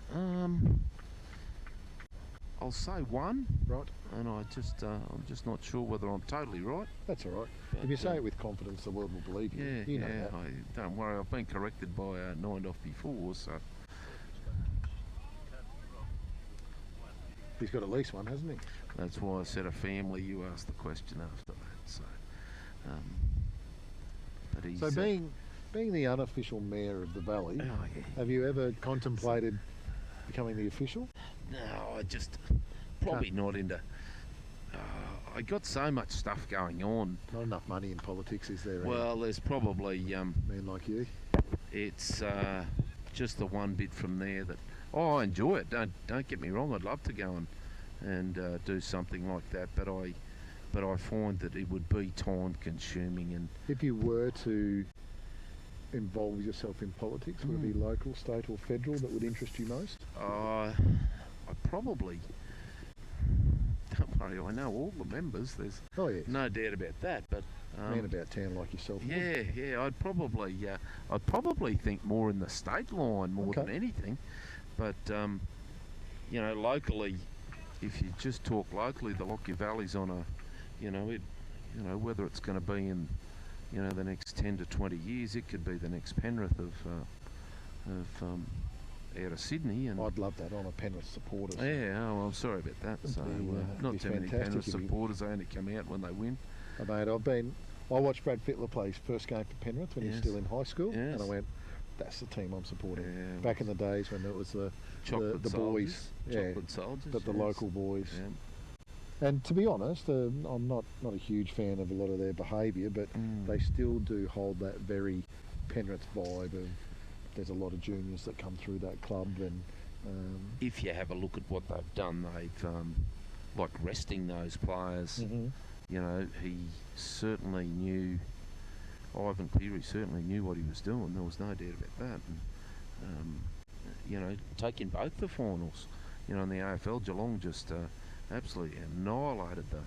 I'll say one. Right. And I'm just not sure whether I'm totally right. That's all right. But, if you say it with confidence, the world will believe you. Yeah, you know that. Don't worry, I've been corrected by Nindoff before, so. He's got at least one, hasn't he? That's why I said a family. You asked the question after that, so. But he's, so being the unofficial mayor of the valley, have you ever contemplated becoming the official? No, I just probably not into. I got so much stuff going on. Not enough money in politics, is there? Well, there's probably men like you. It's just the one bit from there that I enjoy it. Don't get me wrong. I'd love to go and do something like that, but I find that it would be time consuming. And if you were to involve yourself in politics, would it be local, state, or federal that would interest you most? I probably. Don't worry, I know all the members. There's no doubt about that. But man about town like yourself. Yeah. I'd probably think more in the state line more than anything. But locally, if you just talk locally, the Lockyer Valley's on a, whether it's going to be in, the next 10 to 20 years, it could be the next Penrith of out of Sydney. And I'd love that. I'm a Penrith supporter. So. Yeah, I'm sorry about that. So not too many Penrith supporters. They only come out when they win. Mate, I watched Brad Fittler play his first game for Penrith when he was still in high school, and I went, that's the team I'm supporting. Yeah, back in the days when it was the boys, Chocolate Soldiers, but the local boys. Yeah. And to be honest, I'm not a huge fan of a lot of their behaviour, but they still do hold that very Penrith vibe of. There's a lot of juniors that come through that club, and if you have a look at what they've done, they've like resting those players. He certainly knew. Ivan Cleary certainly knew what he was doing. There was no doubt about that. And, taking both the finals, in the AFL, Geelong just absolutely annihilated the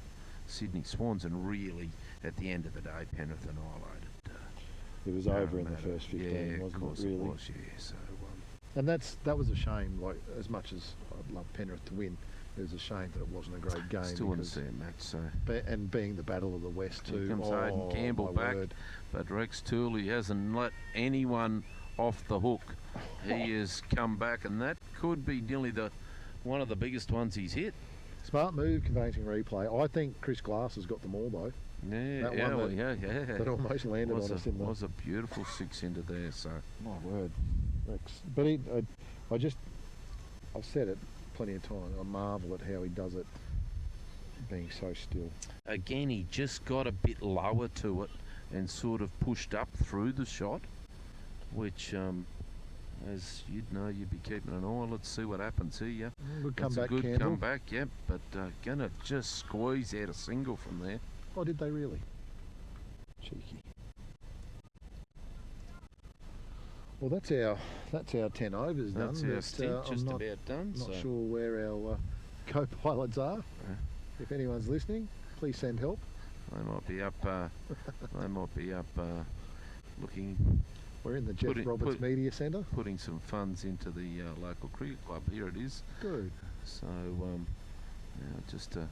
Sydney Swans, and really, at the end of the day, Penrith annihilated. It was over in the first 15, wasn't it? Really? It was, yeah. So, and that was a shame. Like, as much as I'd love Penrith to win, it was a shame that it wasn't a great game. Still want to see a match. So, and being the Battle of the West too. Here comes Aidan Campbell back, but Rex Tooley hasn't let anyone off the hook. He has come back, and that could be nearly the one of the biggest ones he's hit. Smart move, conveyancing replay. I think Chris Glass has got them all though. Yeah, That one that almost landed on us in the. Was a beautiful 6 into there. So My word, but I've said it plenty of times. I marvel at how he does it, being so still. again, he just got a bit lower to it and sort of pushed up through the shot, which, as you'd know, you'd be keeping an eye. Let's see what happens here. Good That's comeback, a good Campbell. comeback, yep. But gonna just squeeze out a single from there. Oh, did they really? Cheeky. Well, that's our 10 overs done. That's our but, stint just I'm not, about done. Not so. sure where our co-pilots are. If anyone's listening, please send help. They might be up. They might be up looking. We're in the Jeff Roberts Media Centre. Putting some funds into the local cricket club. Here it is. Good. So, just and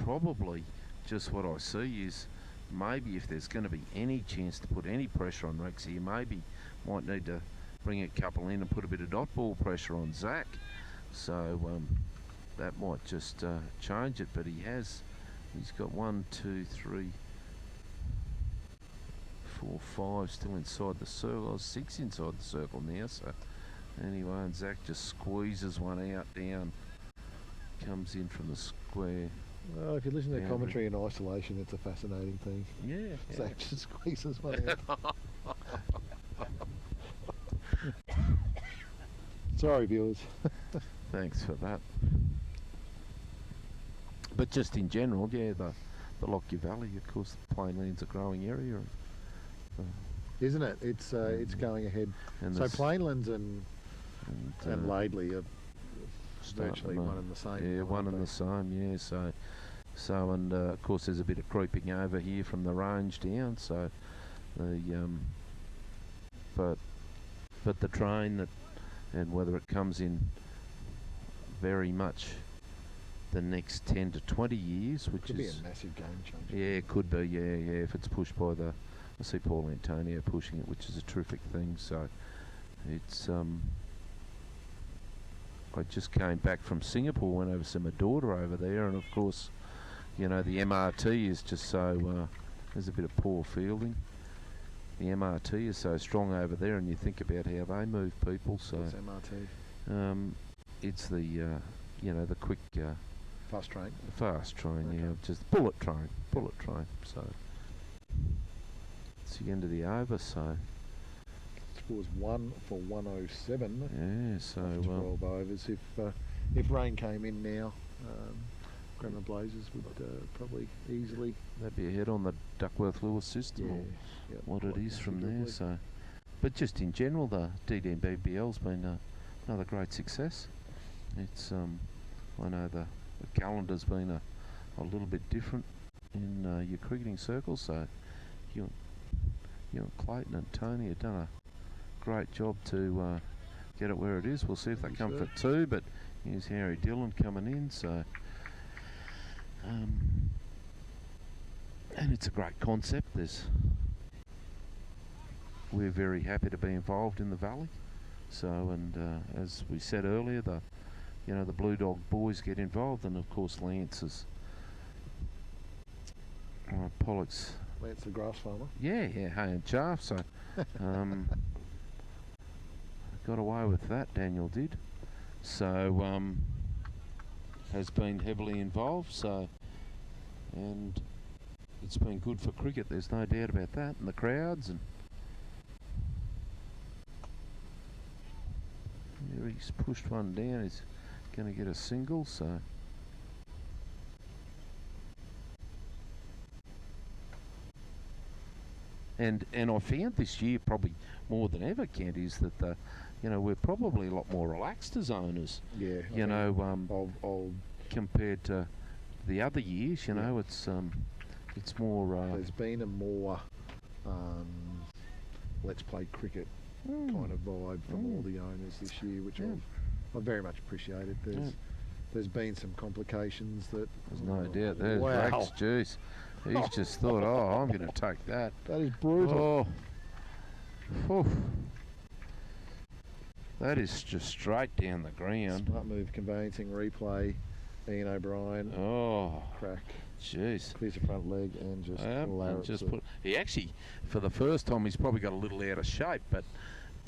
probably just what I see is maybe if there's going to be any chance to put any pressure on Rex here, maybe might need to bring a couple in and put a bit of dot ball pressure on Zach. So that might just change it. But he's got 1, 2, 3, 4, 5 still inside the circle. 6 inside the circle now. So anyway, and Zach just squeezes one out down. Comes in from the square. Well, if you listen to the commentary in isolation, it's a fascinating thing. Yeah. Zach just squeezes one out. Sorry, viewers. Thanks for that. But just in general, yeah, the Lockyer Valley, of course, the Plainland's a growing area. Isn't it? It's going ahead. And so Plainlands and Laidley are virtually one and the same. Yeah, one and the same, yeah. So and of course there's a bit of creeping over here from the range down. So the but the train that, and whether it comes in very much the next 10 to 20 years, which could is be a massive game changer. Yeah, it could be. Yeah. If it's pushed by I see Paul Antonio pushing it, which is a terrific thing. So it's I just came back from Singapore, went over to see my daughter over there, and of course, you know, the MRT is just so, there's a bit of poor fielding. The MRT is so strong over there, and you think about how they move people. So what's MRT? It's the, the quick... fast train? Fast train, okay. Yeah, just bullet train. So it's the end of the over, so... Scores 1 for 107. Yeah, so 12 overs. If rain came in now, Grammar Blazers would probably easily. They'd be ahead on the Duckworth-Lewis system, or what it is from there. So, but just in general, the DDBBL's been another great success. It's I know the calendar's been a little bit different in your cricketing circles. So you and Clayton and Tony have done a great job to get it where it is. We'll see if they come for 2, but here's Harry Dillon coming in, so and it's a great concept. We're very happy to be involved in the Valley. So, and as we said earlier, the Blue Dog boys get involved, and of course Lance's Pollock's. Lance the grass farmer. Yeah, hay and chaff. So. Got away with that, Daniel did. So has been heavily involved. So, and it's been good for cricket. There's no doubt about that. And the crowds, and he's pushed one down. He's going to get a single. So. And I found this year probably more than ever, Kent, is that we're probably a lot more relaxed as owners. Yeah. Compared to the other years, it's more. There's been a more let's play cricket kind of vibe from all the owners this year, which I've very much appreciated. There's been some complications that. There's no doubt. There's wow. Rex, jeez. He's just thought, I'm going to take that. That is brutal. Oh. That is just straight down the ground. Smart move, conveyancing, replay. Ian O'Brien. Oh, crack. Jeez. Clears the front leg and just he actually, for the first time, he's probably got a little out of shape, but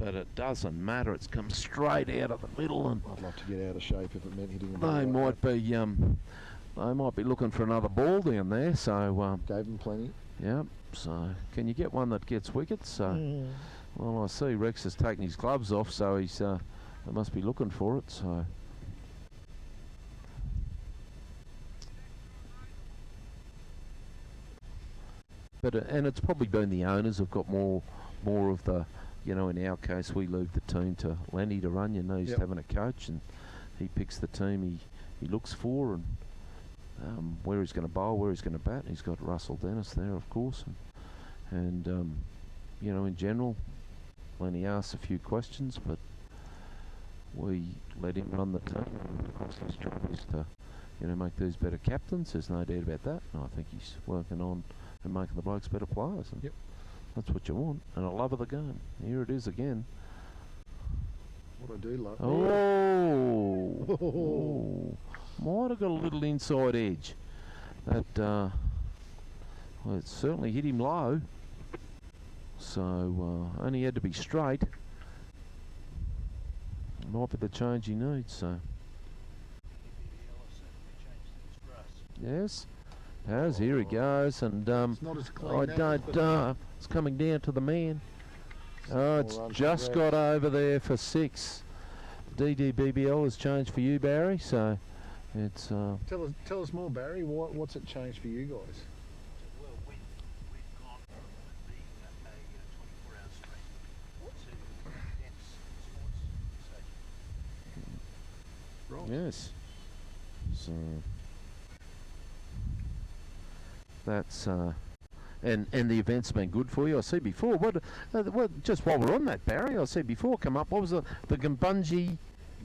it doesn't matter. It's come straight out of the middle, and I'd love to get out of shape if it meant hitting the they ball. might be looking for another ball down there. So gave them plenty. Yeah. So can you get one that gets wickets? So well, I see Rex has taken his gloves off, so he's they must be looking for it. So. But and it's probably been the owners have got more of the, you know, in our case we leave the team to Lenny to run. You know, he's having a coach and he picks the team he looks for and where he's going to bowl, where he's going to bat. He's got Russell Dennis there, of course, and you know, in general, Lenny asks a few questions, but we let him run the team. And of course, his job is to, you know, make these better captains. There's no doubt about that. And I think he's working on and making the blokes better players. And that's what you want. And a love of the game. Here it is again. What I do love. Oh. Might have got a little inside edge. That, well, it certainly hit him low. So, only had to be straight. Might be the change he needs, so. Yes. As here he goes, and it's not as clean it's coming down to the man. Oh, it's just got over there for 6. DDBBL has changed for you, Barry. So it's tell us more, Barry. What's it changed for you guys? Well, we've gone from being a 24-hour stream to dense sports station. Right. Yes. So. That's and the event's been good for you. I see before. What just while we're on that, Barry, I see before come up. What was the Gumbunji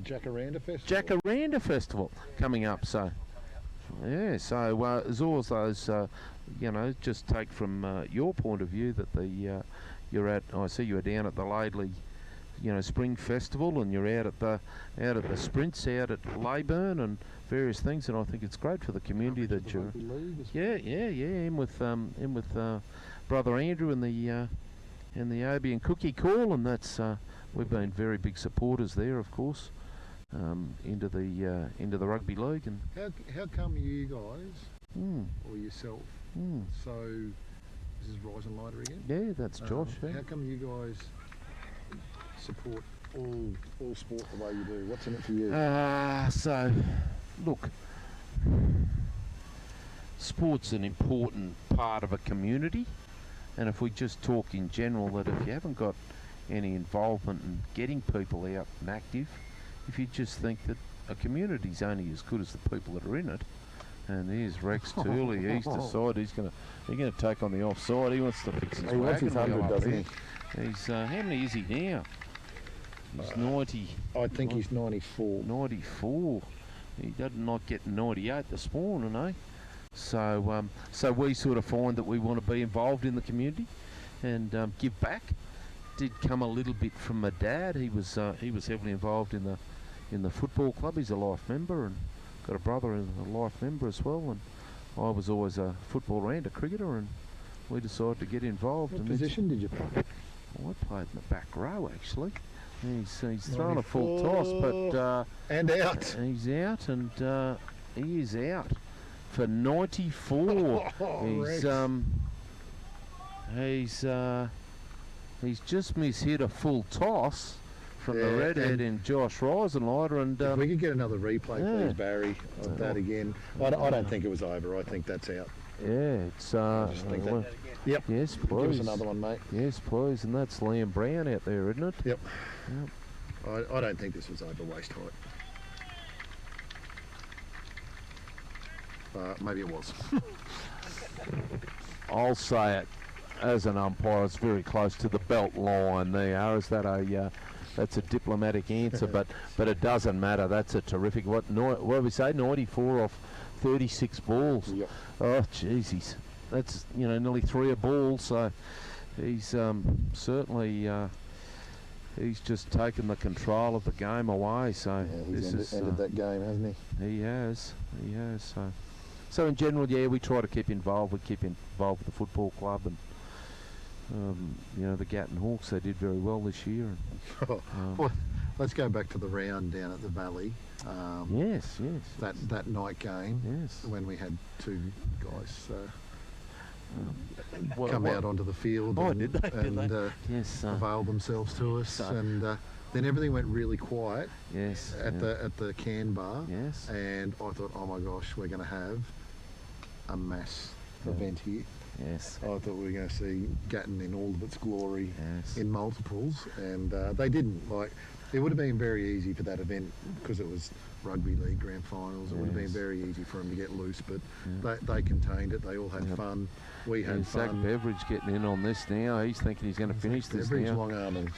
Jacaranda Festival? Jacaranda Festival coming up. So yeah. So as always, those you know, just take from your point of view that the you're at. I see you were down at the Laidley, you know, Spring Festival, and you're out at the sprints out at Leyburn and various things, and I think it's great for the community that you're. In with brother Andrew and the Obie and Cookie Call, and that's we've been very big supporters there, of course, into the rugby league. And how come you guys or yourself? So this is Rise and Lighter again. Yeah, that's Josh. How come you guys support all sport the way you do? What's in it for you? So, look, sport's an important part of a community, and if we just talk in general, that if you haven't got any involvement in getting people out and active, if you just think that a community's only as good as the people that are in it, and here's Rex Tooley, he's decided he's gonna take on the offside. He wants to fix his wagon. 100, doesn't he? He's how many is he now? He's 90. I think he's 94. 94. He doesn't not get 98 this morning, eh? So, so we sort of find that we want to be involved in the community and give back. Did come a little bit from my dad. He was heavily involved in the football club. He's a life member, and got a brother who's a life member as well. And I was always a footballer and a cricketer, and we decided to get involved. What position did you play? Well, I played in the back row actually. He's thrown a full toss, but and out. He's out, and he is out for 94. He's just mishit a full toss from the redhead in Josh Risenlighter, and if we could get another replay, please, Barry, of that again. I don't think it was over. I think that's out. Yeah, it's. I just think that. Yep. Yes, please. Give us another one, mate. Yes, please, and that's Liam Brown out there, isn't it? Yep. I don't think this was over waist height. Maybe it was. I'll say it as an umpire. It's very close to the belt line there. Is that a? That's a diplomatic answer, but it doesn't matter. That's a terrific. What do we say? 94 off 36 balls. Yep. Oh, jeez, that's nearly 3 a ball. So he's certainly he's just taken the control of the game away. So He's ended that game, hasn't he? He has. So in general, we try to keep involved. We keep involved with the football club, and the Gatton Hawks. They did very well this year. Well, let's go back to the round down at the Valley. Yes. That night game. Yes. When we had two guys come out onto the field and avail themselves to us, and then everything went really quiet. Yes. At the can bar. Yes. And I thought, oh my gosh, we're going to have a mass event here. Yes. I thought we were going to see Gatton in all of its glory in multiples, and they didn't. Like, it would have been very easy for that event because it was rugby league grand finals. It would have been very easy for them to get loose, but they contained it. They all had fun. We had Zach fun. Beveridge getting in on this now. He's thinking he's going to finish this Beveridge now. long arming.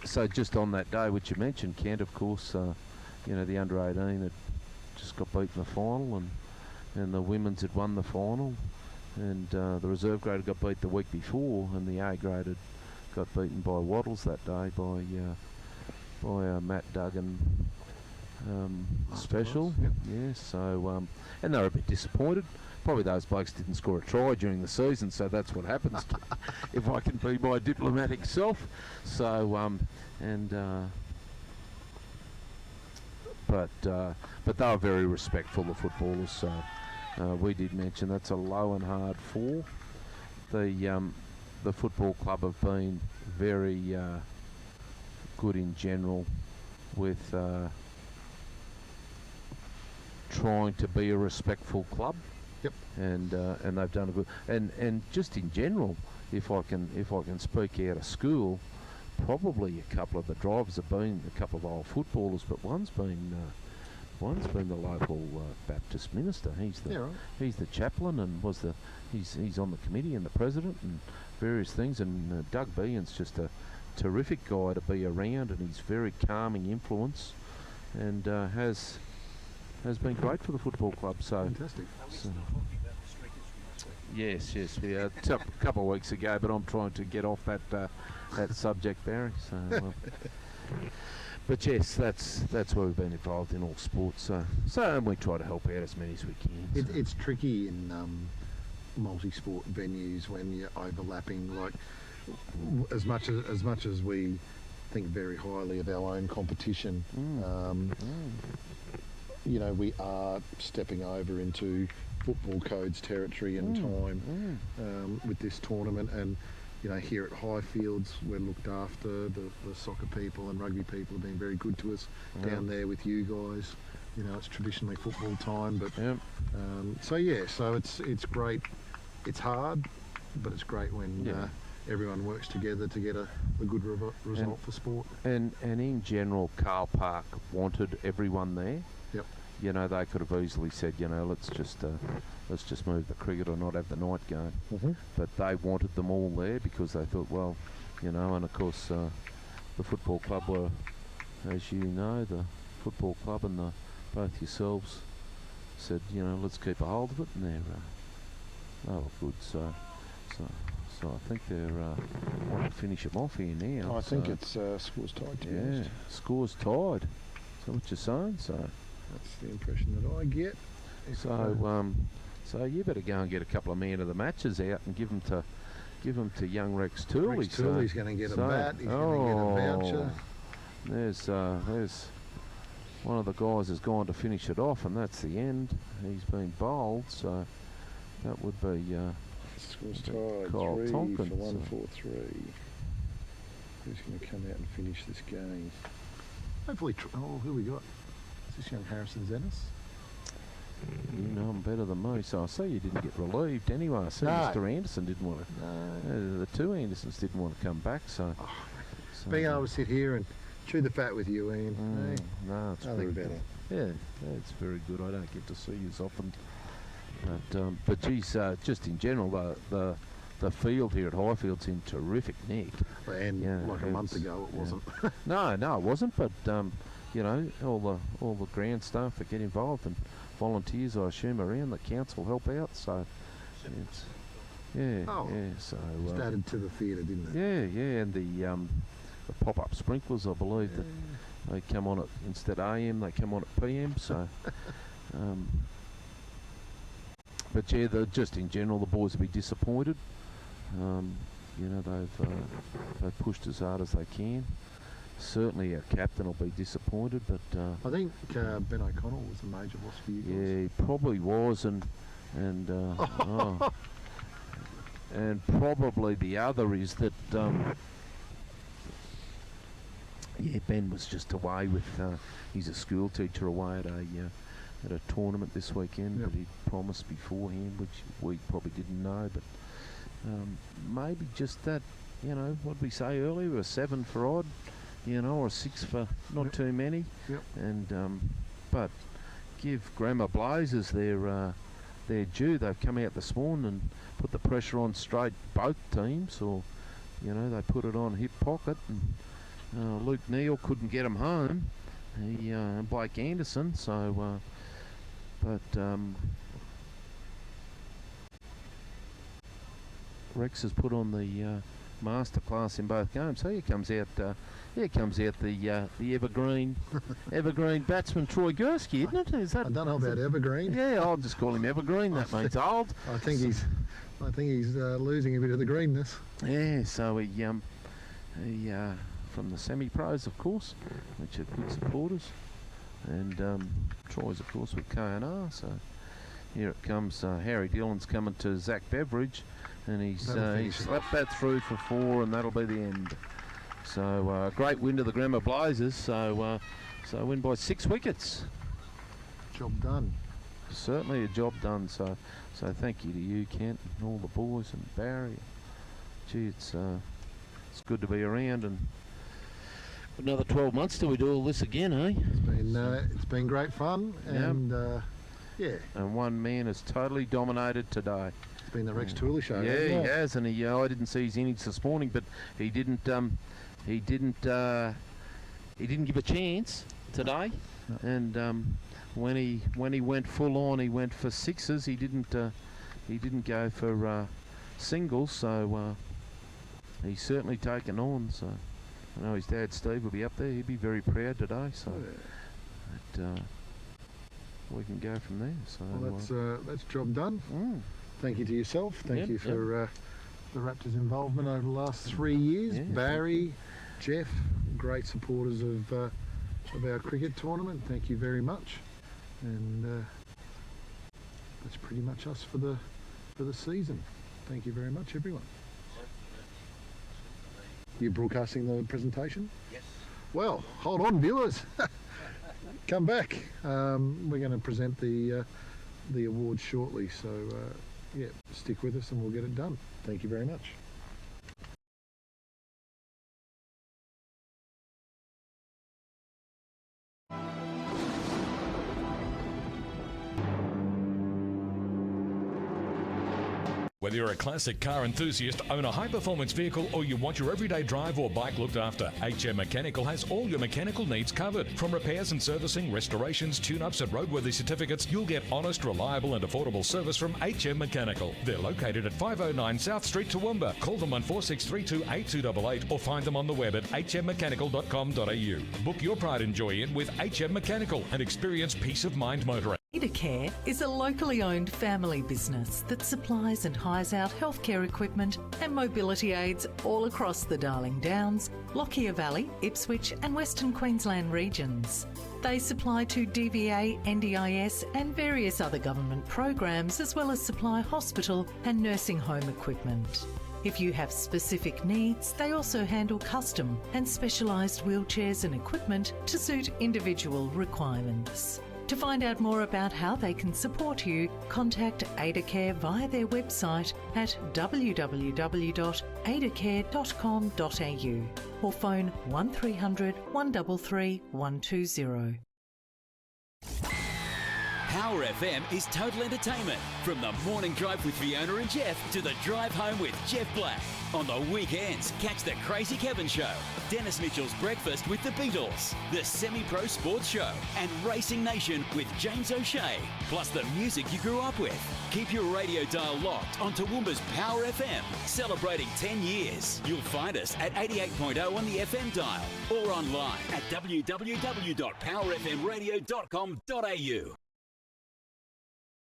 So just on that day, which you mentioned, Kent, of course, the under-18 had just got beat in the final, and the women's had won the final, and the reserve grade got beat the week before, and the A grade had got beaten by Waddles that day by Matt Duggan special. Yes, so and they were a bit disappointed. Probably those blokes didn't score a try during the season, so that's what happens to if I can be my diplomatic self. So but they were very respectful, the footballers. So we did mention that's a low and hard 4. The football club have been very good in general with trying to be a respectful club. Yep. And they've done a good and just in general, if I can speak out of school, probably a couple of the drivers have been a couple of old footballers, but one's been the local Baptist minister. He's the chaplain and he's on the committee and the president and various things. And Doug Behan's just a terrific guy to be around, and he's very calming influence, and has been great for the football club. So fantastic. Yes, a couple of weeks ago, but I'm trying to get off that subject, Barry. So. But yes, that's where we've been involved in all sports. So and we try to help out as many as we can. It's tricky in multi-sport venues when you're overlapping. Like as much as we think very highly of our own competition, we are stepping over into football codes territory and time with this tournament. And here at Highfields, we're looked after. The soccer people and rugby people have been very good to us down there with you guys. It's traditionally football time, but so it's great. It's hard, but it's great when everyone works together to get a good result for sport. And in general, Carl Park wanted everyone there. Yep. They could have easily said, let's just move the cricket or not have the night game. But they wanted them all there because they thought, well, and of course the football club were, as you know, the football club and both yourselves said, let's keep a hold of it, and they were good. So I think they're want to finish them off here now. I think it's scores tied. Scores tied. Is that what you're saying? So that's the impression that I get. So you better go and get a couple of man of the matches out and give them to young Rex Tooley. Rex Tooley's going to get a bat. He's going to get a voucher. There's one of the guys has gone to finish it off, and that's the end. He's been bowled, so that would be scores tied. Kyle 3 Tompkins. For 143. Who's going to come out and finish this game? Hopefully. Who we got? Is this young Harrison Zennis? You know him better than me, so I see you didn't get relieved anyway. I see Mr. Anderson didn't want to. The two Andersons didn't want to come back, so being able to sit here and chew the fat with you, Ian. No, it's nothing very better. Yeah, it's very good. I don't get to see you as often, but geez, just in general, the field here at Highfield's in terrific nick. And like a month ago, it wasn't. No, it wasn't. But all the ground staff that get involved and volunteers, I assume, around the council help out. So Yeah, Oh. yeah. So Just added to the theatre, didn't it? yeah, and the pop-up sprinklers, I believe that they come on at instead of AM, they come on at PM. So, but yeah, just in general, the boys will be disappointed. You know, they've pushed as hard as they can. Certainly, our captain will be disappointed, but I think Ben O'Connell was a major loss for you guys. yeah, he probably was, and and probably the other is that Ben was just away with he's a school teacher away at a tournament this weekend that he promised beforehand, which we probably didn't know, but maybe just that, you know, what did we say earlier, a 7 for odd, you know, or a 6 for not too many, and but give Grammar Blazers their due. They've come out this morning and put the pressure on straight both teams, or you know, they put it on hip pocket, and Luke Neal couldn't get him home, and Blake Anderson, so but Rex has put on the masterclass in both games. So here comes out the evergreen batsman Troy Gursky, isn't it? Is that? I don't know about evergreen. Yeah, I'll just call him evergreen. That means old. I think he's losing a bit of the greenness. Yeah, so he from the semi-pros, of course, which are good supporters, and Troy's of course with KNR. So here it comes. Harry Dillon's coming to Zach Beveridge, and he's slapped that through for 4, and that'll be the end. So great win to the Grammar Blazers. So win by 6 wickets. Job done. Certainly a job done. So thank you to you, Kent, and all the boys, and Barry. Gee, it's good to be around, and another 12 months till we do all this again, eh? It's been great fun, and And one man has totally dominated today. It's been the Rex Tooley show. Yeah, he has, and I didn't see his innings this morning, but he didn't give a chance today, and when he went full on, he went for 6s. He didn't go for singles, so he's certainly taken on. So I know his dad Steve will be up there. He'd be very proud today. So we can go from there. So that's job done. Thank you to yourself. Thank you for the Raptors' involvement over the last 3 years. Barry, Jeff, great supporters of our cricket tournament. Thank you very much. And that's pretty much us for the season. Thank you very much, everyone. You broadcasting the presentation? Yes. Well, hold on, viewers. Come back. We're going to present the awards shortly. So stick with us and we'll get it done. Thank you very much. Whether you're a classic car enthusiast, own a high-performance vehicle, or you want your everyday drive or bike looked after, HM Mechanical has all your mechanical needs covered. From repairs and servicing, restorations, tune-ups and roadworthy certificates, you'll get honest, reliable and affordable service from HM Mechanical. They're located at 509 South Street, Toowoomba. Call them on 4632-8288 or find them on the web at hmmechanical.com.au. Book your pride and joy in with HM Mechanical and experience peace of mind motoring. DDBBL is a locally owned family business that supplies and hires out healthcare equipment and mobility aids all across the Darling Downs, Lockyer Valley, Ipswich and Western Queensland regions. They supply to DVA, NDIS and various other government programs, as well as supply hospital and nursing home equipment. If you have specific needs, they also handle custom and specialised wheelchairs and equipment to suit individual requirements. To find out more about how they can support you, contact AdaCare via their website at www.adacare.com.au or phone 1300 133 120. Power FM is total entertainment. From the morning drive with Fiona and Jeff to the drive home with Jeff Black. On the weekends, catch the Crazy Kevin Show, Dennis Mitchell's Breakfast with the Beatles, the Semi-Pro Sports Show, and Racing Nation with James O'Shea, plus the music you grew up with. Keep your radio dial locked on Toowoomba's Power FM, celebrating 10 years. You'll find us at 88.0 on the FM dial or online at www.powerfmradio.com.au.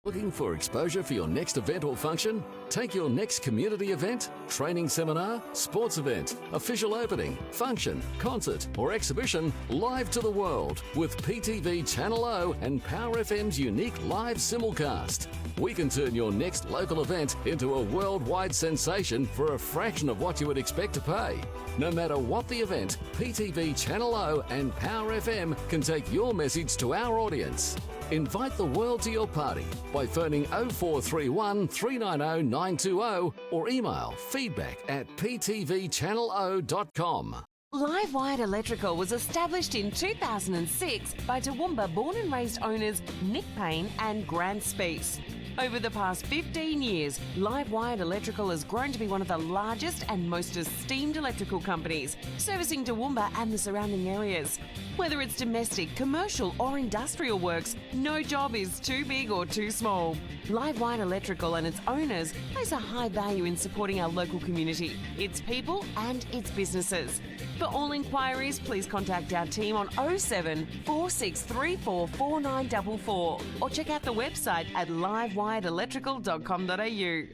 Looking for exposure for your next event or function? Take your next community event, training seminar, sports event, official opening, function, concert or exhibition live to the world with PTV Channel O and Power FM's unique live simulcast. We can turn your next local event into a worldwide sensation for a fraction of what you would expect to pay. No matter what the event, PTV Channel O and Power FM can take your message to our audience. Invite the world to your party by phoning 0431 390 920 or email feedback@ptvchannelo.com. Live Wired Electrical was established in 2006 by Toowoomba born and raised owners Nick Payne and Grant Speece. Over the past 15 years, Live Wired Electrical has grown to be one of the largest and most esteemed electrical companies, servicing Toowoomba and the surrounding areas. Whether it's domestic, commercial or industrial works, no job is too big or too small. Live Wired Electrical and its owners place a high value in supporting our local community, its people and its businesses. For all inquiries, please contact our team on 07 4634 4944 or check out the website at livewiredelectrical.com.au.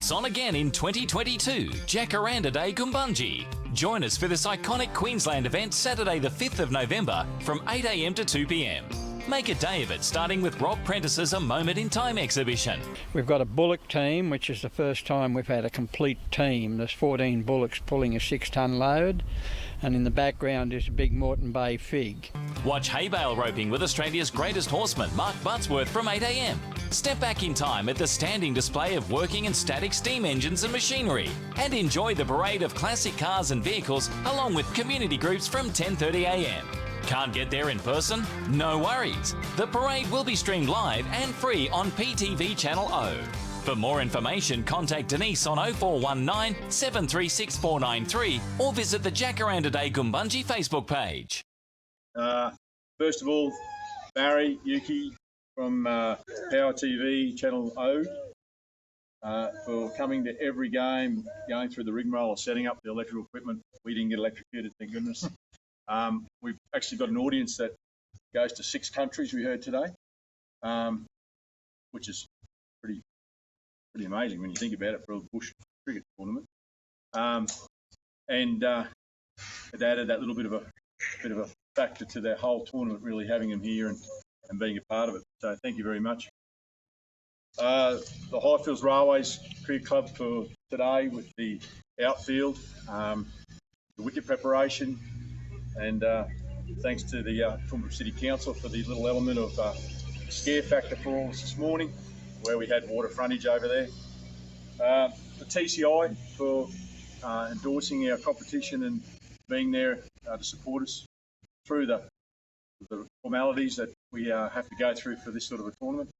It's on again in 2022, Jacaranda Day Gumbunji. Join us for this iconic Queensland event Saturday the 5th of November from 8 a.m. to 2 p.m. Make a day of it, starting with Rob Prentice's A Moment in Time exhibition. We've got a bullock team, which is the first time we've had a complete team. There's 14 bullocks pulling a 6-tonne load, and in the background is a big Moreton Bay fig. Watch hay bale roping with Australia's greatest horseman, Mark Buttsworth, from 8 a.m. Step back in time at the standing display of working and static steam engines and machinery, and enjoy the parade of classic cars and vehicles along with community groups from 10:30 a.m. Can't get there in person? No worries. The parade will be streamed live and free on PTV Channel O. For more information, contact Denise on 0419 736 493 or visit the Jacaranda Day Gumbunji Facebook page. First of all, Barry, Yuki from Power TV Channel O for coming to every game, going through the rigmarole of setting up the electrical equipment. We didn't get electrocuted, thank goodness. We've actually got an audience that goes to 6 countries, we heard today, which is pretty amazing when you think about it for a bush cricket tournament. It added that little bit of a factor to their whole tournament, really having them here and being a part of it. So thank you very much. The Highfields Railways Cricket Club for today with the outfield, the wicket preparation, and thanks to the Toowoomba City Council for the little element of scare factor for all this morning, where we had water frontage over there. The TCI for endorsing our competition and being there to support us through the formalities that we have to go through for this sort of a tournament.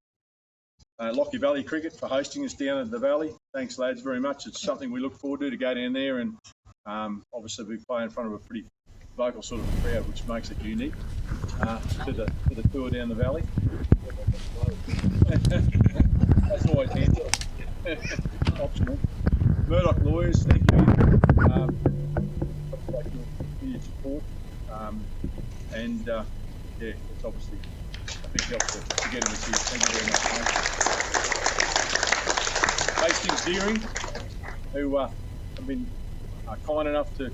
Lockie Valley Cricket for hosting us down at the Valley. Thanks, lads, very much. It's something we look forward to go down there and obviously we play in front of a pretty vocal sort of crowd, which makes it unique to the tour down the valley. That's always handy. Optional. Murdoch Lawyers, thank you for your support. It's obviously a big help to get us here. Thank you very much, mate. Hastings Deering, who have been kind enough to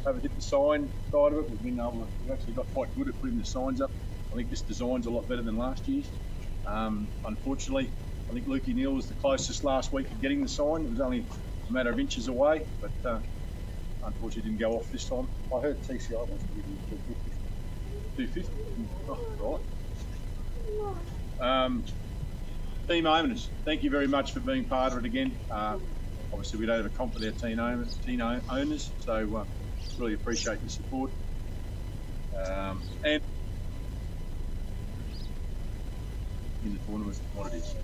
have a hit the sign side of it. We've actually got quite good at putting the signs up. I think this design's a lot better than last year's. Unfortunately, I think Lukey Neal was the closest last week to getting the sign. It was only a matter of inches away, but unfortunately didn't go off this time. I heard TCI wants to give you 250. Oh, right. Team owners, thank you very much for being part of it again. Obviously, we don't have a comp with our team owners, so really appreciate your support. in the tournament what it is.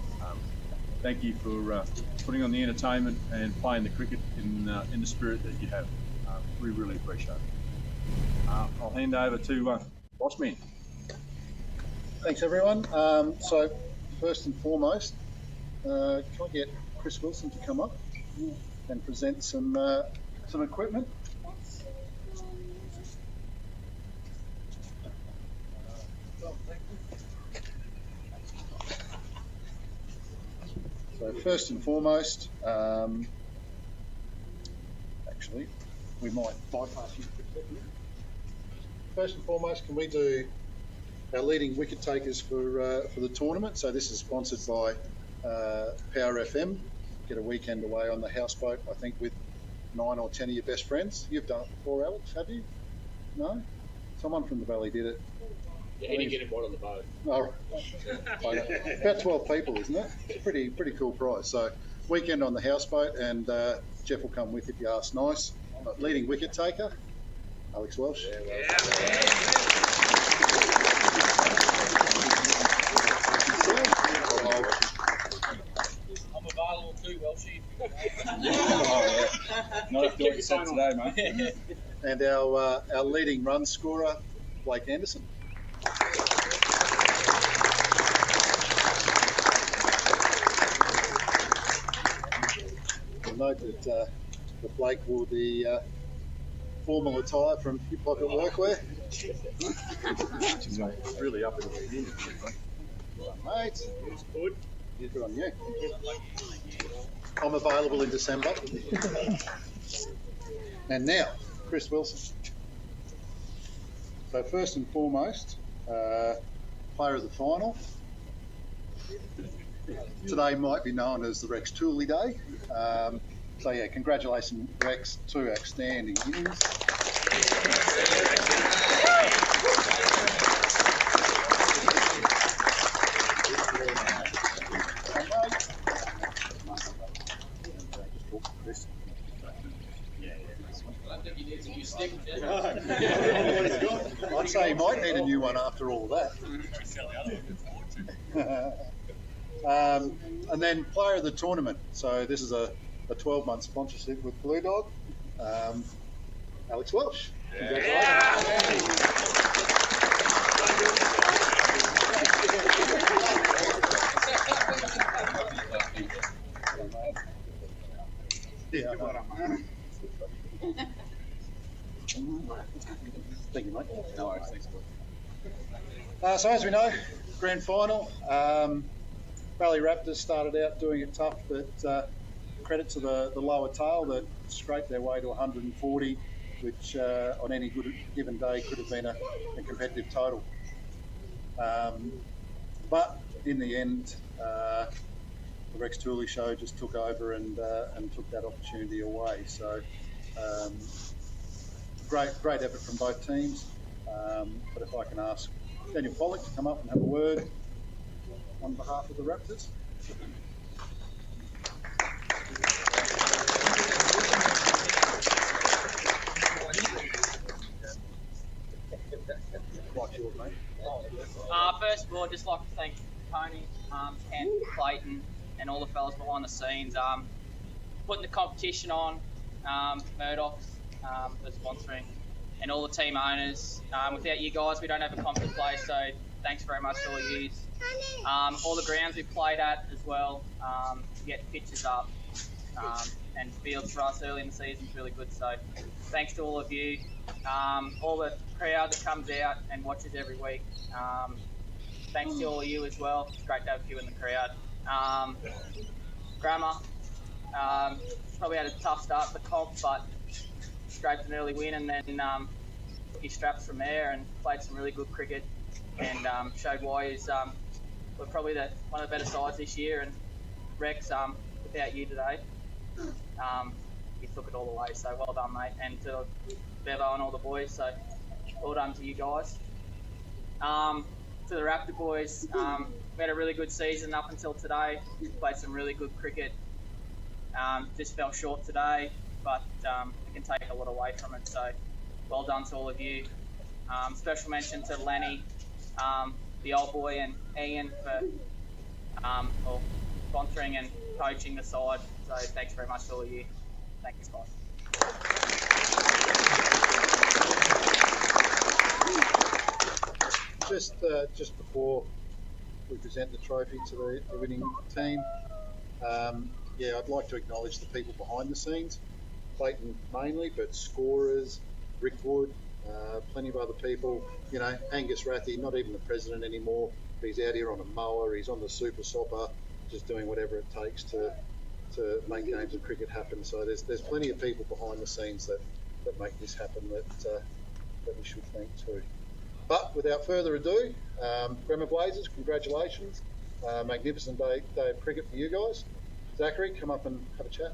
Thank you for putting on the entertainment and playing the cricket in the spirit that you have. We really appreciate it. I'll hand over to Bossman. Thanks, everyone. So, first and foremost, can I get Chris Wilson to come up and present some equipment? So, first and foremost, actually, we might bypass you for a second. First and foremost, can we do our leading wicket takers for the tournament? So this is sponsored by Power FM. Get a weekend away on the houseboat, I think, with 9 or 10 of your best friends. You've done it before, Alex, have you? No? Someone from the Valley did it. Yeah, he didn't get invited on the boat. Oh, right. About 12 people, isn't it? It's a pretty cool prize. So weekend on the houseboat, and Jeff will come with if you ask nice. Leading wicket taker, Alex Welsh. I'm available too, Welshie. Not doing set today, mate. And our leading run scorer, Blake Anderson. You'll note that Blake wore the formal attire from Hip Pocket Workwear. She's really up in the beginning. Mate, It's good. good on you. I'm available in December. And now, Chris Wilson. So first and foremost, player of the final. Today might be known as the Rex Tooley Day. So yeah, congratulations, Rex, 2 outstanding innings. I'd say he might need a new one after all that. And then player of the tournament. So this is a 12-month sponsorship with Blue Dog. Alex Welsh. Thank you, mate. No worries, thanks. So as we know, grand final. Valley Raptors started out doing it tough, but credit to the lower tail that scraped their way to 140, which on any given day could have been a competitive total. But in the end, the Rex Tooley show just took over and took that opportunity away. So great effort from both teams. But if I can ask Daniel Pollock to come up and have a word on behalf of the Raptors. First of all, I'd just like to thank Tony, Kent, Clayton, and all the fellas behind the scenes, putting the competition on, Murdoch's for sponsoring, and all the team owners. Without you guys, we don't have a comp to play, so thanks very much to all of you. All the grounds we played at as well, to get pitches up, and fields for us early in the season is really good, so thanks to all of you. All the crowd that comes out and watches every week. Thanks to all of you as well. It's great to have you in the crowd. Grammar, probably had a tough start for comp, but scraped an early win and then took his straps from there and played some really good cricket and showed why he's we're probably one of the better sides this year. And Rex, without you today, he took it all the way. So well done, mate. And to Bevo and all the boys, so well done to you guys. To the Raptor boys, we had a really good season up until today. Played some really good cricket. Just fell short today, but we can take a lot away from it. So well done to all of you. Special mention to Lenny, the old boy, and Ian for or sponsoring and coaching the side. So thanks very much for all of you. Thanks, guys. Just before we present the trophy to the winning team, I'd like to acknowledge the people behind the scenes, Clayton mainly, but scorers, Rick Wood, plenty of other people. You know, Angus Rathy, not even the president anymore. He's out here on a mower. He's on the super sopper, just doing whatever it takes to make games of cricket happen. So there's plenty of people behind the scenes that make this happen that we should thank too. But without further ado, Grammar Blazers, congratulations. Magnificent day of cricket for you guys. Zachary, come up and have a chat.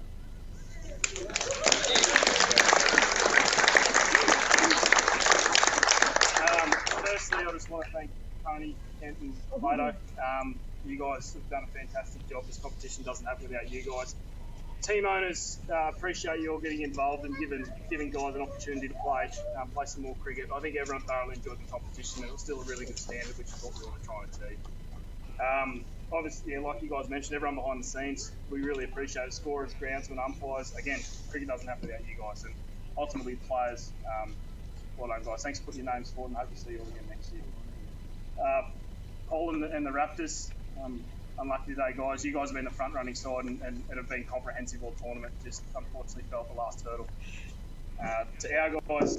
Firstly, I just want to thank Tony, Kent and Mato. You guys have done a fantastic job. This competition doesn't happen without you guys. Team owners, appreciate you all getting involved and giving guys an opportunity to play some more cricket. I think everyone thoroughly enjoyed the competition, and it was still a really good standard, which is what we want to try and achieve. Obviously, like you guys mentioned, everyone behind the scenes, we really appreciate it. Scorers, groundsmen, umpires. Again, cricket doesn't happen without you guys, and ultimately the players. Well done, guys. Thanks for putting your names forward, and hope to see you all again next year. Paul and the Raptors. Unlucky today, guys. You guys have been the front-running side and have been comprehensive all tournament. Just unfortunately fell at the last hurdle. To our guys,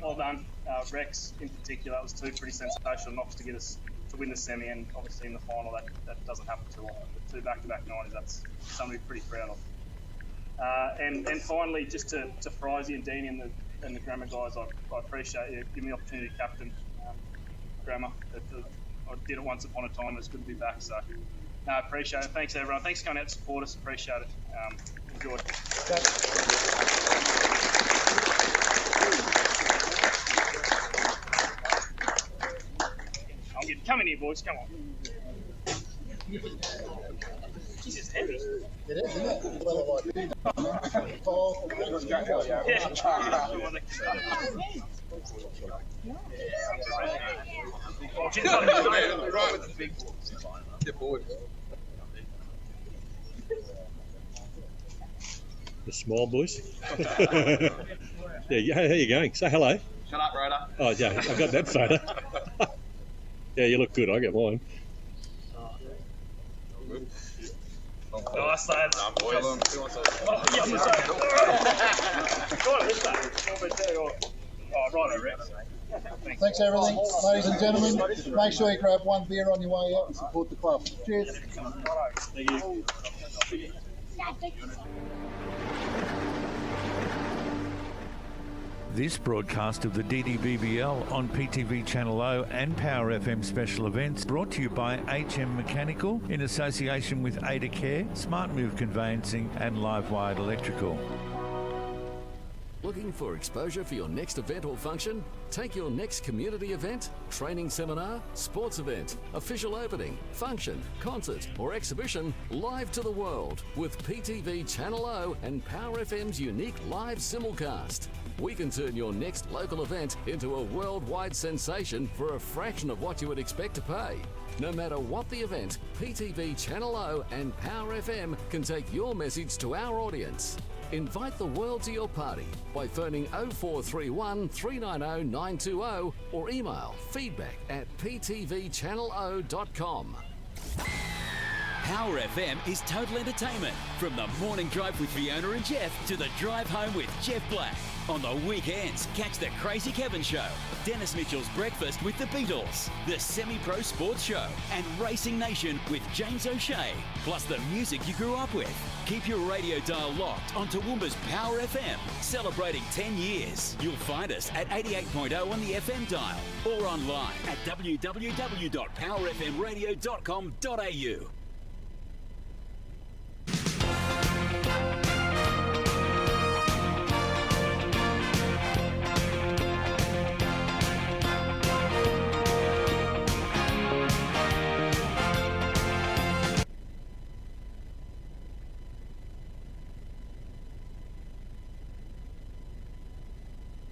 well done. Rex in particular, that was two pretty sensational knocks to get us to win the semi, and obviously in the final that doesn't happen too often. But two back-to-back 90s, that's something to be pretty proud of. And finally, just to Frizy and Deanie and the Grammar guys, I appreciate you giving me the opportunity to captain Grammar. I did it once upon a time. It's good to be back. So, I appreciate it. Thanks, everyone. Thanks for coming out to support us. Appreciate it. Enjoy. Come in here, boys. Come on. Jesus, heavy. It is, isn't it? Well, The small boys. Yeah, how are you going? Say hello. Shut up, Rhoda. Oh, yeah, I got that photo. Yeah, you look good. I get mine. Nice, lads. Nah, boys. Who wants to... Oh, right, Rex. Thanks for everything, ladies and gentlemen. Make sure you grab one beer on your way out and support the club. Cheers. Thank you. This broadcast of the DDBBL on PTV Channel O and Power FM special events brought to you by HM Mechanical in association with Ada Care, Smart Move Conveyancing and Live Wired Electrical. Looking for exposure for your next event or function? Take your next community event, training seminar, sports event, official opening, function, concert or exhibition live to the world with PTV Channel O and Power FM's unique live simulcast. We can turn your next local event into a worldwide sensation for a fraction of what you would expect to pay. No matter what the event, PTV Channel O and Power FM can take your message to our audience. Invite the world to your party by phoning 0431 390 920 or email feedback@ptvchannelo.com. Power FM is total entertainment. From the morning drive with Fiona and Jeff to the drive home with Jeff Black. On the weekends, catch the Crazy Kevin Show, Dennis Mitchell's Breakfast with the Beatles, the Semi-Pro Sports Show, and Racing Nation with James O'Shea, plus the music you grew up with. Keep your radio dial locked on Toowoomba's Power FM, celebrating 10 years. You'll find us at 88.0 on the FM dial or online at www.powerfmradio.com.au.